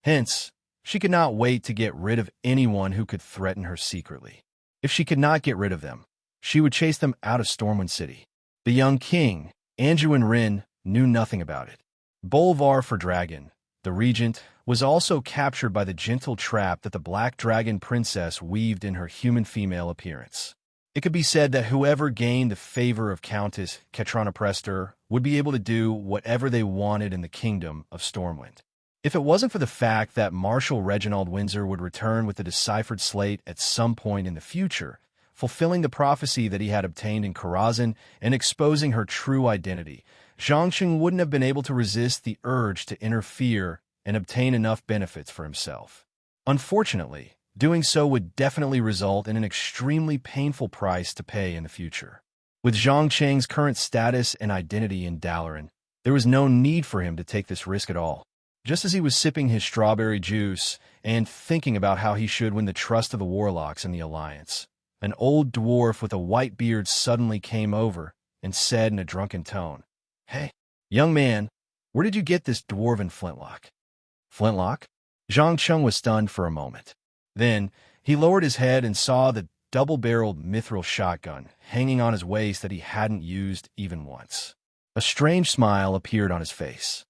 Hence, she could not wait to get rid of anyone who could threaten her secretly. If she could not get rid of them, she would chase them out of Stormwind City. The young king, Anduin Rin, knew nothing about it. Bolvar for Dragon, the regent, was also captured by the gentle trap that the Black Dragon Princess weaved in her human female appearance. It could be said that whoever gained the favor of Countess Ketrana Prester would be able to do whatever they wanted in the kingdom of Stormwind. If it wasn't for the fact that Marshal Reginald Windsor would return with the deciphered slate at some point in the future, fulfilling the prophecy that he had obtained in Karazhan and exposing her true identity, Zhangcheng wouldn't have been able to resist the urge to interfere and obtain enough benefits for himself. Unfortunately, doing so would definitely result in an extremely painful price to pay in the future. With Zhangcheng's current status and identity in Dalaran, there was no need for him to take this risk at all. Just as he was sipping his strawberry juice and thinking about how he should win the trust of the warlocks in the Alliance, an old dwarf with a white beard suddenly came over and said in a drunken tone, "Hey, young man, where did you get this dwarven flintlock?" Flintlock? Zhangcheng was stunned for a moment. Then, he lowered his head and saw the double-barreled mithril shotgun hanging on his waist that he hadn't used even once. A strange smile appeared on his face.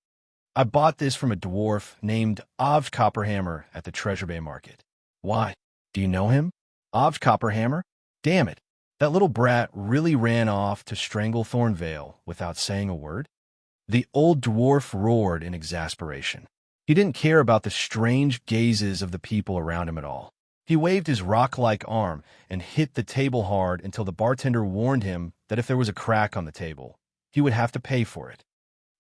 "I bought this from a dwarf named Ovj Copperhammer at the Treasure Bay Market." "Why? Do you know him?" "Ovj Copperhammer? Damn it, that little brat really ran off to Stranglethorn Vale without saying a word?" The old dwarf roared in exasperation. He didn't care about the strange gazes of the people around him at all. He waved his rock-like arm and hit the table hard until the bartender warned him that if there was a crack on the table, he would have to pay for it.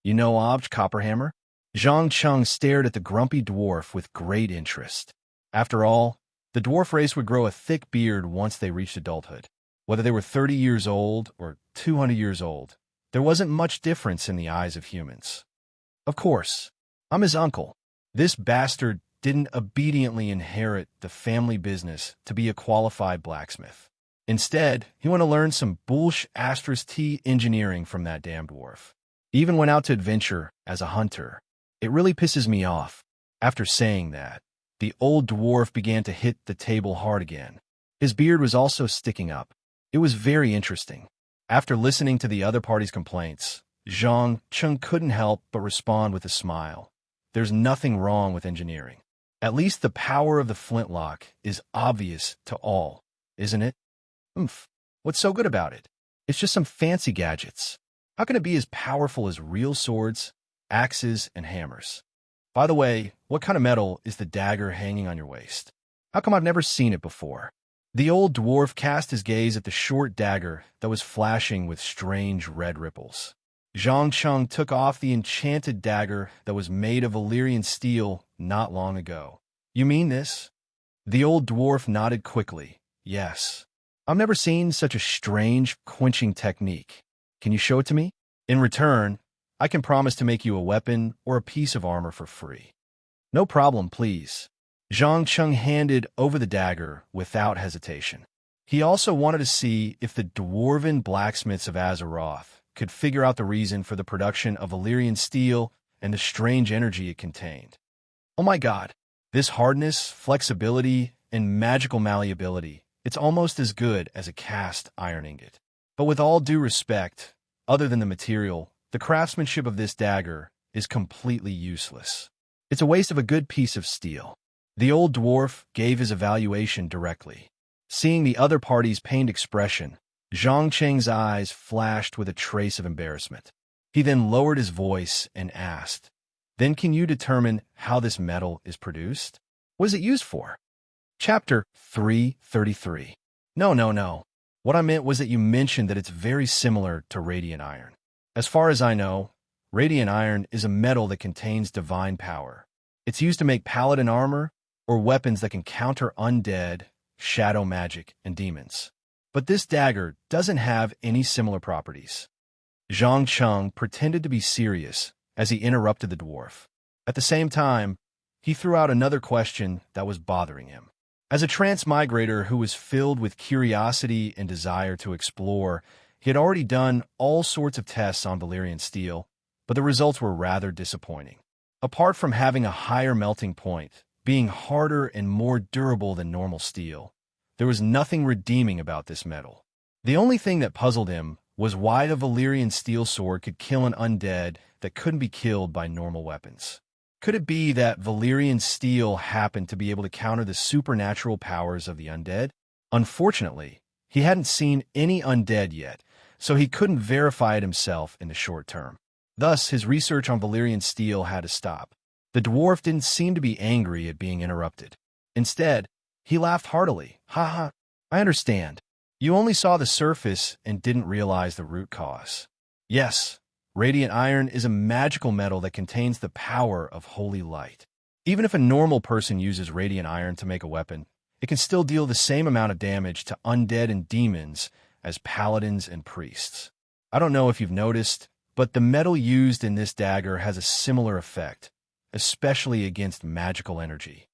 "You know Ovj Copperhammer?" Zhangcheng stared at the grumpy dwarf with great interest. After all, the dwarf race would grow a thick beard once they reached adulthood. Whether they were 30 years old or 200 years old, there wasn't much difference in the eyes of humans. "Of course, I'm his uncle. This bastard didn't obediently inherit the family business to be a qualified blacksmith. Instead, he went to learn some bullsh**T engineering from that damn dwarf. He even went out to adventure as a hunter. It really pisses me off." After saying that, the old dwarf began to hit the table hard again. His beard was also sticking up. It was very interesting. After listening to the other party's complaints, Zhangcheng couldn't help but respond with a smile. There's nothing wrong with engineering. At least the power of the flintlock is obvious to all, isn't it? What's so good about it? It's just some fancy gadgets. How can it be as powerful as real swords, axes, and hammers? By the way, what kind of metal is the dagger hanging on your waist? How come I've never seen it before? The old dwarf cast his gaze at the short dagger that was flashing with strange red ripples. Zhangcheng took off the enchanted dagger that was made of Valyrian steel not long ago. "You mean this?" The old dwarf nodded quickly. "Yes. I've never seen such a strange, quenching technique. Can you show it to me? In return, I can promise to make you a weapon or a piece of armor for free." "No problem, please." Zhangcheng handed over the dagger without hesitation. He also wanted to see if the dwarven blacksmiths of Azeroth could figure out the reason for the production of Valyrian steel and the strange energy it contained. Oh my god, this hardness, flexibility, and magical malleability, it's almost as good as a cast iron ingot. But with all due respect, other than the material, the craftsmanship of this dagger is completely useless. It's a waste of a good piece of steel. The old dwarf gave his evaluation directly. Seeing the other party's pained expression, Zhangcheng's eyes flashed with a trace of embarrassment. He then lowered his voice and asked, "Then can you determine how this metal is produced? What is it used for?" Chapter 333. No. What I meant was that you mentioned that it's very similar to radiant iron. As far as I know, radiant iron is a metal that contains divine power. It's used to make paladin armor or weapons that can counter undead, shadow magic, and demons. But this dagger doesn't have any similar properties. Zhangcheng pretended to be serious as he interrupted the dwarf. At the same time, he threw out another question that was bothering him. As a transmigrator who was filled with curiosity and desire to explore, he had already done all sorts of tests on Valyrian steel, but the results were rather disappointing. Apart from having a higher melting point, being harder and more durable than normal steel, there was nothing redeeming about this metal. The only thing that puzzled him was why the Valyrian steel sword could kill an undead that couldn't be killed by normal weapons. Could it be that Valyrian steel happened to be able to counter the supernatural powers of the undead? Unfortunately, he hadn't seen any undead yet, so he couldn't verify it himself in the short term. Thus, his research on Valyrian steel had to stop. The dwarf didn't seem to be angry at being interrupted. Instead, he laughed heartily. Ha ha, I understand. You only saw the surface and didn't realize the root cause. Yes, radiant iron is a magical metal that contains the power of holy light. Even if a normal person uses radiant iron to make a weapon, it can still deal the same amount of damage to undead and demons as paladins and priests. I don't know if you've noticed, but the metal used in this dagger has a similar effect, especially against magical energy.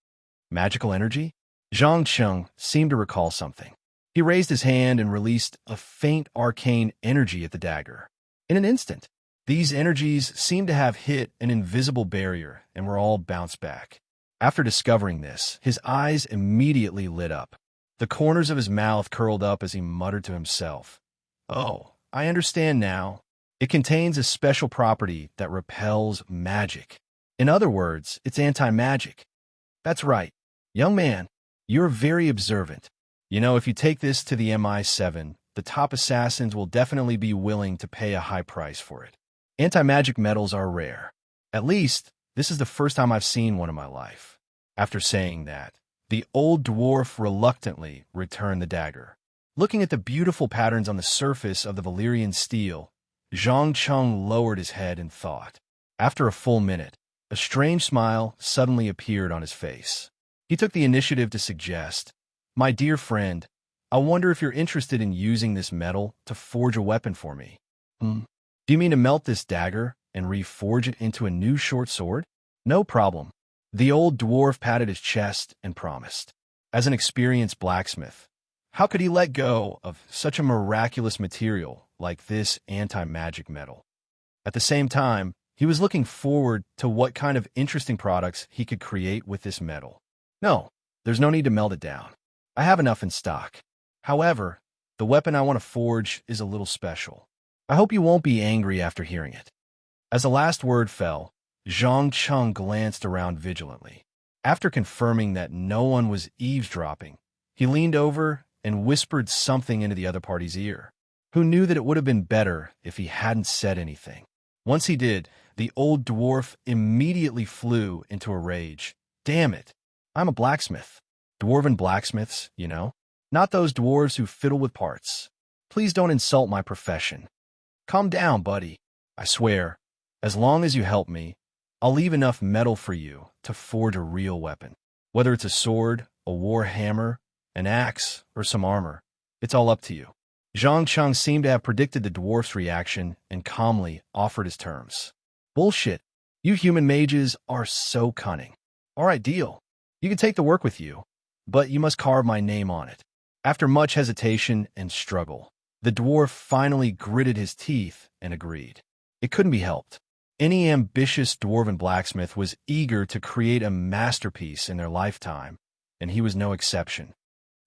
Magical energy? Zhang Cheng seemed to recall something. He raised his hand and released a faint arcane energy at the dagger. In an instant, these energies seemed to have hit an invisible barrier and were all bounced back. After discovering this, his eyes immediately lit up. The corners of his mouth curled up as he muttered to himself, "Oh, I understand now. It contains a special property that repels magic. In other words, it's anti-magic." That's right. Young man, you're very observant. You know, if you take this to the MI7, the top assassins will definitely be willing to pay a high price for it. Anti-magic metals are rare. At least, this is the first time I've seen one in my life. After saying that, the old dwarf reluctantly returned the dagger. Looking at the beautiful patterns on the surface of the Valyrian steel, Zhang Cheng lowered his head in thought. After a full minute, a strange smile suddenly appeared on his face. He took the initiative to suggest, "My dear friend, I wonder if you're interested in using this metal to forge a weapon for me." Do you mean to melt this dagger and reforge it into a new short sword? No problem. The old dwarf patted his chest and promised. As an experienced blacksmith, how could he let go of such a miraculous material like this anti-magic metal? At the same time, he was looking forward to what kind of interesting products he could create with this metal. No, there's no need to melt it down. I have enough in stock. However, the weapon I want to forge is a little special. I hope you won't be angry after hearing it. As the last word fell, Zhang Cheng glanced around vigilantly. After confirming that no one was eavesdropping, he leaned over and whispered something into the other party's ear, who knew that it would have been better if he hadn't said anything. Once he did, the old dwarf immediately flew into a rage. Damn it! I'm a blacksmith. Dwarven blacksmiths, you know? Not those dwarves who fiddle with parts. Please don't insult my profession. Calm down, buddy. I swear, as long as you help me, I'll leave enough metal for you to forge a real weapon. Whether it's a sword, a war hammer, an axe, or some armor, it's all up to you. Zhang Cheng seemed to have predicted the dwarf's reaction and calmly offered his terms. Bullshit. You human mages are so cunning. All right, deal. You can take the work with you, but you must carve my name on it. After much hesitation and struggle, the dwarf finally gritted his teeth and agreed. It couldn't be helped. Any ambitious dwarven blacksmith was eager to create a masterpiece in their lifetime, and he was no exception.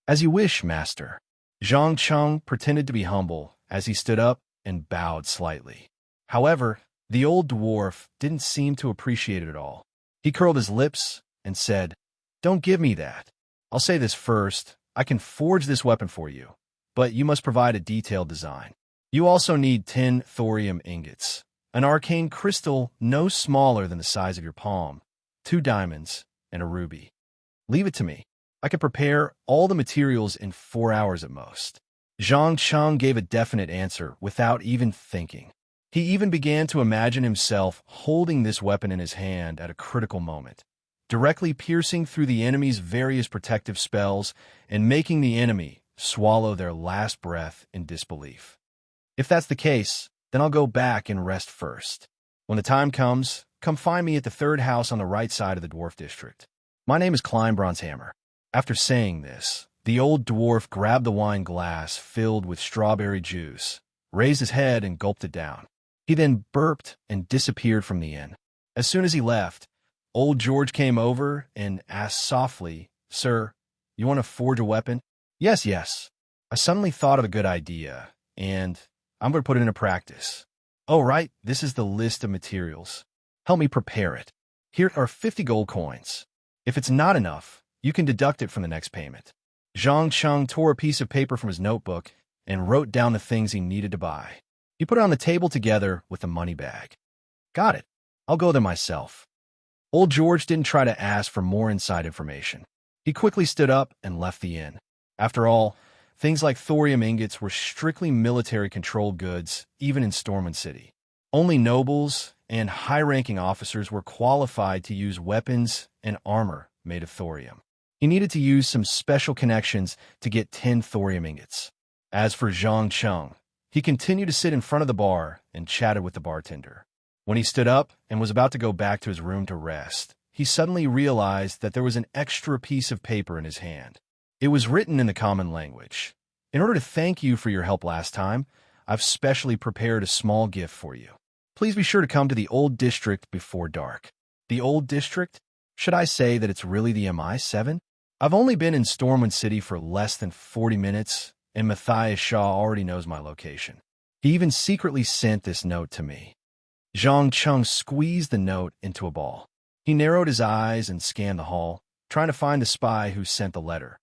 As you wish, master. Zhang Cheng pretended to be humble as he stood up and bowed slightly. However, the old dwarf didn't seem to appreciate it at all. He curled his lips and said, "Don't give me that. I'll say this first. I can forge this weapon for you, but you must provide a detailed design. You also need 10 thorium ingots, an arcane crystal no smaller than the size of your palm, 2 diamonds, and a ruby. Leave it to me. I can prepare all the materials in 4 hours at most." Zhang Cheng gave a definite answer without even thinking. He even began to imagine himself holding this weapon in his hand at a critical moment, directly piercing through the enemy's various protective spells and making the enemy swallow their last breath in disbelief. If that's the case, then I'll go back and rest first. When the time comes, come find me at the 3rd house on the right side of the dwarf district. My name is Klein Bronzehammer. After saying this, the old dwarf grabbed the wine glass filled with strawberry juice, raised his head and gulped it down. He then burped and disappeared from the inn. As soon as he left, old George came over and asked softly, "Sir, you want to forge a weapon?" Yes. I suddenly thought of a good idea, and I'm going to put it into practice. Oh, right, this is the list of materials. Help me prepare it. Here are 50 gold coins. If it's not enough, you can deduct it from the next payment. Zhang Cheng tore a piece of paper from his notebook and wrote down the things he needed to buy. He put it on the table together with the money bag. Got it. I'll go there myself. Old George didn't try to ask for more inside information. He quickly stood up and left the inn. After all, things like thorium ingots were strictly military-controlled goods, even in Stormwind City. Only nobles and high-ranking officers were qualified to use weapons and armor made of thorium. He needed to use some special connections to get 10 thorium ingots. As for Zhang Cheng, he continued to sit in front of the bar and chatted with the bartender. When he stood up and was about to go back to his room to rest, he suddenly realized that there was an extra piece of paper in his hand. It was written in the common language. In order to thank you for your help last time, I've specially prepared a small gift for you. Please be sure to come to the Old District before dark. The Old District? Should I say that it's really the MI7? I've only been in Stormwind City for less than 40 minutes, and Matthias Shaw already knows my location. He even secretly sent this note to me. Zhang Cheng squeezed the note into a ball. He narrowed his eyes and scanned the hall, trying to find the spy who sent the letter.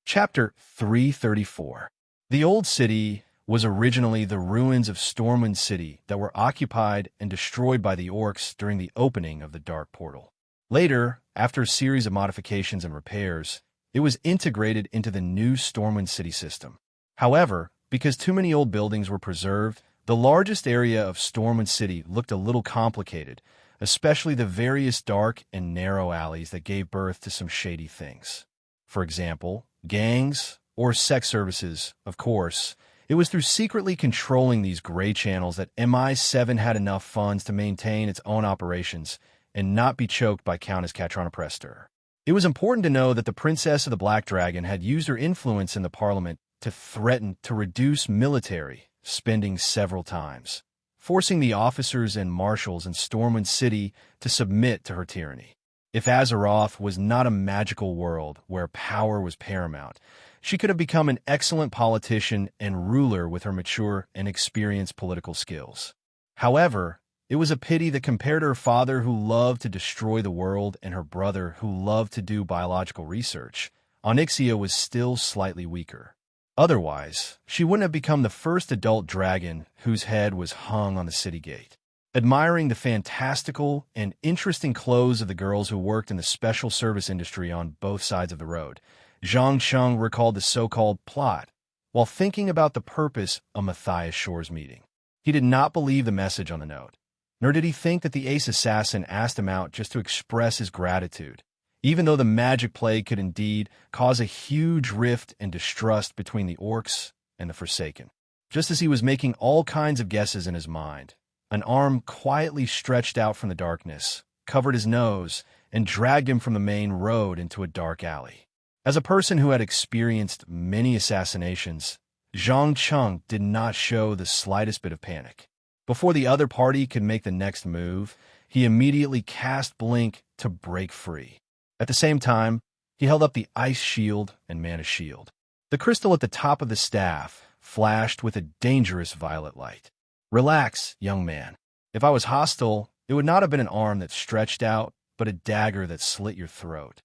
Chapter 334. The Old City was originally the ruins of Stormwind City that were occupied and destroyed by the orcs during the opening of the Dark Portal. Later, after a series of modifications and repairs, it was integrated into the new Stormwind City system. However, because too many old buildings were preserved, the largest area of Stormwind City looked a little complicated, especially the various dark and narrow alleys that gave birth to some shady things. For example, gangs or sex services, of course. It was through secretly controlling these gray channels that MI7 had enough funds to maintain its own operations and not be choked by Countess Katrina Prester. It was important to know that the Princess of the Black Dragon had used her influence in the Parliament to threaten to reduce military spending several times, forcing the officers and marshals in Stormwind City to submit to her tyranny. If Azeroth was not a magical world where power was paramount, she could have become an excellent politician and ruler with her mature and experienced political skills. However, it was a pity that compared to her father who loved to destroy the world and her brother who loved to do biological research, Onyxia was still slightly weaker. Otherwise, she wouldn't have become the first adult dragon whose head was hung on the city gate. Admiring the fantastical and interesting clothes of the girls who worked in the special service industry on both sides of the road, Zhang Cheng recalled the so-called plot while thinking about the purpose of Matthias Shore's meeting. He did not believe the message on the note, nor did he think that the ace assassin asked him out just to express his gratitude, even though the magic plague could indeed cause a huge rift and distrust between the orcs and the Forsaken. Just as he was making all kinds of guesses in his mind, an arm quietly stretched out from the darkness, covered his nose, and dragged him from the main road into a dark alley. As a person who had experienced many assassinations, Zhang Cheng did not show the slightest bit of panic. Before the other party could make the next move, he immediately cast Blink to break free. At the same time, he held up the Ice Shield and Mana Shield. The crystal at the top of the staff flashed with a dangerous violet light. Relax, young man. If I was hostile, it would not have been an arm that stretched out, but a dagger that slit your throat.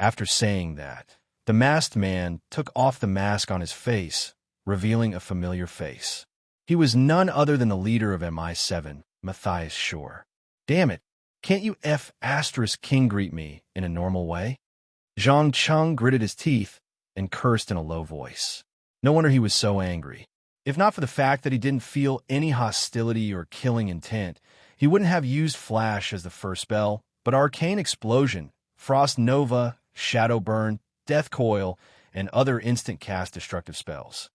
After saying that, the masked man took off the mask on his face, revealing a familiar face. He was none other than the leader of MI7, Matthias Shore. Damn it, can't you King greet me in a normal way? Zhang Cheng gritted his teeth and cursed in a low voice. No wonder he was so angry. If not for the fact that he didn't feel any hostility or killing intent, he wouldn't have used Flash as the first spell, but Arcane Explosion, Frost Nova, Shadow Burn, Death Coil, and other instant cast destructive spells.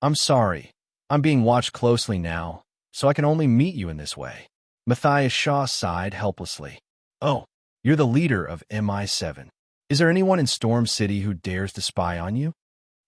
I'm sorry. I'm being watched closely now, so I can only meet you in this way. Matthias Shaw sighed helplessly. Oh, you're the leader of MI7. Is there anyone in Storm City who dares to spy on you?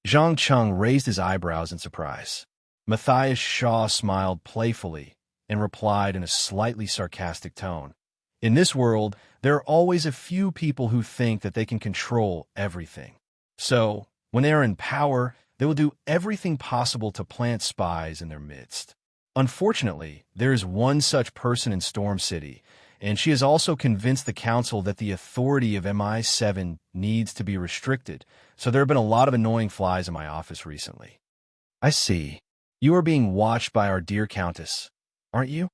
Zhang Cheng raised his eyebrows in surprise. Matthias Shaw smiled playfully and replied in a slightly sarcastic tone. In this world, there are always a few people who think that they can control everything. So, when they are in power, They will do everything possible to plant spies in their midst. Unfortunately, there is one such person in Storm City, and she has also convinced the council that the authority of MI7 needs to be restricted, so there have been a lot of annoying flies in my office recently. I see. You are being watched by our dear Countess, aren't you?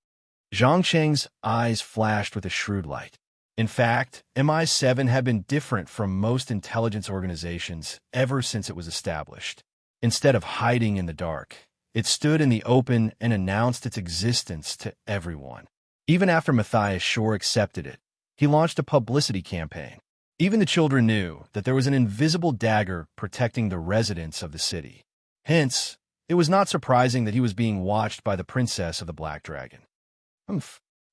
Zhang Cheng's eyes flashed with a shrewd light. In fact, MI7 had been different from most intelligence organizations ever since it was established. Instead of hiding in the dark, it stood in the open and announced its existence to everyone. Even after Matthias Shore accepted it, he launched a publicity campaign. Even the children knew that there was an invisible dagger protecting the residents of the city. Hence, it was not surprising that he was being watched by the princess of the Black Dragon.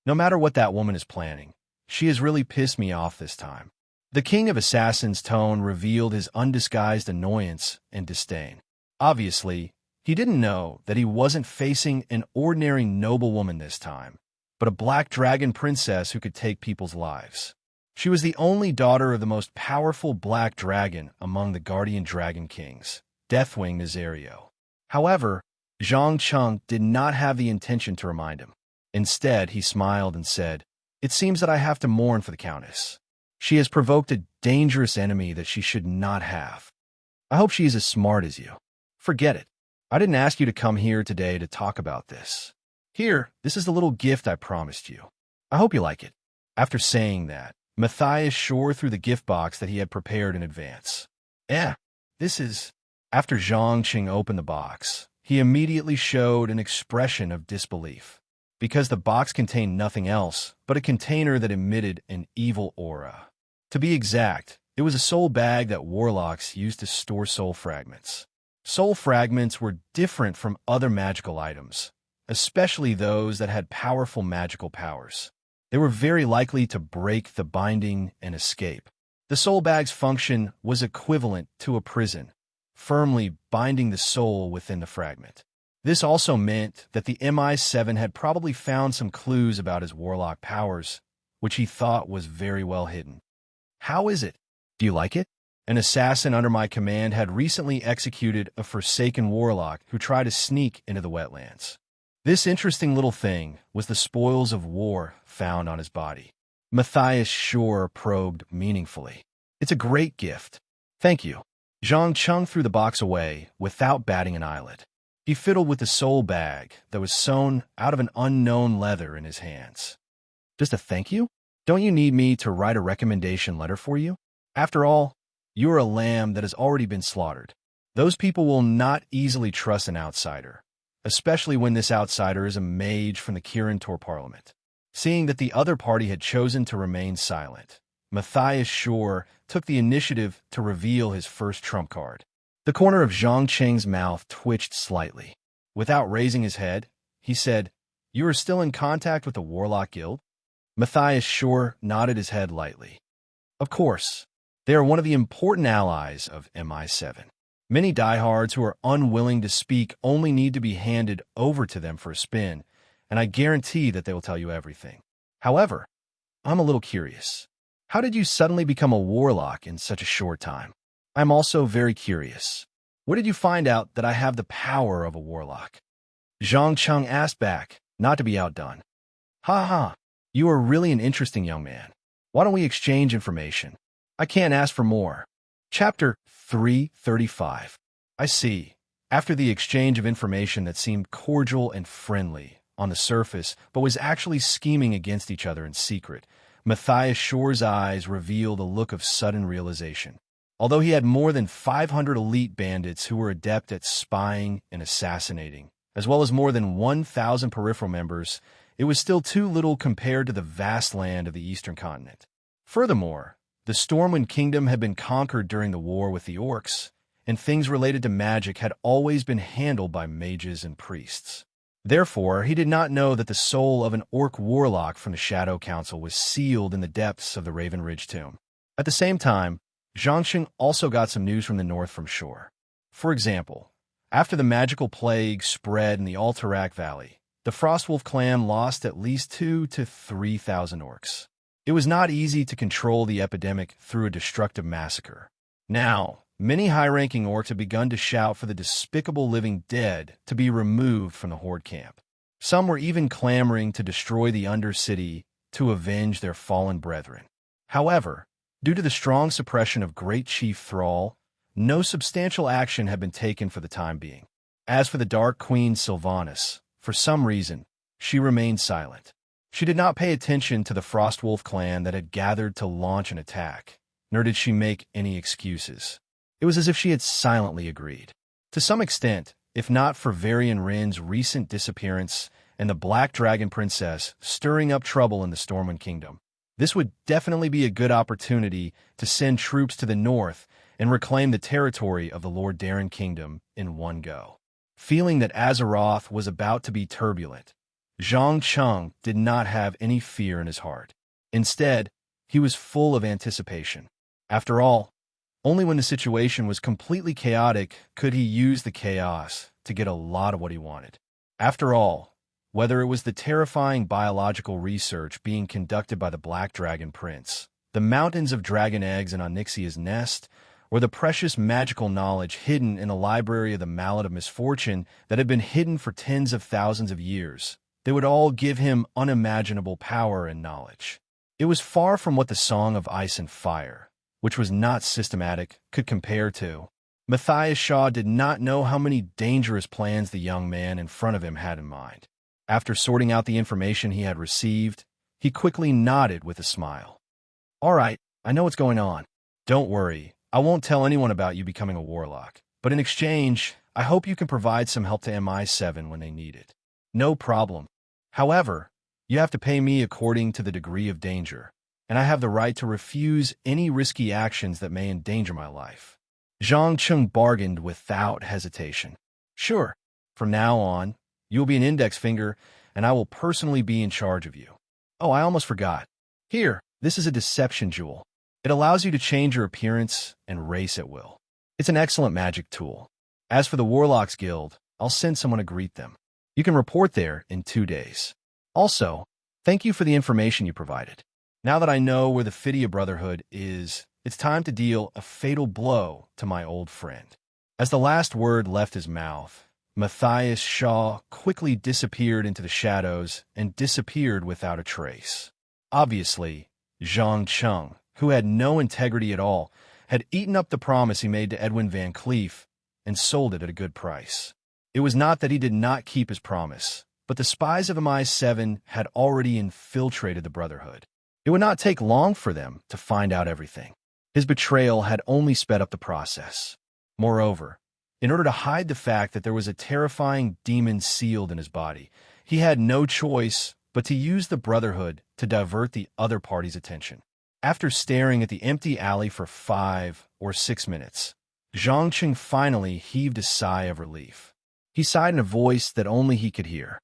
No matter what that woman is planning, she has really pissed me off this time. The King of Assassins' tone revealed his undisguised annoyance and disdain. Obviously, he didn't know that he wasn't facing an ordinary noblewoman this time, but a Black Dragon princess who could take people's lives. She was the only daughter of the most powerful Black Dragon among the Guardian Dragon Kings, Deathwing Nazario. However, Zhang Cheng did not have the intention to remind him. Instead, he smiled and said, "It seems that I have to mourn for the Countess. She has provoked a dangerous enemy that she should not have. I hope she is as smart as you. Forget it. I didn't ask you to come here today to talk about this. Here, this is the little gift I promised you. I hope you like it." After saying that, Matthias Shore threw the gift box that he had prepared in advance. This is... After Zhang Qing opened the box, he immediately showed an expression of disbelief, because the box contained nothing else but a container that emitted an evil aura. To be exact, it was a soul bag that warlocks used to store soul fragments. Soul fragments were different from other magical items, especially those that had powerful magical powers. They were very likely to break the binding and escape. The soul bag's function was equivalent to a prison, firmly binding the soul within the fragment. This also meant that the MI7 had probably found some clues about his warlock powers, which he thought was very well hidden. How is it? Do you like it? An assassin under my command had recently executed a forsaken warlock who tried to sneak into the wetlands. This interesting little thing was the spoils of war found on his body. Matthias Shore probed meaningfully. It's a great gift. Thank you. Zhang Cheng threw the box away without batting an eyelid. He fiddled with the soul bag that was sewn out of an unknown leather in his hands. Just a thank you? Don't you need me to write a recommendation letter for you? After all, you are a lamb that has already been slaughtered. Those people will not easily trust an outsider, especially when this outsider is a mage from the Kirin Tor Parliament. Seeing that the other party had chosen to remain silent, Matthias Shore took the initiative to reveal his first trump card. The corner of Zhang Cheng's mouth twitched slightly. Without raising his head, he said, "You are still in contact with the Warlock Guild?" Matthias Shore nodded his head lightly. Of course. They are one of the important allies of MI7. Many diehards who are unwilling to speak only need to be handed over to them for a spin, and I guarantee that they will tell you everything. However, I'm a little curious. How did you suddenly become a warlock in such a short time? I'm also very curious. Where did you find out that I have the power of a warlock? Zhang Cheng asked back, not to be outdone. Ha ha, you are really an interesting young man. Why don't we exchange information? I can't ask for more. Chapter 335. I see. After the exchange of information that seemed cordial and friendly on the surface, but was actually scheming against each other in secret, Matthias Shore's eyes revealed a look of sudden realization. Although he had more than 500 elite bandits who were adept at spying and assassinating, as well as more than 1,000 peripheral members, it was still too little compared to the vast land of the Eastern Continent. Furthermore, the Stormwind Kingdom had been conquered during the war with the orcs, and things related to magic had always been handled by mages and priests. Therefore, he did not know that the soul of an orc warlock from the Shadow Council was sealed in the depths of the Raven Ridge tomb. At the same time, Zhangxing also got some news from the north from Shore. For example, after the magical plague spread in the Alterac Valley, the Frostwolf clan lost at least 2,000 to 3,000 orcs. It was not easy to control the epidemic through a destructive massacre. Now, many high-ranking orcs had begun to shout for the despicable living dead to be removed from the Horde camp. Some were even clamoring to destroy the Undercity to avenge their fallen brethren. However, due to the strong suppression of Great Chief Thrall, no substantial action had been taken for the time being. As for the Dark Queen Sylvanas, for some reason, she remained silent. She did not pay attention to the Frostwolf clan that had gathered to launch an attack, nor did she make any excuses. It was as if she had silently agreed. To some extent, if not for Varian Wren's recent disappearance and the Black Dragon Princess stirring up trouble in the Stormwind Kingdom, this would definitely be a good opportunity to send troops to the north and reclaim the territory of the Lord Darren Kingdom in one go. Feeling that Azeroth was about to be turbulent, Zhang Cheng did not have any fear in his heart. Instead, he was full of anticipation. After all, only when the situation was completely chaotic could he use the chaos to get a lot of what he wanted. After all, whether it was the terrifying biological research being conducted by the Black Dragon Prince, the mountains of dragon eggs in Onyxia's nest, or the precious magical knowledge hidden in a library of the Mallet of Misfortune that had been hidden for tens of thousands of years, they would all give him unimaginable power and knowledge. It was far from what the Song of Ice and Fire, which was not systematic, could compare to. Matthias Shaw did not know how many dangerous plans the young man in front of him had in mind. After sorting out the information he had received, he quickly nodded with a smile. "All right, I know what's going on. Don't worry, I won't tell anyone about you becoming a warlock. But in exchange, I hope you can provide some help to MI7 when they need it." "No problem. However, you have to pay me according to the degree of danger, and I have the right to refuse any risky actions that may endanger my life." Zhang Cheng bargained without hesitation. "Sure. From now on, you will be an index finger, and I will personally be in charge of you. Oh, I almost forgot. Here, this is a deception jewel. It allows you to change your appearance and race at will. It's an excellent magic tool. As for the Warlocks Guild, I'll send someone to greet them. You can report there in 2 days. Also, thank you for the information you provided. Now that I know where the Phidia Brotherhood is, it's time to deal a fatal blow to my old friend." As the last word left his mouth, Matthias Shaw quickly disappeared into the shadows and disappeared without a trace. Obviously, Zhang Cheng, who had no integrity at all, had eaten up the promise he made to Edwin Van Cleef and sold it at a good price. It was not that he did not keep his promise, but the spies of MI7 had already infiltrated the Brotherhood. It would not take long for them to find out everything. His betrayal had only sped up the process. Moreover, in order to hide the fact that there was a terrifying demon sealed in his body, he had no choice but to use the Brotherhood to divert the other party's attention. After staring at the empty alley for 5 or 6 minutes, Zhang Cheng finally heaved a sigh of relief. He sighed in a voice that only he could hear.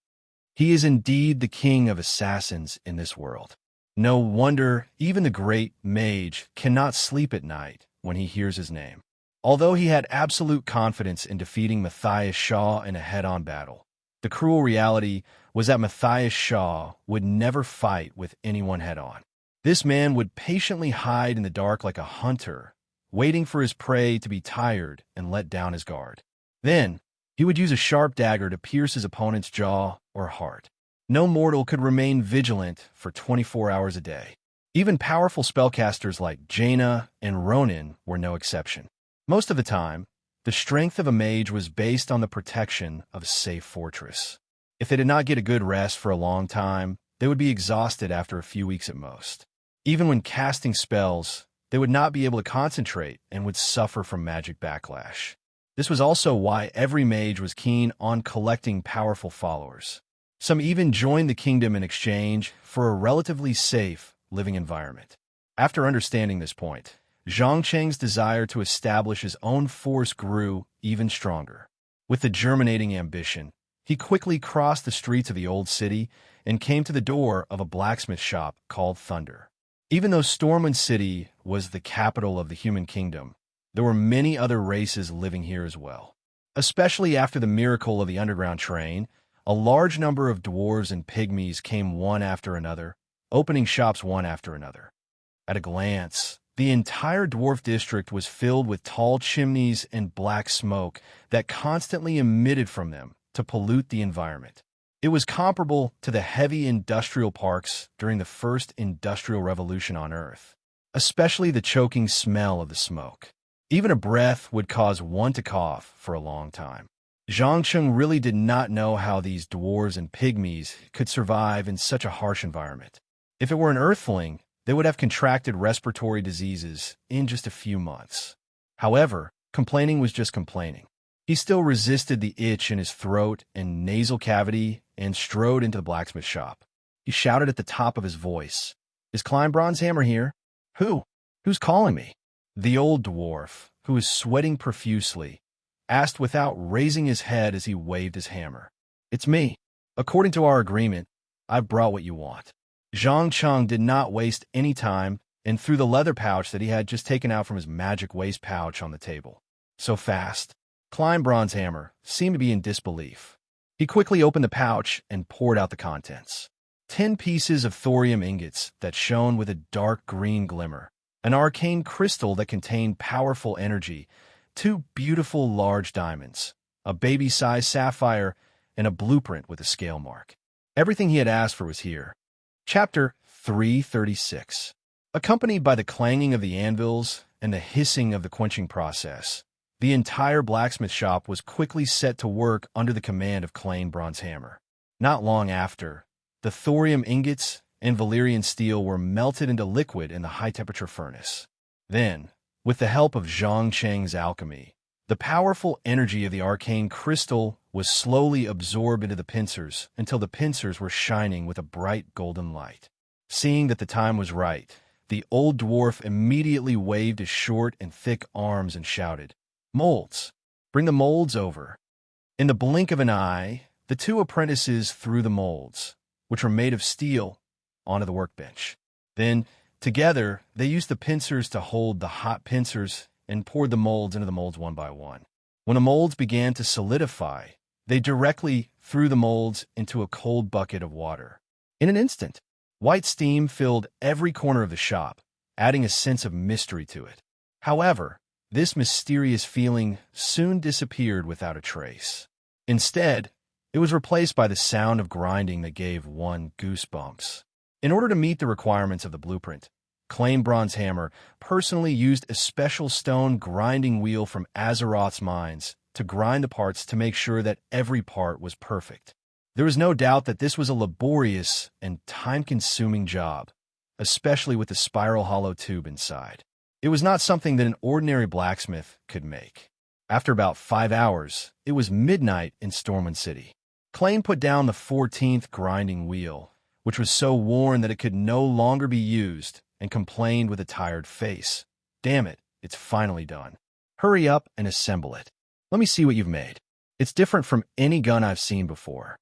He is indeed the king of assassins in this world. No wonder even the great mage cannot sleep at night when he hears his name. Although he had absolute confidence in defeating Matthias Shaw in a head-on battle, the cruel reality was that Matthias Shaw would never fight with anyone head-on. This man would patiently hide in the dark like a hunter, waiting for his prey to be tired and let down his guard. Then, he would use a sharp dagger to pierce his opponent's jaw or heart. No mortal could remain vigilant for 24 hours a day. Even powerful spellcasters like Jaina and Ronin were no exception. Most of the time, the strength of a mage was based on the protection of a safe fortress. If they did not get a good rest for a long time, they would be exhausted after a few weeks at most. Even when casting spells, they would not be able to concentrate and would suffer from magic backlash. This was also why every mage was keen on collecting powerful followers. Some even joined the kingdom in exchange for a relatively safe living environment. After understanding this point, Zhang Cheng's desire to establish his own force grew even stronger. With the germinating ambition, he quickly crossed the streets of the old city and came to the door of a blacksmith shop called Thunder. Even though Stormwind City was the capital of the human kingdom, there were many other races living here as well. Especially after the miracle of the underground train, a large number of dwarves and pygmies came one after another, opening shops one after another. At a glance, The entire dwarf district was filled with tall chimneys and black smoke that constantly emitted from them to pollute the environment. It was comparable to the heavy industrial parks during the first industrial revolution on Earth, especially the choking smell of the smoke. Even a breath would cause one to cough for a long time. Zhangcheng really did not know how these dwarves and pygmies could survive in such a harsh environment. If it were an earthling, they would have contracted respiratory diseases in just a few months. However, complaining was just complaining. He still resisted the itch in his throat and nasal cavity and strode into the blacksmith shop. He shouted at the top of his voice, "Is Klein Bronzehammer here?" "Who? Who's calling me?" The old dwarf, who was sweating profusely, asked without raising his head as he waved his hammer. "It's me. According to our agreement, I've brought what you want." Zhang Cheng did not waste any time and threw the leather pouch that he had just taken out from his magic waist pouch on the table. So fast. Klein Bronzehammer seemed to be in disbelief. He quickly opened the pouch and poured out the contents. 10 pieces of thorium ingots that shone with a dark green glimmer, an arcane crystal that contained powerful energy, 2 beautiful large diamonds, a baby-sized sapphire, and a blueprint with a scale mark. Everything he had asked for was here. Chapter 336. Accompanied by the clanging of the anvils and the hissing of the quenching process, the entire blacksmith shop was quickly set to work under the command of Klein Bronzehammer. Not long after, the thorium ingots and Valyrian steel were melted into liquid in the high-temperature furnace. Then, with the help of Zhang Cheng's alchemy, the powerful energy of the arcane crystal was slowly absorbed into the pincers until the pincers were shining with a bright golden light. Seeing that the time was right, the old dwarf immediately waved his short and thick arms and shouted, "Molds! Bring the molds over." In the blink of an eye, the 2 apprentices threw the molds, which were made of steel, onto the workbench. Then, together, they used the pincers to hold the hot pincers and poured the molds into the molds one by one. When the molds began to solidify, they directly threw the molds into a cold bucket of water. In an instant, white steam filled every corner of the shop, adding a sense of mystery to it. However, this mysterious feeling soon disappeared without a trace. Instead, it was replaced by the sound of grinding that gave one goosebumps. In order to meet the requirements of the blueprint, Klein Bronzehammer personally used a special stone grinding wheel from Azeroth's mines to grind the parts to make sure that every part was perfect. There was no doubt that this was a laborious and time-consuming job, especially with the spiral hollow tube inside. It was not something that an ordinary blacksmith could make. After about 5 hours, it was midnight in Stormwind City. Klein put down the 14th grinding wheel, which was so worn that it could no longer be used, and complained with a tired face. "Damn it, it's finally done. Hurry up and assemble it. Let me see what you've made. It's different from any gun I've seen before."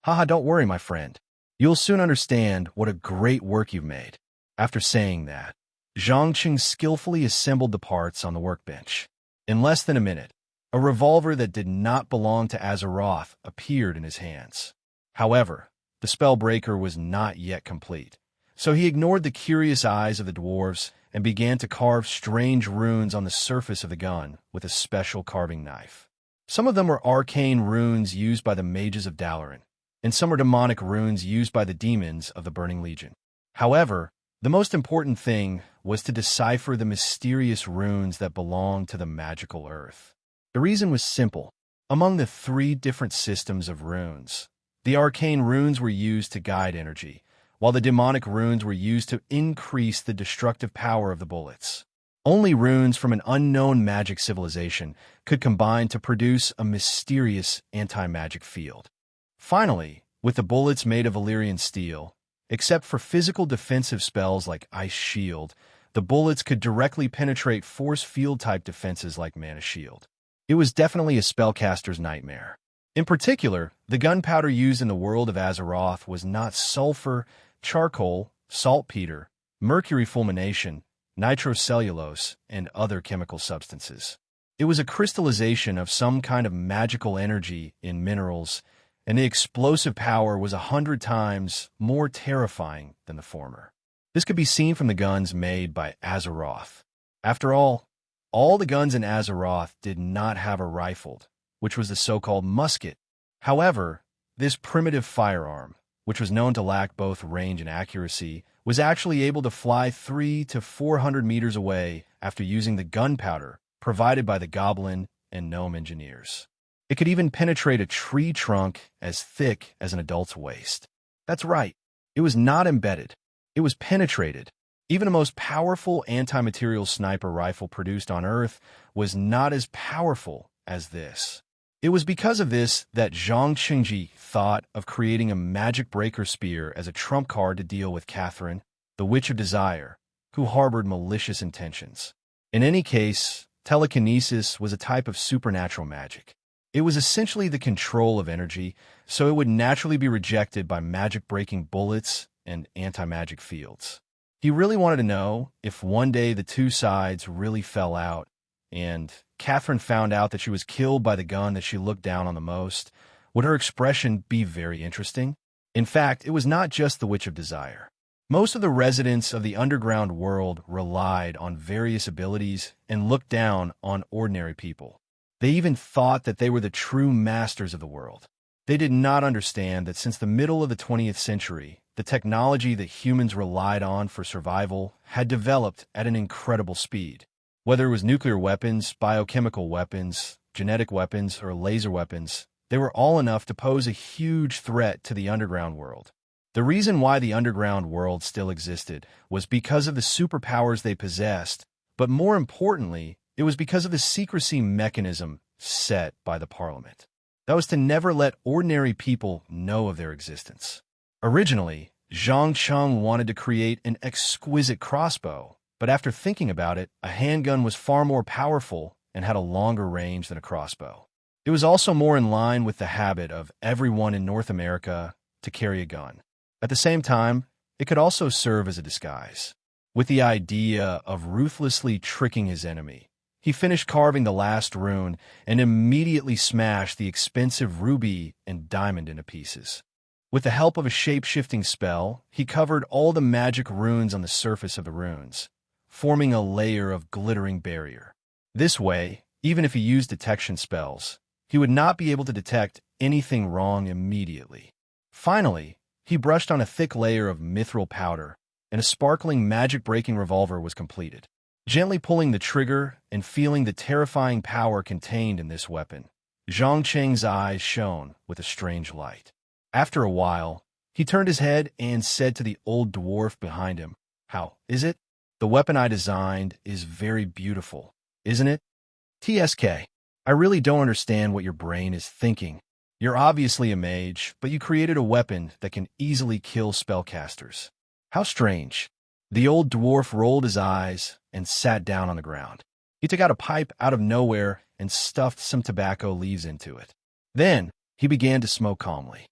"Haha, don't worry, my friend. You'll soon understand what a great work you've made." After saying that, Zhangcheng skillfully assembled the parts on the workbench. In less than a minute, a revolver that did not belong to Azeroth appeared in his hands. However, the spellbreaker was not yet complete, so he ignored the curious eyes of the dwarves and began to carve strange runes on the surface of the gun with a special carving knife. Some of them were arcane runes used by the mages of Dalaran, and some were demonic runes used by the demons of the Burning Legion. However, the most important thing was to decipher the mysterious runes that belonged to the magical earth. The reason was simple. Among the 3 different systems of runes, the arcane runes were used to guide energy, while the demonic runes were used to increase the destructive power of the bullets. Only runes from an unknown magic civilization could combine to produce a mysterious anti-magic field. Finally, with the bullets made of Valyrian steel, except for physical defensive spells like Ice Shield, the bullets could directly penetrate force field-type defenses like Mana Shield. It was definitely a spellcaster's nightmare. In particular, the gunpowder used in the world of Azeroth was not sulfur, charcoal, saltpeter, mercury fulmination, nitrocellulose, and other chemical substances. It was a crystallization of some kind of magical energy in minerals, and the explosive power was 100 times more terrifying than the former. This could be seen from the guns made by Azeroth. After all the guns in Azeroth did not have a rifle, which was the so-called musket. However, this primitive firearm, which was known to lack both range and accuracy, was actually able to fly 300 to 400 meters away after using the gunpowder provided by the goblin and gnome engineers. It could even penetrate a tree trunk as thick as an adult's waist. That's right, it was not embedded. It was penetrated. Even the most powerful anti-material sniper rifle produced on Earth was not as powerful as this. It was because of this that Zhang Qingji thought of creating a magic breaker spear as a trump card to deal with Catherine, the Witch of Desire, who harbored malicious intentions. In any case, telekinesis was a type of supernatural magic. It was essentially the control of energy, so it would naturally be rejected by magic-breaking bullets and anti-magic fields. He really wanted to know if one day the two sides really fell out, and Catherine found out that she was killed by the gun that she looked down on the most, would her expression be very interesting? In fact, it was not just the Witch of Desire. Most of the residents of the underground world relied on various abilities and looked down on ordinary people. They even thought that they were the true masters of the world. They did not understand that since the middle of the 20th century, the technology that humans relied on for survival had developed at an incredible speed. Whether it was nuclear weapons, biochemical weapons, genetic weapons, or laser weapons, they were all enough to pose a huge threat to the underground world. The reason why the underground world still existed was because of the superpowers they possessed, but more importantly, it was because of the secrecy mechanism set by the Parliament. That was to never let ordinary people know of their existence. Originally, Zhang Cheng wanted to create an exquisite crossbow, but after thinking about it, a handgun was far more powerful and had a longer range than a crossbow. It was also more in line with the habit of everyone in North America to carry a gun. At the same time, it could also serve as a disguise. With the idea of ruthlessly tricking his enemy, he finished carving the last rune and immediately smashed the expensive ruby and diamond into pieces. With the help of a shape-shifting spell, he covered all the magic runes on the surface of the runes, forming a layer of glittering barrier. This way, even if he used detection spells, he would not be able to detect anything wrong immediately. Finally, he brushed on a thick layer of mithril powder, and a sparkling magic-breaking revolver was completed. Gently pulling the trigger and feeling the terrifying power contained in this weapon, Zhang Cheng's eyes shone with a strange light. After a while, he turned his head and said to the old dwarf behind him, "How is it? The weapon I designed is very beautiful, isn't it?" TSK, I really don't understand what your brain is thinking. You're obviously a mage, but you created a weapon that can easily kill spellcasters. How strange. The old dwarf rolled his eyes and sat down on the ground. He took out a pipe out of nowhere and stuffed some tobacco leaves into it. Then he began to smoke calmly.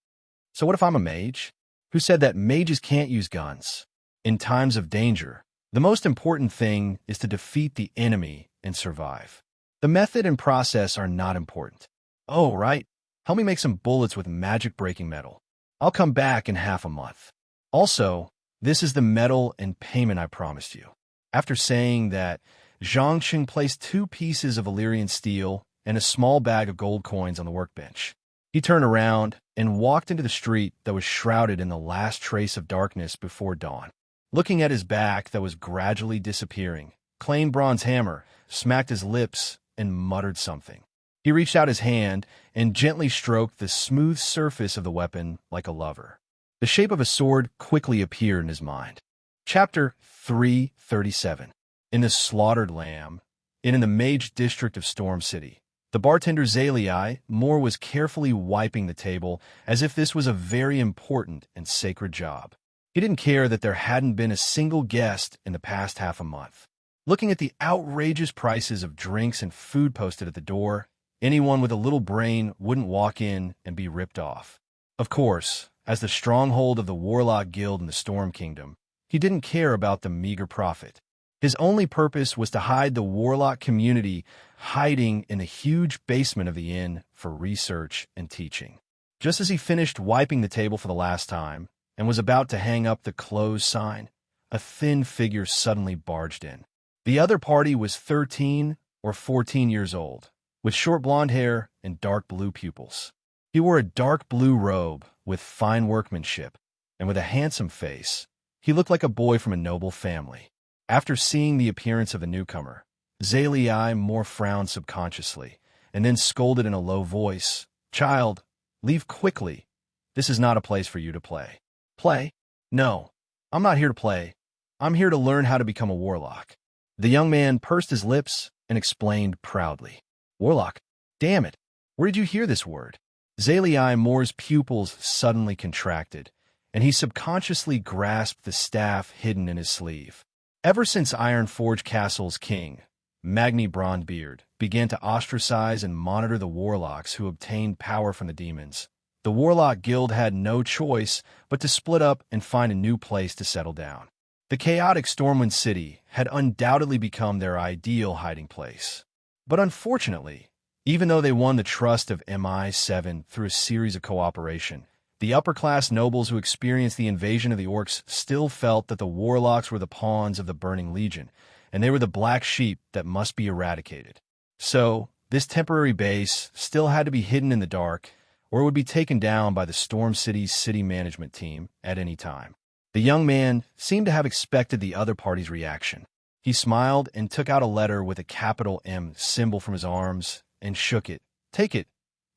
So what if I'm a mage? Who said that mages can't use guns? In times of danger, the most important thing is to defeat the enemy and survive. The method and process are not important. Oh, right. Help me make some bullets with magic-breaking metal. I'll come back in half a month. Also, this is the metal and payment I promised you. After saying that, Zhang Qing placed 2 pieces of Illyrian steel and a small bag of gold coins on the workbench. He turned around and walked into the street that was shrouded in the last trace of darkness before dawn. Looking at his back that was gradually disappearing, Clane Bronze Hammer smacked his lips and muttered something. He reached out his hand and gently stroked the smooth surface of the weapon like a lover. The shape of a sword quickly appeared in his mind. Chapter 337. In the Slaughtered Lamb, and in the Mage District of Storm City, the bartender Zalii Moore was carefully wiping the table as if this was a very important and sacred job. He didn't care that there hadn't been a single guest in the past half a month. Looking at the outrageous prices of drinks and food posted at the door, anyone with a little brain wouldn't walk in and be ripped off. Of course, as the stronghold of the Warlock Guild in the Storm Kingdom, he didn't care about the meager profit. His only purpose was to hide the Warlock community hiding in the huge basement of the inn for research and teaching. Just as he finished wiping the table for the last time and was about to hang up the close sign, a thin figure suddenly barged in. The other party was 13 or 14 years old, with short blonde hair and dark blue pupils. He wore a dark blue robe with fine workmanship, and with a handsome face. He looked like a boy from a noble family. After seeing the appearance of the newcomer, Zalei more frowned subconsciously, and then scolded in a low voice, "Child, leave quickly. This is not a place for you to play." "Play? No, I'm not here to play. I'm here to learn how to become a warlock." The young man pursed his lips and explained proudly, "Warlock? Damn it, where did you hear this word?" Zalei Moore's pupils suddenly contracted, and he subconsciously grasped the staff hidden in his sleeve. Ever since Ironforge Castle's king, Magni Broadbeard, began to ostracize and monitor the warlocks who obtained power from the demons, the Warlock Guild had no choice but to split up and find a new place to settle down. The chaotic Stormwind City had undoubtedly become their ideal hiding place. But unfortunately, even though they won the trust of MI7 through a series of cooperation, the upper-class nobles who experienced the invasion of the orcs still felt that the warlocks were the pawns of the Burning Legion, and they were the black sheep that must be eradicated. So, this temporary base still had to be hidden in the dark, or it would be taken down by the Storm City's city management team at any time. The young man seemed to have expected the other party's reaction. He smiled and took out a letter with a capital M symbol from his arms and shook it. "Take it.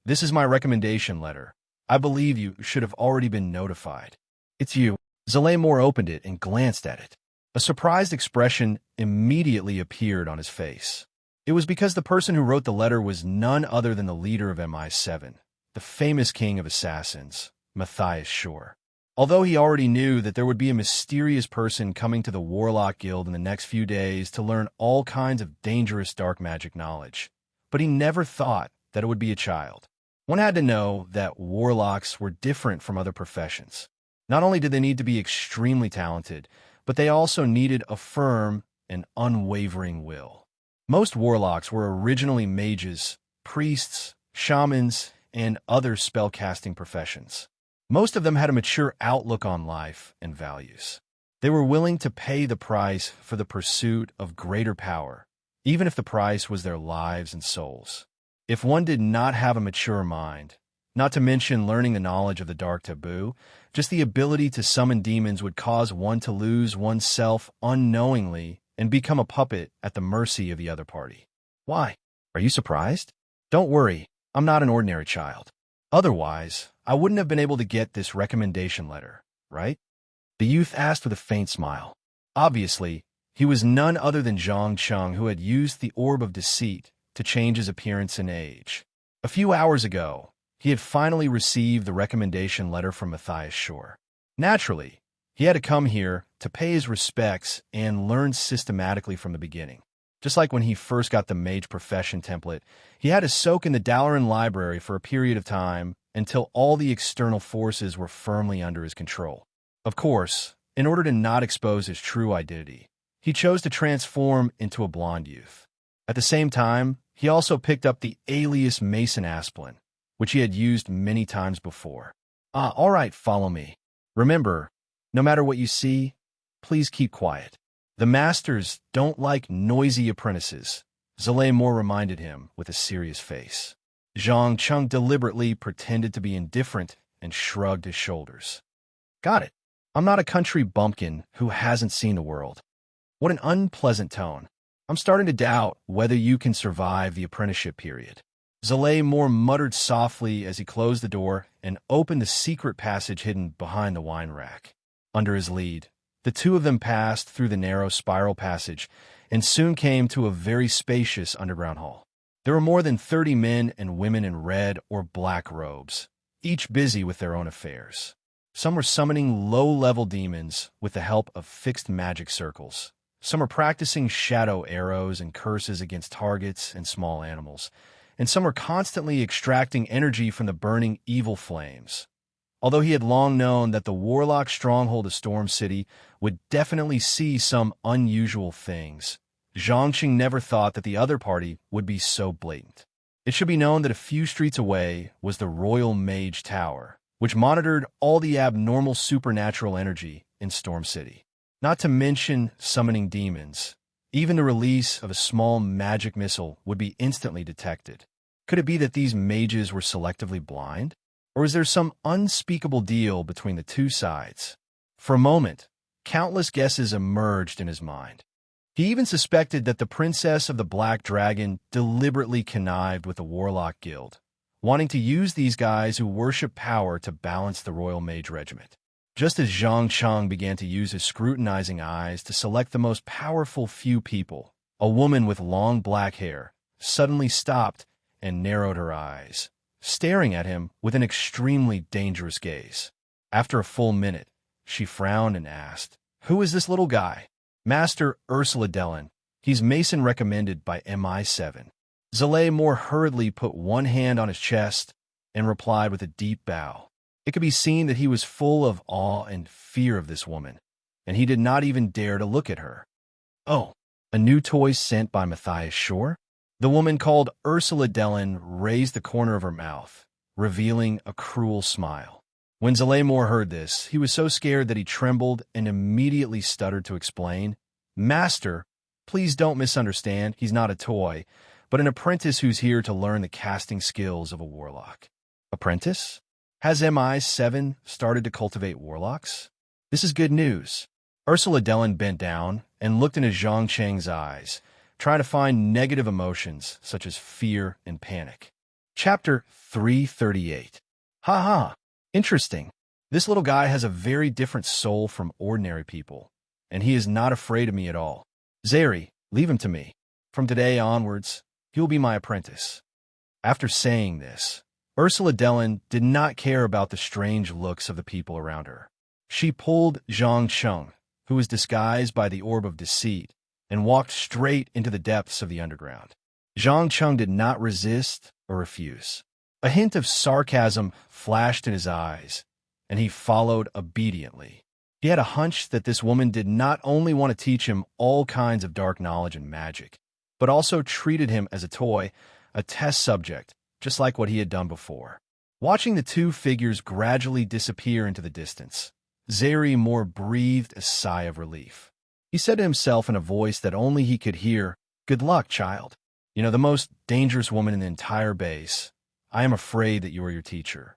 This is my recommendation letter. I believe you should have already been notified." "It's you." Zalei Moore opened it and glanced at it. A surprised expression immediately appeared on his face. It was because the person who wrote the letter was none other than the leader of MI7, the famous king of assassins, Matthias Shore. Although he already knew that there would be a mysterious person coming to the Warlock Guild in the next few days to learn all kinds of dangerous dark magic knowledge, but he never thought that it would be a child. One had to know that warlocks were different from other professions. Not only did they need to be extremely talented, but they also needed a firm and unwavering will. Most warlocks were originally mages, priests, shamans, and other spellcasting professions. Most of them had a mature outlook on life and values. They were willing to pay the price for the pursuit of greater power, even if the price was their lives and souls. If one did not have a mature mind, not to mention learning the knowledge of the dark taboo, just the ability to summon demons would cause one to lose oneself unknowingly and become a puppet at the mercy of the other party. Why? Are you surprised? Don't worry, I'm not an ordinary child. Otherwise, I wouldn't have been able to get this recommendation letter, right? The youth asked with a faint smile. Obviously, he was none other than Zhang Cheng, who had used the Orb of Deceit to change his appearance and age. A few hours ago, he had finally received the recommendation letter from Matthias Shore. Naturally, he had to come here to pay his respects and learn systematically from the beginning. Just like when he first got the mage profession template, he had to soak in the Dalaran library for a period of time until all the external forces were firmly under his control. Of course, in order to not expose his true identity, he chose to transform into a blonde youth. At the same time, he also picked up the alias Mason Asplin, which he had used many times before. All right, follow me. Remember, no matter what you see, please keep quiet. The masters don't like noisy apprentices, Zalei Moore reminded him with a serious face. Zhang Cheng deliberately pretended to be indifferent and shrugged his shoulders. Got it. I'm not a country bumpkin who hasn't seen the world. What an unpleasant tone. I'm starting to doubt whether you can survive the apprenticeship period. Zalei Moore muttered softly as he closed the door and opened the secret passage hidden behind the wine rack. Under his lead, the two of them passed through the narrow spiral passage and soon came to a very spacious underground hall. There were more than 30 men and women in red or black robes, each busy with their own affairs. Some were summoning low-level demons with the help of fixed magic circles. Some were practicing shadow arrows and curses against targets and small animals, and some were constantly extracting energy from the burning evil flames. Although he had long known that the warlock stronghold of Storm City would definitely see some unusual things, Zhangqing never thought that the other party would be so blatant. It should be known that a few streets away was the Royal Mage Tower, which monitored all the abnormal supernatural energy in Storm City. Not to mention summoning demons. Even the release of a small magic missile would be instantly detected. Could it be that these mages were selectively blind? Or is there some unspeakable deal between the two sides? For a moment, countless guesses emerged in his mind. He even suspected that the princess of the Black Dragon deliberately connived with the Warlock Guild, wanting to use these guys who worship power to balance the Royal Mage Regiment. Just as Zhang Cheng began to use his scrutinizing eyes to select the most powerful few people, a woman with long black hair suddenly stopped and narrowed her eyes, staring at him with an extremely dangerous gaze. After a full minute, she frowned and asked, "Who is this little guy?" "Master Ursula Dellen. He's Mason recommended by MI7. Zalay more hurriedly put one hand on his chest and replied with a deep bow. It could be seen that he was full of awe and fear of this woman, and he did not even dare to look at her. "Oh, a new toy sent by Matthias Shore?" The woman called Ursula Dellen raised the corner of her mouth, revealing a cruel smile. When Zalaymore heard this, he was so scared that he trembled and immediately stuttered to explain, "Master, please don't misunderstand. He's not a toy, but an apprentice who's here to learn the casting skills of a warlock." "Apprentice? Has MI7 started to cultivate warlocks?" "This is good news." Ursula Dellen bent down and looked into Zhang Cheng's eyes, trying to find negative emotions such as fear and panic. Chapter 338. Ha ha. Interesting. This little guy has a very different soul from ordinary people, and he is not afraid of me at all. Zeri, leave him to me. From today onwards, he will be my apprentice. After saying this, Ursula Dellen did not care about the strange looks of the people around her. She pulled Zhang Cheng, who was disguised by the Orb of Deceit, and walked straight into the depths of the underground. Zhang Cheng did not resist or refuse. A hint of sarcasm flashed in his eyes, and he followed obediently. He had a hunch that this woman did not only want to teach him all kinds of dark knowledge and magic, but also treated him as a toy, a test subject, just like what he had done before. Watching the two figures gradually disappear into the distance, Zeri more breathed a sigh of relief. He said to himself in a voice that only he could hear, "Good luck, child. You know, the most dangerous woman in the entire base. I am afraid that you are your teacher."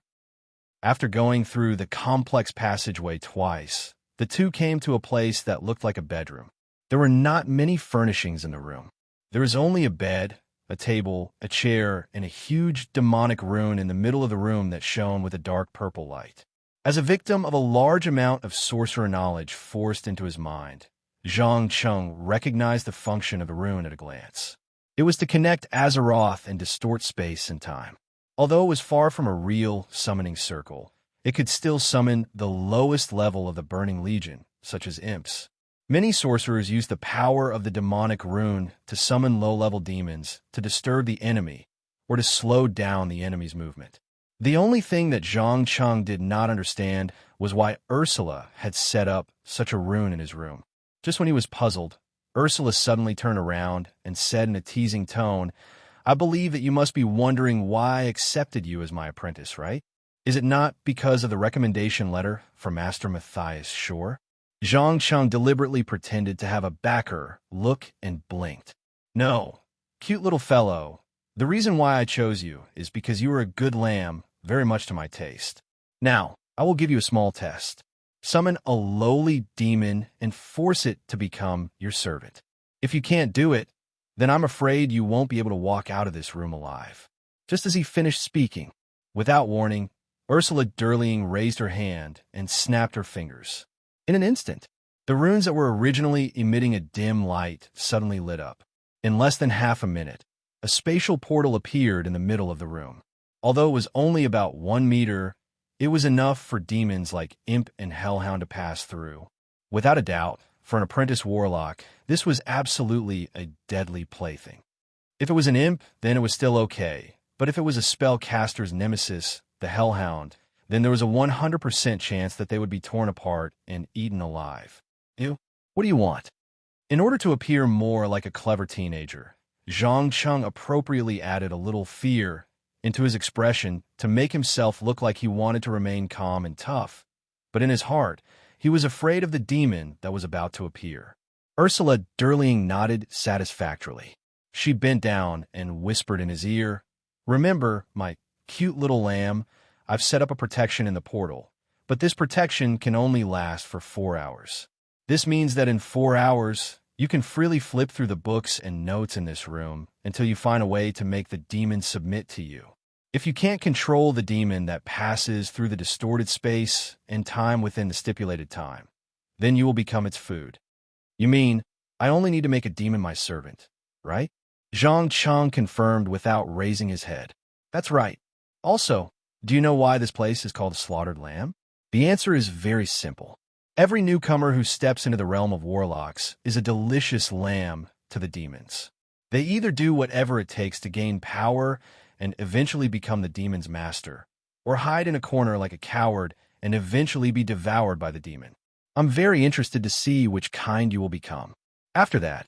After going through the complex passageway twice, the two came to a place that looked like a bedroom. There were not many furnishings in the room. There was only a bed, a table, a chair, and a huge demonic rune in the middle of the room that shone with a dark purple light. As a victim of a large amount of sorcerer knowledge forced into his mind, Zhang Cheng recognized the function of the rune at a glance. It was to connect Azeroth and distort space and time. Although it was far from a real summoning circle, it could still summon the lowest level of the Burning Legion, such as imps. Many sorcerers use the power of the demonic rune to summon low-level demons, to disturb the enemy, or to slow down the enemy's movement. The only thing that Zhang Cheng did not understand was why Ursula had set up such a rune in his room. Just when he was puzzled, Ursula suddenly turned around and said in a teasing tone, "I believe that you must be wondering why I accepted you as my apprentice, right? Is it not because of the recommendation letter from Master Matthias Shore?" Zhang Cheng deliberately pretended to have a backer look and blinked. "No, cute little fellow. The reason why I chose you is because you are a good lamb, very much to my taste. Now, I will give you a small test. Summon a lowly demon and force it to become your servant. If you can't do it, then I'm afraid you won't be able to walk out of this room alive." Just as he finished speaking, without warning, Ursula Durling raised her hand and snapped her fingers. In an instant, the runes that were originally emitting a dim light suddenly lit up. In less than half a minute, a spatial portal appeared in the middle of the room. Although it was only about 1 meter, it was enough for demons like Imp and Hellhound to pass through. Without a doubt, for an apprentice warlock, this was absolutely a deadly plaything. If it was an imp, then it was still okay, but if it was a spellcaster's nemesis, the Hellhound, then there was a 100% chance that they would be torn apart and eaten alive. Ew, what do you want? In order to appear more like a clever teenager, Zhang Cheng appropriately added a little fear into his expression to make himself look like he wanted to remain calm and tough, but in his heart, He was afraid of the demon that was about to appear. Ursula Durling nodded satisfactorily. She bent down and whispered in his ear, "Remember, my cute little lamb, I've set up a protection in the portal, but this protection can only last for 4 hours. This means that in 4 hours, you can freely flip through the books and notes in this room until you find a way to make the demon submit to you. If you can't control the demon that passes through the distorted space and time within the stipulated time, then you will become its food." "You mean, I only need to make a demon my servant, right?" Zhang Cheng confirmed without raising his head. "That's right. Also, do you know why this place is called Slaughtered Lamb?" The answer is very simple. Every newcomer who steps into the realm of warlocks is a delicious lamb to the demons. They either do whatever it takes to gain power and eventually become the demon's master, or hide in a corner like a coward and eventually be devoured by the demon. I'm very interested to see which kind you will become. After that,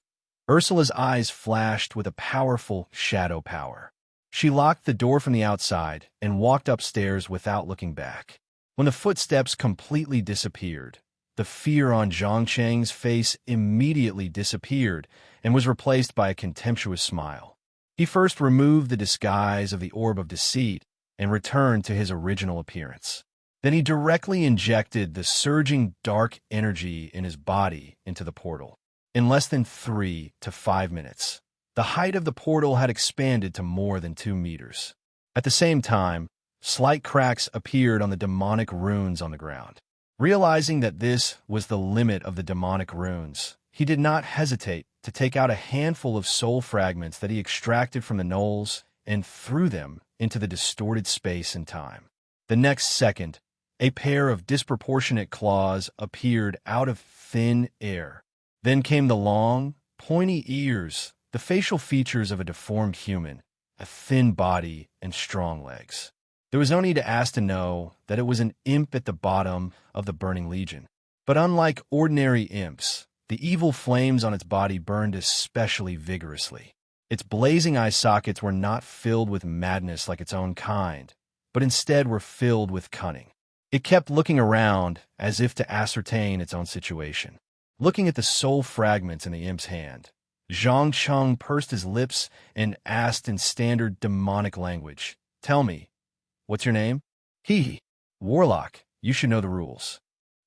Ursula's eyes flashed with a powerful shadow power. She locked the door from the outside and walked upstairs without looking back. When the footsteps completely disappeared, the fear on Zhang Cheng's face immediately disappeared and was replaced by a contemptuous smile. He first removed the disguise of the Orb of Deceit and returned to his original appearance. Then he directly injected the surging dark energy in his body into the portal. In less than 3 to 5 minutes, the height of the portal had expanded to more than 2 meters. At the same time, slight cracks appeared on the demonic runes on the ground. Realizing that this was the limit of the demonic runes, he did not hesitate to take out a handful of soul fragments that he extracted from the knolls and threw them into the distorted space and time. The next second, a pair of disproportionate claws appeared out of thin air. Then came the long, pointy ears, the facial features of a deformed human, a thin body, and strong legs. There was no need to ask to know that it was an imp at the bottom of the Burning Legion. But unlike ordinary imps, the evil flames on its body burned especially vigorously. Its blazing eye sockets were not filled with madness like its own kind, but instead were filled with cunning. It kept looking around as if to ascertain its own situation. Looking at the soul fragments in the imp's hand, Zhang Cheng pursed his lips and asked in standard demonic language, "Tell me, what's your name?" "He, Warlock, you should know the rules.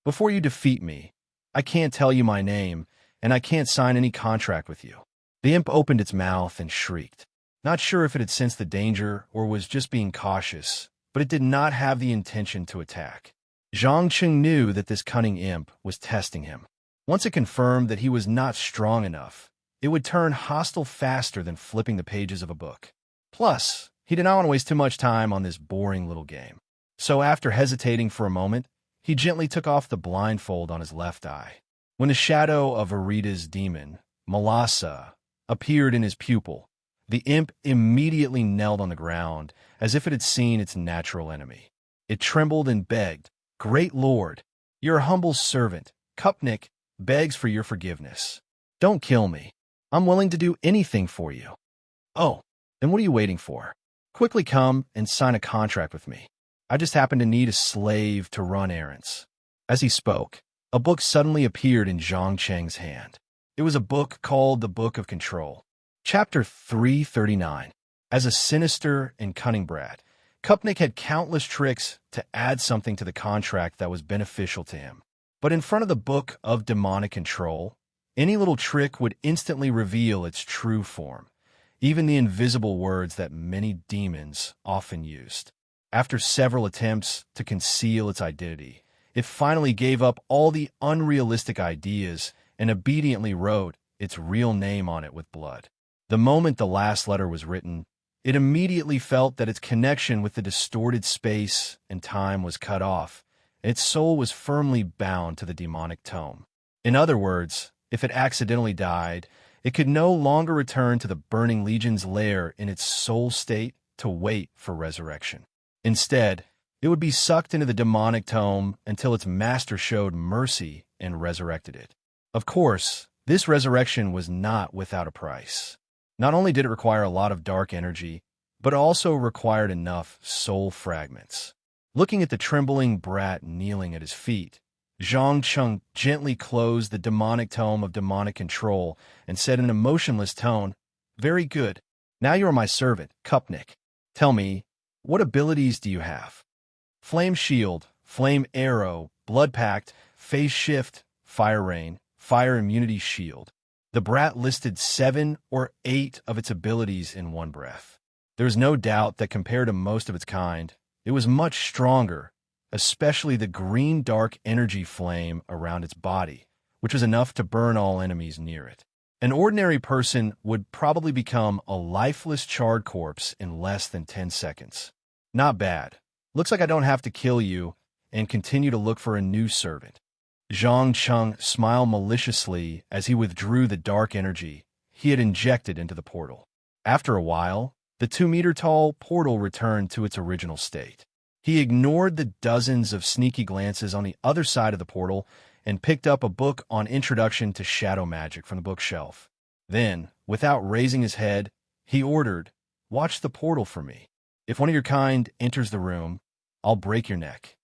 Before you defeat me, I can't tell you my name, and I can't sign any contract with you." The imp opened its mouth and shrieked. Not sure if it had sensed the danger or was just being cautious, but it did not have the intention to attack. Zhang Cheng knew that this cunning imp was testing him. Once it confirmed that he was not strong enough, it would turn hostile faster than flipping the pages of a book. Plus, he did not want to waste too much time on this boring little game. So after hesitating for a moment, he gently took off the blindfold on his left eye. When the shadow of Arita's demon, Malasa, appeared in his pupil, the imp immediately knelt on the ground as if it had seen its natural enemy. It trembled and begged, "Great Lord, your humble servant, Kupnik, begs for your forgiveness. Don't kill me. I'm willing to do anything for you." "Oh, then what are you waiting for? Quickly come and sign a contract with me. I just happen to need a slave to run errands." As he spoke, a book suddenly appeared in Zhang Cheng's hand. It was a book called The Book of Control. Chapter 339. As a sinister and cunning brat, Kupnik had countless tricks to add something to the contract that was beneficial to him. But in front of the Book of Demonic Control, any little trick would instantly reveal its true form, even the invisible words that many demons often used. After several attempts to conceal its identity, it finally gave up all the unrealistic ideas and obediently wrote its real name on it with blood. The moment the last letter was written, it immediately felt that its connection with the distorted space and time was cut off, and its soul was firmly bound to the demonic tome. In other words, if it accidentally died, it could no longer return to the Burning Legion's lair in its soul state to wait for resurrection. Instead, it would be sucked into the demonic tome until its master showed mercy and resurrected it. Of course, this resurrection was not without a price. Not only did it require a lot of dark energy, but it also required enough soul fragments. Looking at the trembling brat kneeling at his feet, Zhang Cheng gently closed the demonic tome of demonic control and said in a motionless tone, "Very good. Now you are my servant, Kupnik. Tell me, what abilities do you have?" Flame Shield, Flame Arrow, Blood Pact, Phase Shift, Fire Rain, Fire Immunity Shield. The brat listed 7 or 8 of its abilities in one breath. There is no doubt that compared to most of its kind, it was much stronger, especially the green dark energy flame around its body, which was enough to burn all enemies near it. An ordinary person would probably become a lifeless charred corpse in less than 10 seconds. Not bad. Looks like I don't have to kill you and continue to look for a new servant. Zhang Cheng smiled maliciously as he withdrew the dark energy he had injected into the portal. After a while, the 2-meter-tall portal returned to its original state. He ignored the dozens of sneaky glances on the other side of the portal and picked up a book on Introduction to Shadow Magic from the bookshelf. Then, without raising his head, he ordered, "Watch the portal for me. If one of your kind enters the room, I'll break your neck."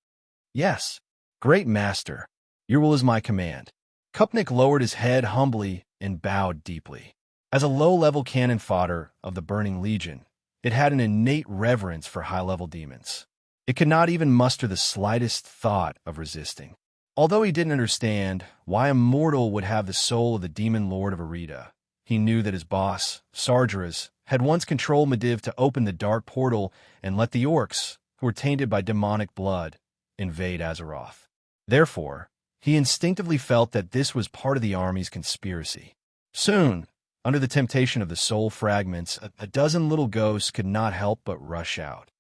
"Yes, great master. Your will is my command." Kupnik lowered his head humbly and bowed deeply. As a low-level cannon fodder of the Burning Legion, it had an innate reverence for high-level demons. It could not even muster the slightest thought of resisting. Although he didn't understand why a mortal would have the soul of the demon lord of Arita, he knew that his boss, Sargeras, had once controlled Mediv to open the dark portal and let the orcs, who were tainted by demonic blood, invade Azeroth. Therefore, he instinctively felt that this was part of the army's conspiracy. Soon, under the temptation of the soul fragments, a dozen little ghosts could not help but rush out.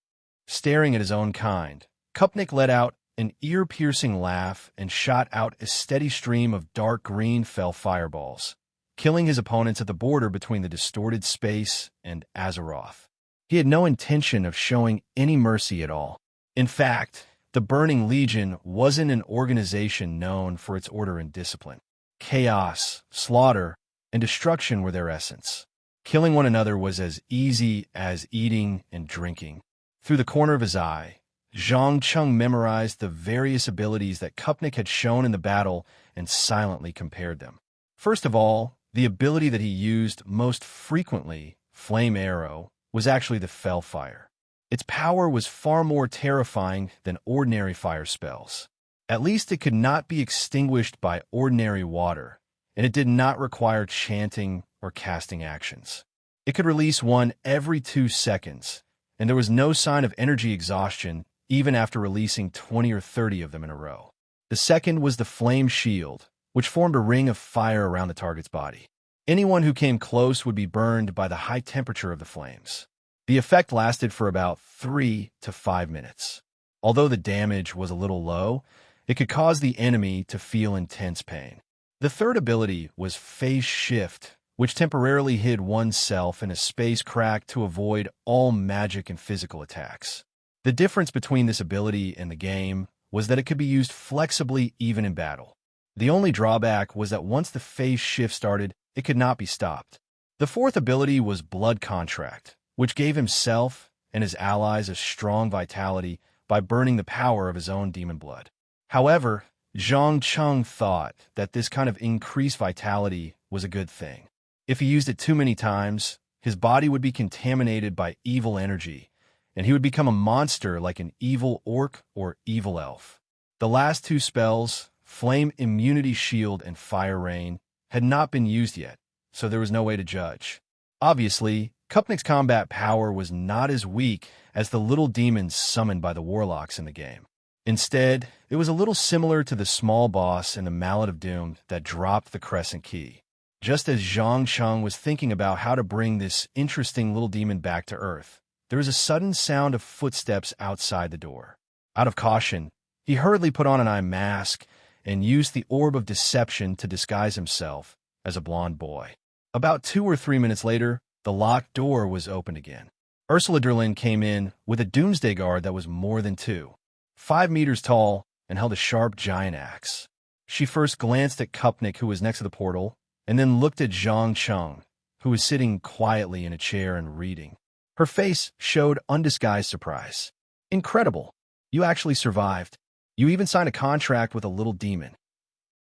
Staring at his own kind, Kupnik let out an ear-piercing laugh and shot out a steady stream of dark green fell fireballs, killing his opponents at the border between the distorted space and Azeroth. He had no intention of showing any mercy at all. In fact, the Burning Legion wasn't an organization known for its order and discipline. Chaos, slaughter, and destruction were their essence. Killing one another was as easy as eating and drinking. Through the corner of his eye, Zhang Cheng memorized the various abilities that Kupnik had shown in the battle and silently compared them. First of all, the ability that he used most frequently, Flame Arrow, was actually the Fell Fire. Its power was far more terrifying than ordinary fire spells. At least it could not be extinguished by ordinary water, and it did not require chanting or casting actions. It could release one every 2 seconds, and there was no sign of energy exhaustion even after releasing 20 or 30 of them in a row. The second was the Flame Shield, which formed a ring of fire around the target's body. Anyone who came close would be burned by the high temperature of the flames. The effect lasted for about 3 to 5 minutes. Although the damage was a little low, it could cause the enemy to feel intense pain. The third ability was Phase Shift, which temporarily hid oneself in a space crack to avoid all magic and physical attacks. The difference between this ability and the game was that it could be used flexibly even in battle. The only drawback was that once the phase shift started, it could not be stopped. The fourth ability was Blood Contract, which gave himself and his allies a strong vitality by burning the power of his own demon blood. However, Zhang Cheng thought that this kind of increased vitality was a good thing. If he used it too many times, his body would be contaminated by evil energy, and he would become a monster like an evil orc or evil elf. The last 2 spells, Flame Immunity Shield and Fire Rain, had not been used yet, so there was no way to judge. Obviously, Kupnik's combat power was not as weak as the little demons summoned by the warlocks in the game. Instead, it was a little similar to the small boss in the Mallet of Doom that dropped the Crescent Key. Just as Zhang Cheng was thinking about how to bring this interesting little demon back to Earth, there was a sudden sound of footsteps outside the door. Out of caution, he hurriedly put on an eye mask and used the Orb of Deception to disguise himself as a blond boy. About 2 or 3 minutes later, the locked door was opened again. Ursula Derlin came in with a Doomsday Guard that was more than 2, 5 meters tall, and held a sharp giant axe. She first glanced at Kupnik, who was next to the portal, and then looked at Zhang Cheng, who was sitting quietly in a chair and reading. Her face showed undisguised surprise. "Incredible! You actually survived. You even signed a contract with a little demon.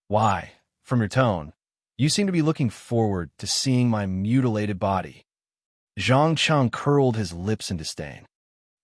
Why, from your tone, you seem to be looking forward to seeing my mutilated body. Zhang Cheng curled his lips in disdain.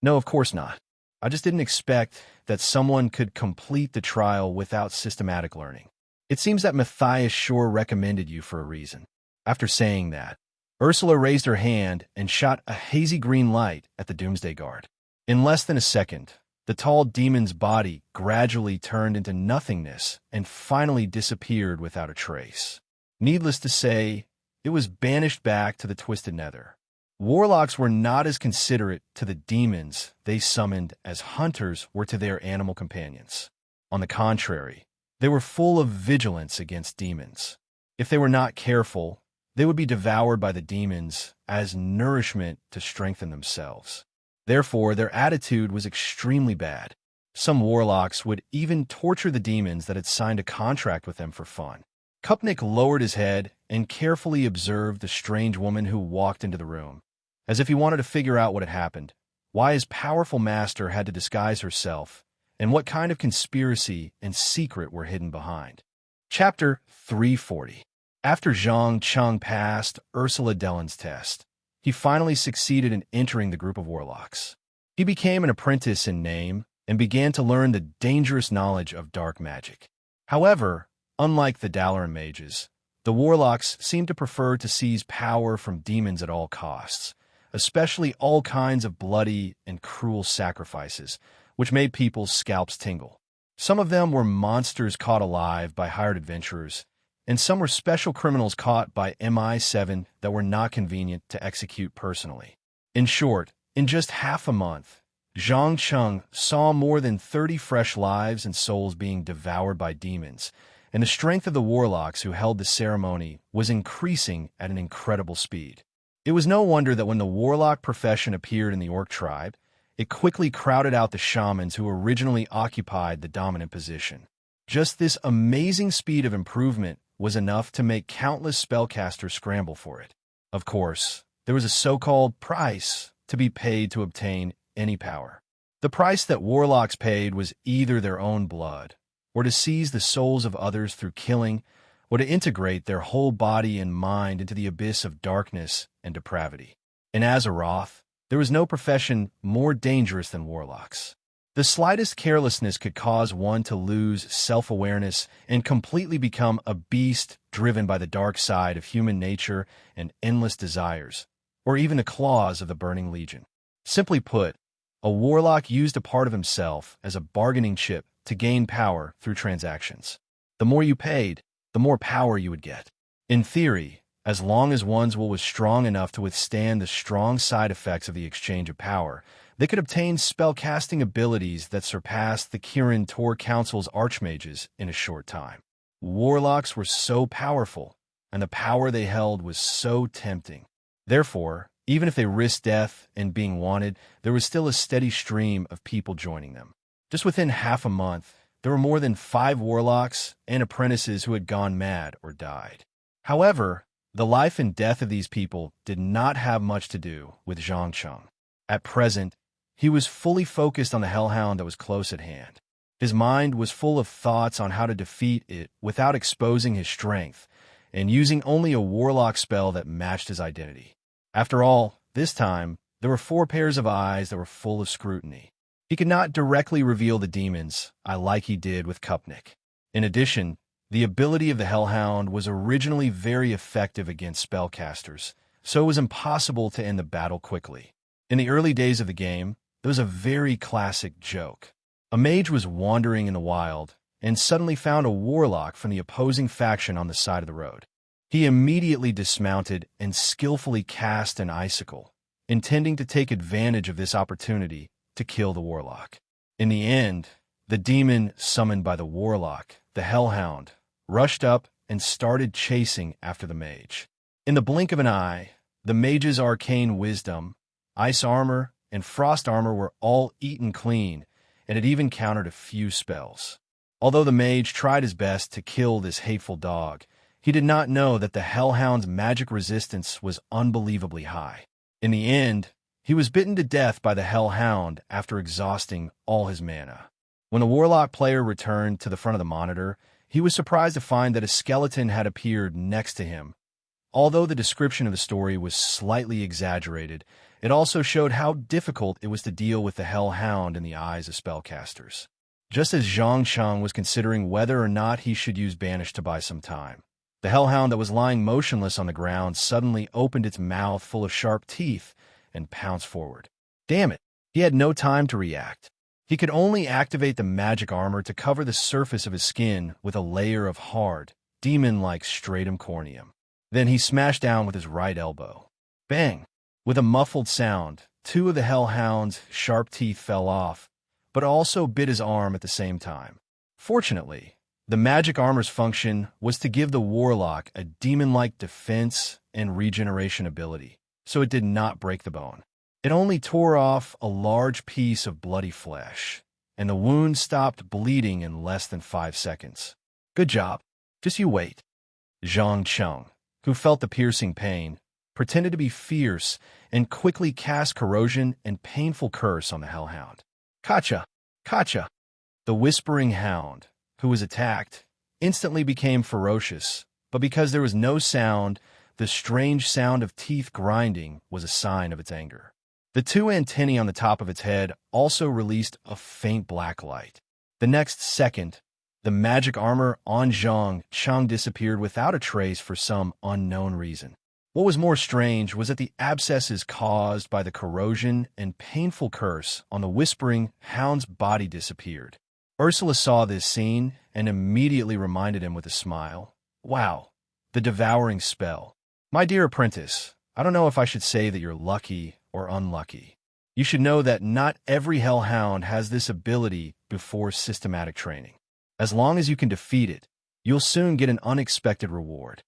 No, of course not. I just didn't expect that someone could complete the trial without systematic learning. It seems that Matthias sure recommended you for a reason. After saying that, Ursula raised her hand and shot a hazy green light at the Doomsday Guard. In less than a second, the tall demon's body gradually turned into nothingness and finally disappeared without a trace. Needless to say, it was banished back to the Twisted Nether. Warlocks were not as considerate to the demons they summoned as hunters were to their animal companions. On the contrary, they were full of vigilance against demons. If they were not careful, they would be devoured by the demons as nourishment to strengthen themselves. Therefore, their attitude was extremely bad. Some warlocks would even torture the demons that had signed a contract with them for fun. Kupnik lowered his head and carefully observed the strange woman who walked into the room, as if he wanted to figure out what had happened, why his powerful master had to disguise herself, and what kind of conspiracy and secret were hidden behind. Chapter 340. After Zhang Cheng passed Ursula Dellen's test, he finally succeeded in entering the group of warlocks. He became an apprentice in name and began to learn the dangerous knowledge of dark magic. However, unlike the Dalaran mages, the warlocks seemed to prefer to seize power from demons at all costs, especially all kinds of bloody and cruel sacrifices, which made people's scalps tingle. Some of them were monsters caught alive by hired adventurers, and some were special criminals caught by MI7 that were not convenient to execute personally. In short, in just half a month, Zhang Cheng saw more than 30 fresh lives and souls being devoured by demons, and the strength of the warlocks who held the ceremony was increasing at an incredible speed. It was no wonder that when the warlock profession appeared in the orc tribe, it quickly crowded out the shamans who originally occupied the dominant position. Just this amazing speed of improvement was enough to make countless spellcasters scramble for it. Of course, there was a so-called price to be paid to obtain any power. The price that warlocks paid was either their own blood, or to seize the souls of others through killing, or to integrate their whole body and mind into the abyss of darkness and depravity. In Azeroth, there was no profession more dangerous than warlocks. The slightest carelessness could cause one to lose self-awareness and completely become a beast driven by the dark side of human nature and endless desires, or even the claws of the Burning Legion. Simply put, a warlock used a part of himself as a bargaining chip to gain power through transactions. The more you paid, the more power you would get. In theory, as long as one's will was strong enough to withstand the strong side effects of the exchange of power, they could obtain spellcasting abilities that surpassed the Kirin Tor Council's archmages in a short time. Warlocks were so powerful, and the power they held was so tempting. Therefore, even if they risked death and being wanted, there was still a steady stream of people joining them. Just within half a month, there were more than 5 warlocks and apprentices who had gone mad or died. However, the life and death of these people did not have much to do with Zhang Cheng. At present, he was fully focused on the hellhound that was close at hand. His mind was full of thoughts on how to defeat it without exposing his strength, and using only a warlock spell that matched his identity. After all, this time, there were 4 pairs of eyes that were full of scrutiny. He could not directly reveal the demons, like he did with Kupnik. In addition, the ability of the Hellhound was originally very effective against spellcasters, so it was impossible to end the battle quickly. In the early days of the game, there was a very classic joke. A mage was wandering in the wild and suddenly found a warlock from the opposing faction on the side of the road. He immediately dismounted and skillfully cast an icicle, intending to take advantage of this opportunity to kill the warlock. In the end, the demon summoned by the warlock, the Hellhound, rushed up and started chasing after the mage. In the blink of an eye, the mage's arcane wisdom, ice armor, and frost armor were all eaten clean, and it even countered a few spells. Although the mage tried his best to kill this hateful dog, he did not know that the Hellhound's magic resistance was unbelievably high. In the end, he was bitten to death by the Hellhound after exhausting all his mana. When the Warlock player returned to the front of the monitor, he was surprised to find that a skeleton had appeared next to him. Although the description of the story was slightly exaggerated, it also showed how difficult it was to deal with the Hellhound in the eyes of spellcasters. Just as Zhang Cheng was considering whether or not he should use Banish to buy some time, the Hellhound that was lying motionless on the ground suddenly opened its mouth full of sharp teeth and pounced forward. Damn it! He had no time to react. He could only activate the magic armor to cover the surface of his skin with a layer of hard, demon-like stratum corneum. Then he smashed down with his right elbow. Bang! With a muffled sound, two of the Hellhound's sharp teeth fell off, but also bit his arm at the same time. Fortunately, the magic armor's function was to give the Warlock a demon-like defense and regeneration ability, so it did not break the bone. It only tore off a large piece of bloody flesh, and the wound stopped bleeding in less than 5 seconds. Good job. Just you wait. Zhang Cheng, who felt the piercing pain, pretended to be fierce and quickly cast corrosion and painful curse on the Hellhound. Kacha! Kacha! The Whispering Hound, who was attacked, instantly became ferocious, but because there was no sound, the strange sound of teeth grinding was a sign of its anger. The two antennae on the top of its head also released a faint black light. The next second, the magic armor on Zhang Cheng disappeared without a trace for some unknown reason. What was more strange was that the abscesses caused by the corrosion and painful curse on the Whispering Hound's body disappeared. Ursula saw this scene and immediately reminded him with a smile. Wow, the devouring spell. My dear apprentice, I don't know if I should say that you're lucky or unlucky. You should know that not every Hellhound has this ability before systematic training. As long as you can defeat it, you'll soon get an unexpected reward.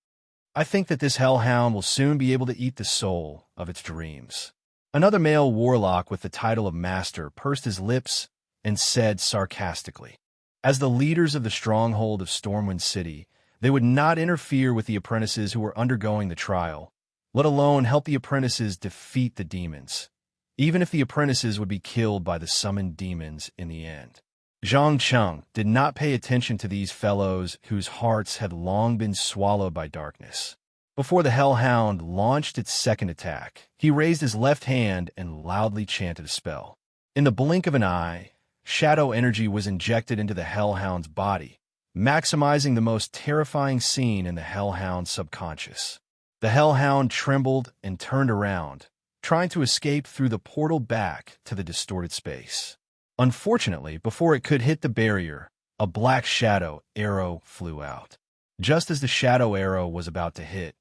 I think that this Hellhound will soon be able to eat the soul of its dreams. Another male warlock with the title of Master pursed his lips and said sarcastically, as the leaders of the stronghold of Stormwind City, they would not interfere with the apprentices who were undergoing the trial, let alone help the apprentices defeat the demons, even if the apprentices would be killed by the summoned demons in the end. Zhang Cheng did not pay attention to these fellows whose hearts had long been swallowed by darkness. Before the Hellhound launched its second attack, he raised his left hand and loudly chanted a spell. In the blink of an eye, shadow energy was injected into the Hellhound's body, maximizing the most terrifying scene in the Hellhound's subconscious. The Hellhound trembled and turned around, trying to escape through the portal back to the distorted space. Unfortunately, before it could hit the barrier, a black shadow arrow flew out. Just as the shadow arrow was about to hit,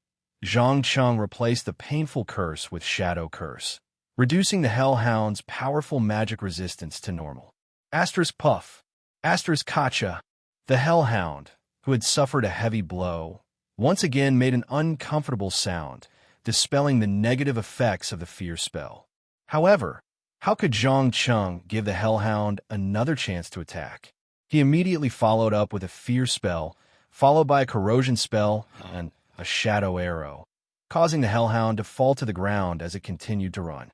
Zhang Cheng replaced the painful curse with shadow curse, reducing the Hellhound's powerful magic resistance to normal. Asterisk puff. Asterisk kacha. The Hellhound, who had suffered a heavy blow, once again made an uncomfortable sound, dispelling the negative effects of the fear spell. However, how could Zhang Cheng give the Hellhound another chance to attack? He immediately followed up with a fear spell, followed by a corrosion spell and a shadow arrow, causing the Hellhound to fall to the ground as it continued to run.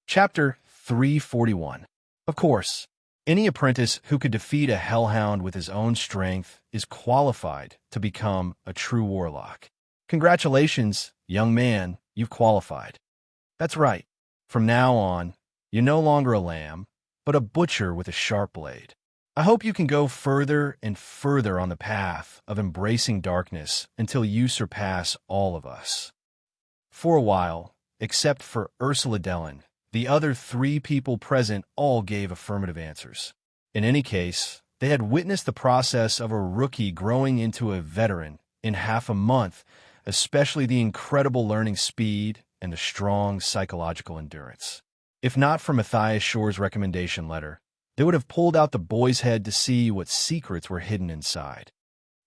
Chapter 341. Of course, any apprentice who could defeat a Hellhound with his own strength is qualified to become a true warlock. Congratulations, young man, you've qualified. That's right. From now on, you're no longer a lamb, but a butcher with a sharp blade. I hope you can go further and further on the path of embracing darkness until you surpass all of us. For a while, except for Ursula Dellen, the other 3 people present all gave affirmative answers. In any case, they had witnessed the process of a rookie growing into a veteran in half a month, especially the incredible learning speed and the strong psychological endurance. If not for Matthias Shore's recommendation letter, they would have pulled out the boy's head to see what secrets were hidden inside.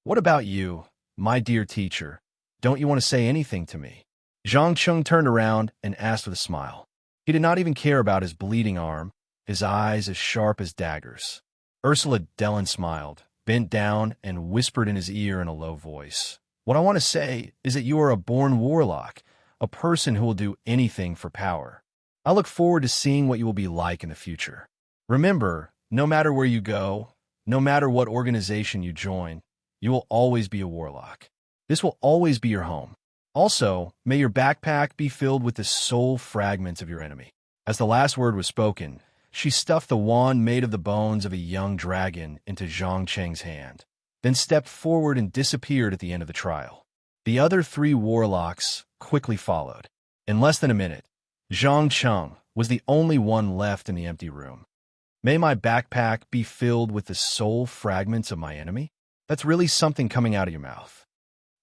What about you, my dear teacher? Don't you want to say anything to me? Zhang Cheng turned around and asked with a smile. He did not even care about his bleeding arm, his eyes as sharp as daggers. Ursula Dellen smiled, bent down, and whispered in his ear in a low voice. What I want to say is that you are a born warlock, a person who will do anything for power. I look forward to seeing what you will be like in the future. Remember, no matter where you go, no matter what organization you join, you will always be a warlock. This will always be your home. Also, may your backpack be filled with the soul fragments of your enemy. As the last word was spoken, she stuffed the wand made of the bones of a young dragon into Zhang Cheng's hand, then stepped forward and disappeared at the end of the trial. The other 3 warlocks quickly followed. In less than a minute, Zhang Cheng was the only one left in the empty room. May my backpack be filled with the soul fragments of my enemy? That's really something coming out of your mouth.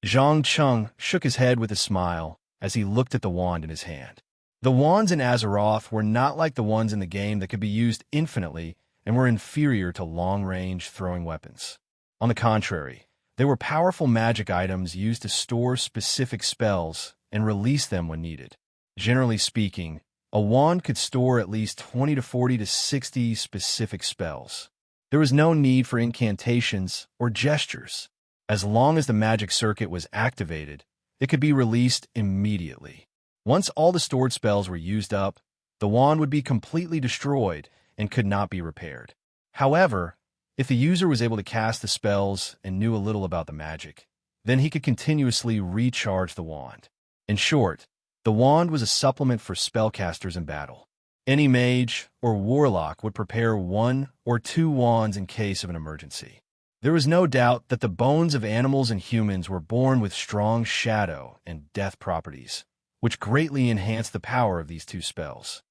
Zhang Cheng shook his head with a smile as he looked at the wand in his hand. The wands in Azeroth were not like the ones in the game that could be used infinitely and were inferior to long-range throwing weapons. On the contrary, they were powerful magic items used to store specific spells and release them when needed. Generally speaking, a wand could store at least 20 to 40 to 60 specific spells. There was no need for incantations or gestures. As long as the magic circuit was activated, it could be released immediately. Once all the stored spells were used up, the wand would be completely destroyed and could not be repaired. However, if the user was able to cast the spells and knew a little about the magic, then he could continuously recharge the wand. In short, the wand was a supplement for spellcasters in battle. Any mage or warlock would prepare 1 or 2 wands in case of an emergency. There was no doubt that the bones of animals and humans were born with strong shadow and death properties, which greatly enhanced the power of these 2 spells.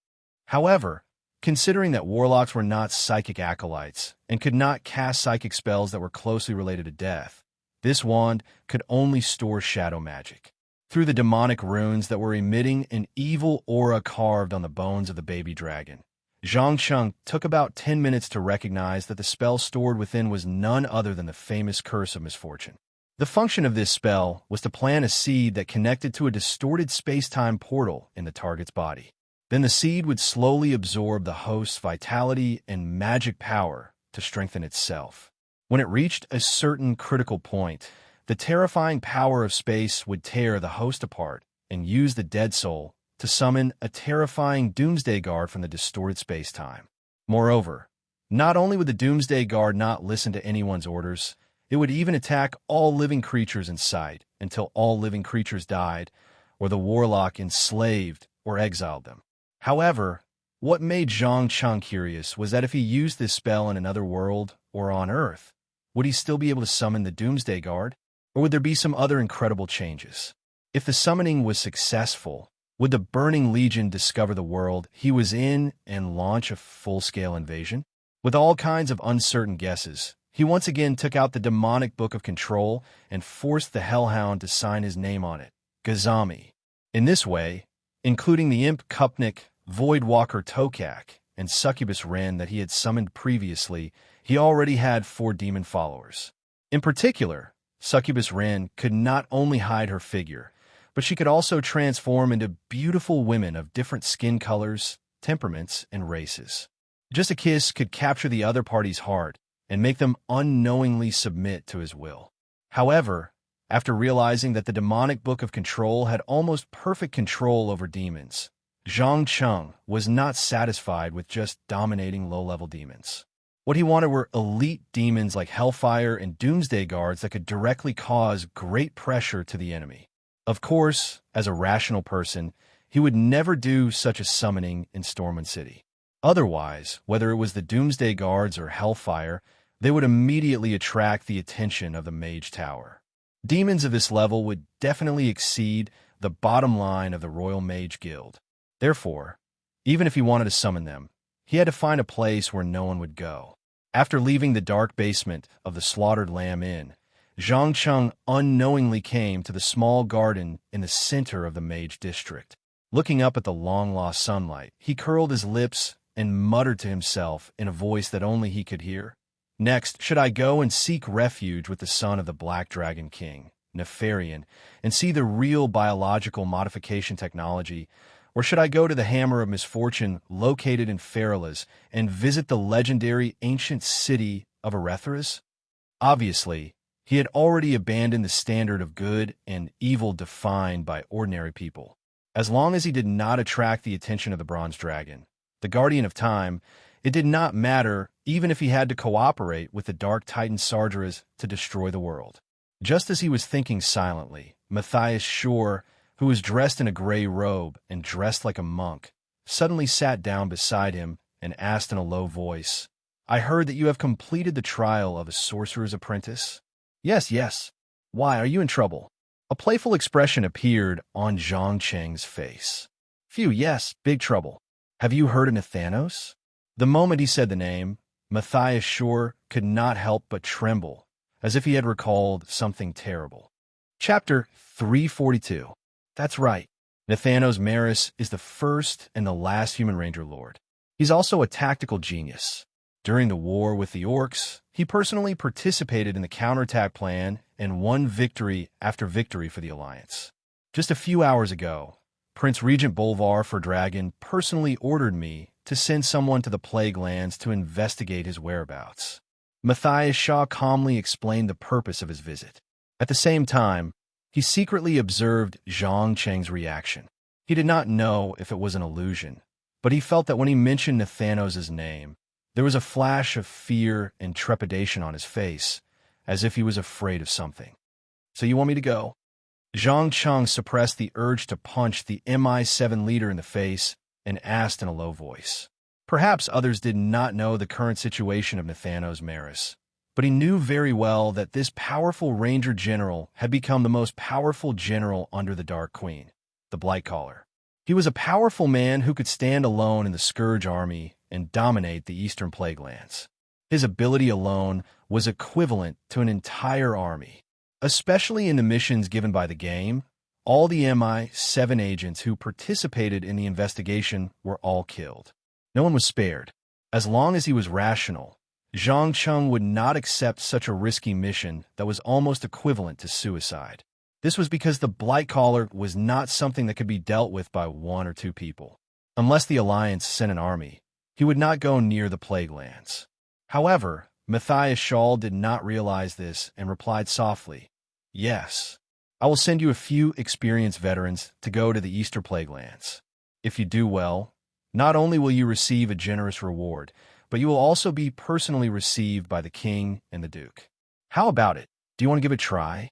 However, considering that warlocks were not psychic acolytes and could not cast psychic spells that were closely related to death, this wand could only store shadow magic. Through the demonic runes that were emitting an evil aura carved on the bones of the baby dragon, Zhang Cheng took about 10 minutes to recognize that the spell stored within was none other than the famous Curse of Misfortune. The function of this spell was to plant a seed that connected to a distorted space-time portal in the target's body. Then the seed would slowly absorb the host's vitality and magic power to strengthen itself. When it reached a certain critical point, the terrifying power of space would tear the host apart and use the dead soul to summon a terrifying Doomsday Guard from the distorted space-time. Moreover, not only would the Doomsday Guard not listen to anyone's orders, it would even attack all living creatures in sight until all living creatures died or the warlock enslaved or exiled them. However, what made Zhang Cheng curious was that if he used this spell in another world or on Earth, would he still be able to summon the Doomsday Guard? Or would there be some other incredible changes? If the summoning was successful, would the Burning Legion discover the world he was in and launch a full-scale invasion? With all kinds of uncertain guesses, he once again took out the demonic Book of Control and forced the Hellhound to sign his name on it, Gazami. In this way, including the Imp Kupnik, Voidwalker Tokak, and Succubus Wren that he had summoned previously, he already had 4 demon followers. In particular, Succubus Wren could not only hide her figure, but she could also transform into beautiful women of different skin colors, temperaments, and races. Just a kiss could capture the other party's heart and make them unknowingly submit to his will. However, after realizing that the demonic Book of Control had almost perfect control over demons, Zhang Cheng was not satisfied with just dominating low-level demons. What he wanted were elite demons like Hellfire and Doomsday Guards that could directly cause great pressure to the enemy. Of course, as a rational person, he would never do such a summoning in Stormwind City. Otherwise, whether it was the Doomsday Guards or Hellfire, they would immediately attract the attention of the Mage Tower. Demons of this level would definitely exceed the bottom line of the Royal Mage Guild. Therefore, even if he wanted to summon them, he had to find a place where no one would go. After leaving the dark basement of the Slaughtered Lamb Inn, Zhang Cheng unknowingly came to the small garden in the center of the Mage District. Looking up at the long-lost sunlight, he curled his lips and muttered to himself in a voice that only he could hear. Next, should I go and seek refuge with the son of the Black Dragon King, Nefarian, and see the real biological modification technology, or should I go to the Hammer of Misfortune located in Feralas and visit the legendary ancient city of Erethras? Obviously, he had already abandoned the standard of good and evil defined by ordinary people. As long as he did not attract the attention of the Bronze Dragon, the Guardian of Time, it did not matter even if he had to cooperate with the Dark Titan Sargeras to destroy the world. Just as he was thinking silently, Matthias Shore, who was dressed in a gray robe and dressed like a monk, suddenly sat down beside him and asked in a low voice, "I heard that you have completed the trial of a sorcerer's apprentice?" "Yes, yes. Why, are you in trouble?" A playful expression appeared on Zhang Cheng's face. "Phew, yes, big trouble. Have you heard of Nathanos?" The moment he said the name, Matthias Shore could not help but tremble, as if he had recalled something terrible. Chapter 342. That's right. Nathanos Maris is the first and the last human ranger lord. He's also a tactical genius. During the war with the orcs, he personally participated in the counterattack plan and won victory after victory for the Alliance. Just a few hours ago, Prince Regent Bolvar for Dragon personally ordered me to send someone to the Plague Lands to investigate his whereabouts. Matthias Shaw calmly explained the purpose of his visit. At the same time, he secretly observed Zhang Cheng's reaction. He did not know if it was an illusion, but he felt that when he mentioned Nathanos' name, there was a flash of fear and trepidation on his face, as if he was afraid of something. "So you want me to go?" Zhang Cheng suppressed the urge to punch the MI7 leader in the face and asked in a low voice. Perhaps others did not know the current situation of Nathanos Maris, but he knew very well that this powerful Ranger General had become the most powerful general under the Dark Queen, the Blightcaller. He was a powerful man who could stand alone in the Scourge army and dominate the Eastern Plague Lands. His ability alone was equivalent to an entire army. Especially in the missions given by the game, all the MI7 agents who participated in the investigation were all killed. No one was spared. As long as he was rational, Zhang Cheng would not accept such a risky mission that was almost equivalent to suicide. This was because the Blightcaller was not something that could be dealt with by one or two people. Unless the Alliance sent an army, he would not go near the Plague Lands. However, Matthias Shaw did not realize this and replied softly, "Yes, I will send you a few experienced veterans to go to the Eastern Plague Lands. If you do well, not only will you receive a generous reward, but you will also be personally received by the king and the duke. How about it? Do you want to give it a try?"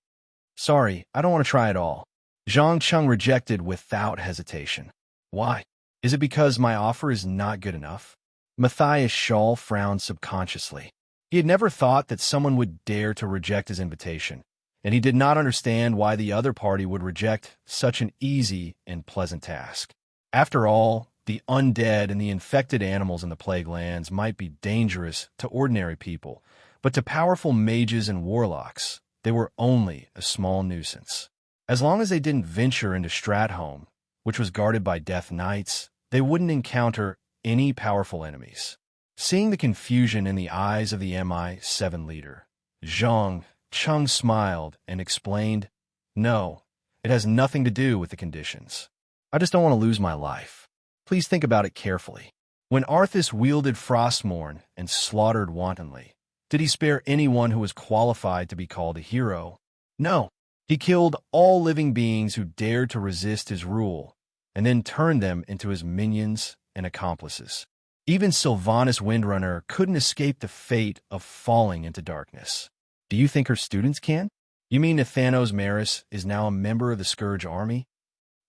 "Sorry, I don't want to try at all." Zhang Cheng rejected without hesitation. "Why? Is it because my offer is not good enough?" Matthias Shaw frowned subconsciously. He had never thought that someone would dare to reject his invitation, and he did not understand why the other party would reject such an easy and pleasant task. After all, the undead and the infected animals in the Plague Lands might be dangerous to ordinary people, but to powerful mages and warlocks, they were only a small nuisance. As long as they didn't venture into Stratholme, which was guarded by Death Knights, they wouldn't encounter any powerful enemies. Seeing the confusion in the eyes of the MI7 leader, Zhang Cheng smiled and explained, "No, it has nothing to do with the conditions. I just don't want to lose my life. Please think about it carefully. When Arthas wielded Frostmourne and slaughtered wantonly, did he spare anyone who was qualified to be called a hero? No. He killed all living beings who dared to resist his rule, and then turned them into his minions and accomplices. Even Sylvanas Windrunner couldn't escape the fate of falling into darkness. Do you think her students can? You mean Nathanos Maris is now a member of the Scourge army?"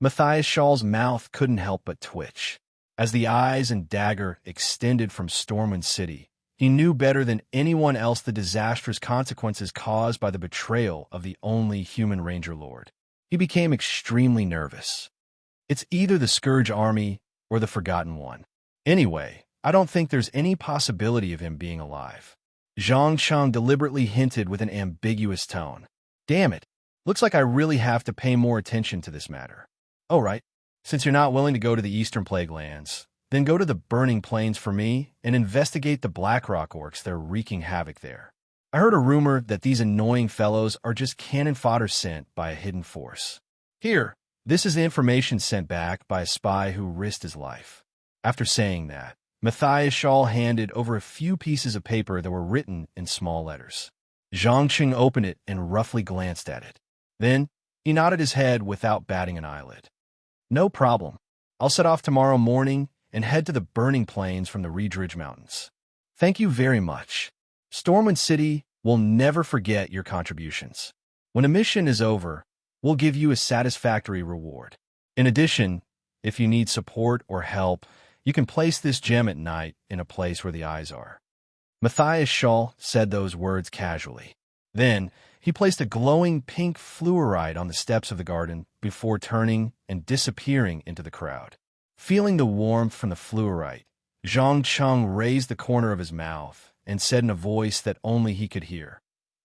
Matthias Shaw's mouth couldn't help but twitch. As the eyes and dagger extended from Stormwind City, he knew better than anyone else the disastrous consequences caused by the betrayal of the only human Ranger Lord. He became extremely nervous. It's either the Scourge army or the Forgotten One. Anyway, I don't think there's any possibility of him being alive. Zhang Cheng deliberately hinted with an ambiguous tone. Damn it. Looks like I really have to pay more attention to this matter. Oh, right. Since you're not willing to go to the Eastern Plague Lands, then go to the Burning Plains for me and investigate the Blackrock orcs that are wreaking havoc there. I heard a rumor that these annoying fellows are just cannon fodder sent by a hidden force. Here, this is the information sent back by a spy who risked his life. After saying that, Matthias Shaw handed over a few pieces of paper that were written in small letters. Zhang Cheng opened it and roughly glanced at it. Then, he nodded his head without batting an eyelid. No problem. I'll set off tomorrow morning and head to the Burning Plains from the Reedridge Mountains. Thank you very much. Stormwind City will never forget your contributions. When a mission is over, we'll give you a satisfactory reward. In addition, if you need support or help, you can place this gem at night in a place where the eyes are. Matthias Schall said those words casually. Then, he placed a glowing pink fluorite on the steps of the garden before turning and disappearing into the crowd. Feeling the warmth from the fluorite, Zhang Cheng raised the corner of his mouth and said in a voice that only he could hear,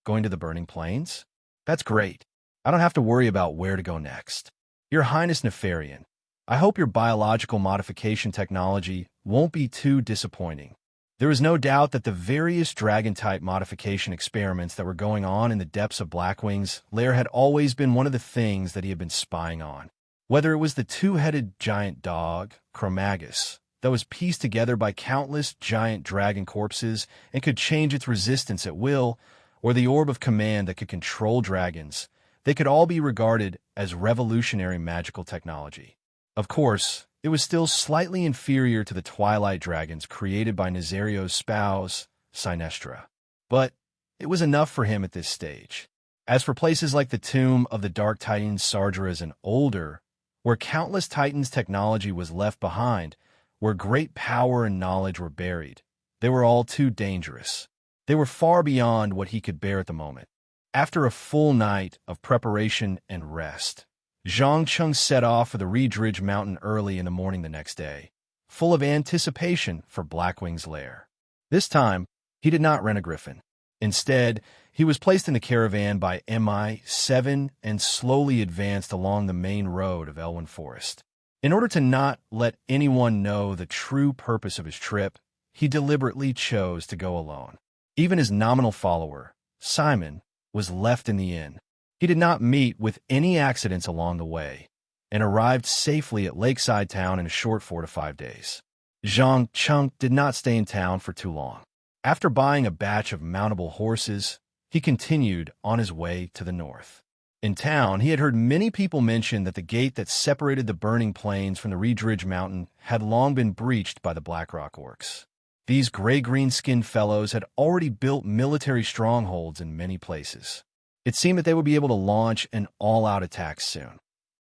"Going to the Burning Plains? That's great. I don't have to worry about where to go next. Your Highness Nefarian, I hope your biological modification technology won't be too disappointing." There is no doubt that the various dragon-type modification experiments that were going on in the depths of Blackwing's lair had always been one of the things that he had been spying on. Whether it was the two-headed giant dog, Chromagus, that was pieced together by countless giant dragon corpses and could change its resistance at will, or the orb of command that could control dragons, they could all be regarded as revolutionary magical technology. Of course, it was still slightly inferior to the twilight dragons created by Nazario's spouse, Sinestra. But it was enough for him at this stage. As for places like the tomb of the Dark Titans Sargeras and Older, where countless Titans' technology was left behind, where great power and knowledge were buried, they were all too dangerous. They were far beyond what he could bear at the moment. After a full night of preparation and rest, Zhang Cheng set off for the Reedridge Mountain early in the morning the next day, full of anticipation for Blackwing's lair. This time, he did not rent a griffin. Instead, he was placed in the caravan by MI-7 and slowly advanced along the main road of Elwyn Forest. In order to not let anyone know the true purpose of his trip, he deliberately chose to go alone. Even his nominal follower, Simon, was left in the inn. He did not meet with any accidents along the way and arrived safely at Lakeside Town in a short 4 to 5 days. Zhang Cheng did not stay in town for too long. After buying a batch of mountable horses, he continued on his way to the north. In town, he had heard many people mention that the gate that separated the Burning Plains from the Reedridge Mountain had long been breached by the Blackrock Orcs. These gray-green-skinned fellows had already built military strongholds in many places. It seemed that they would be able to launch an all-out attack soon.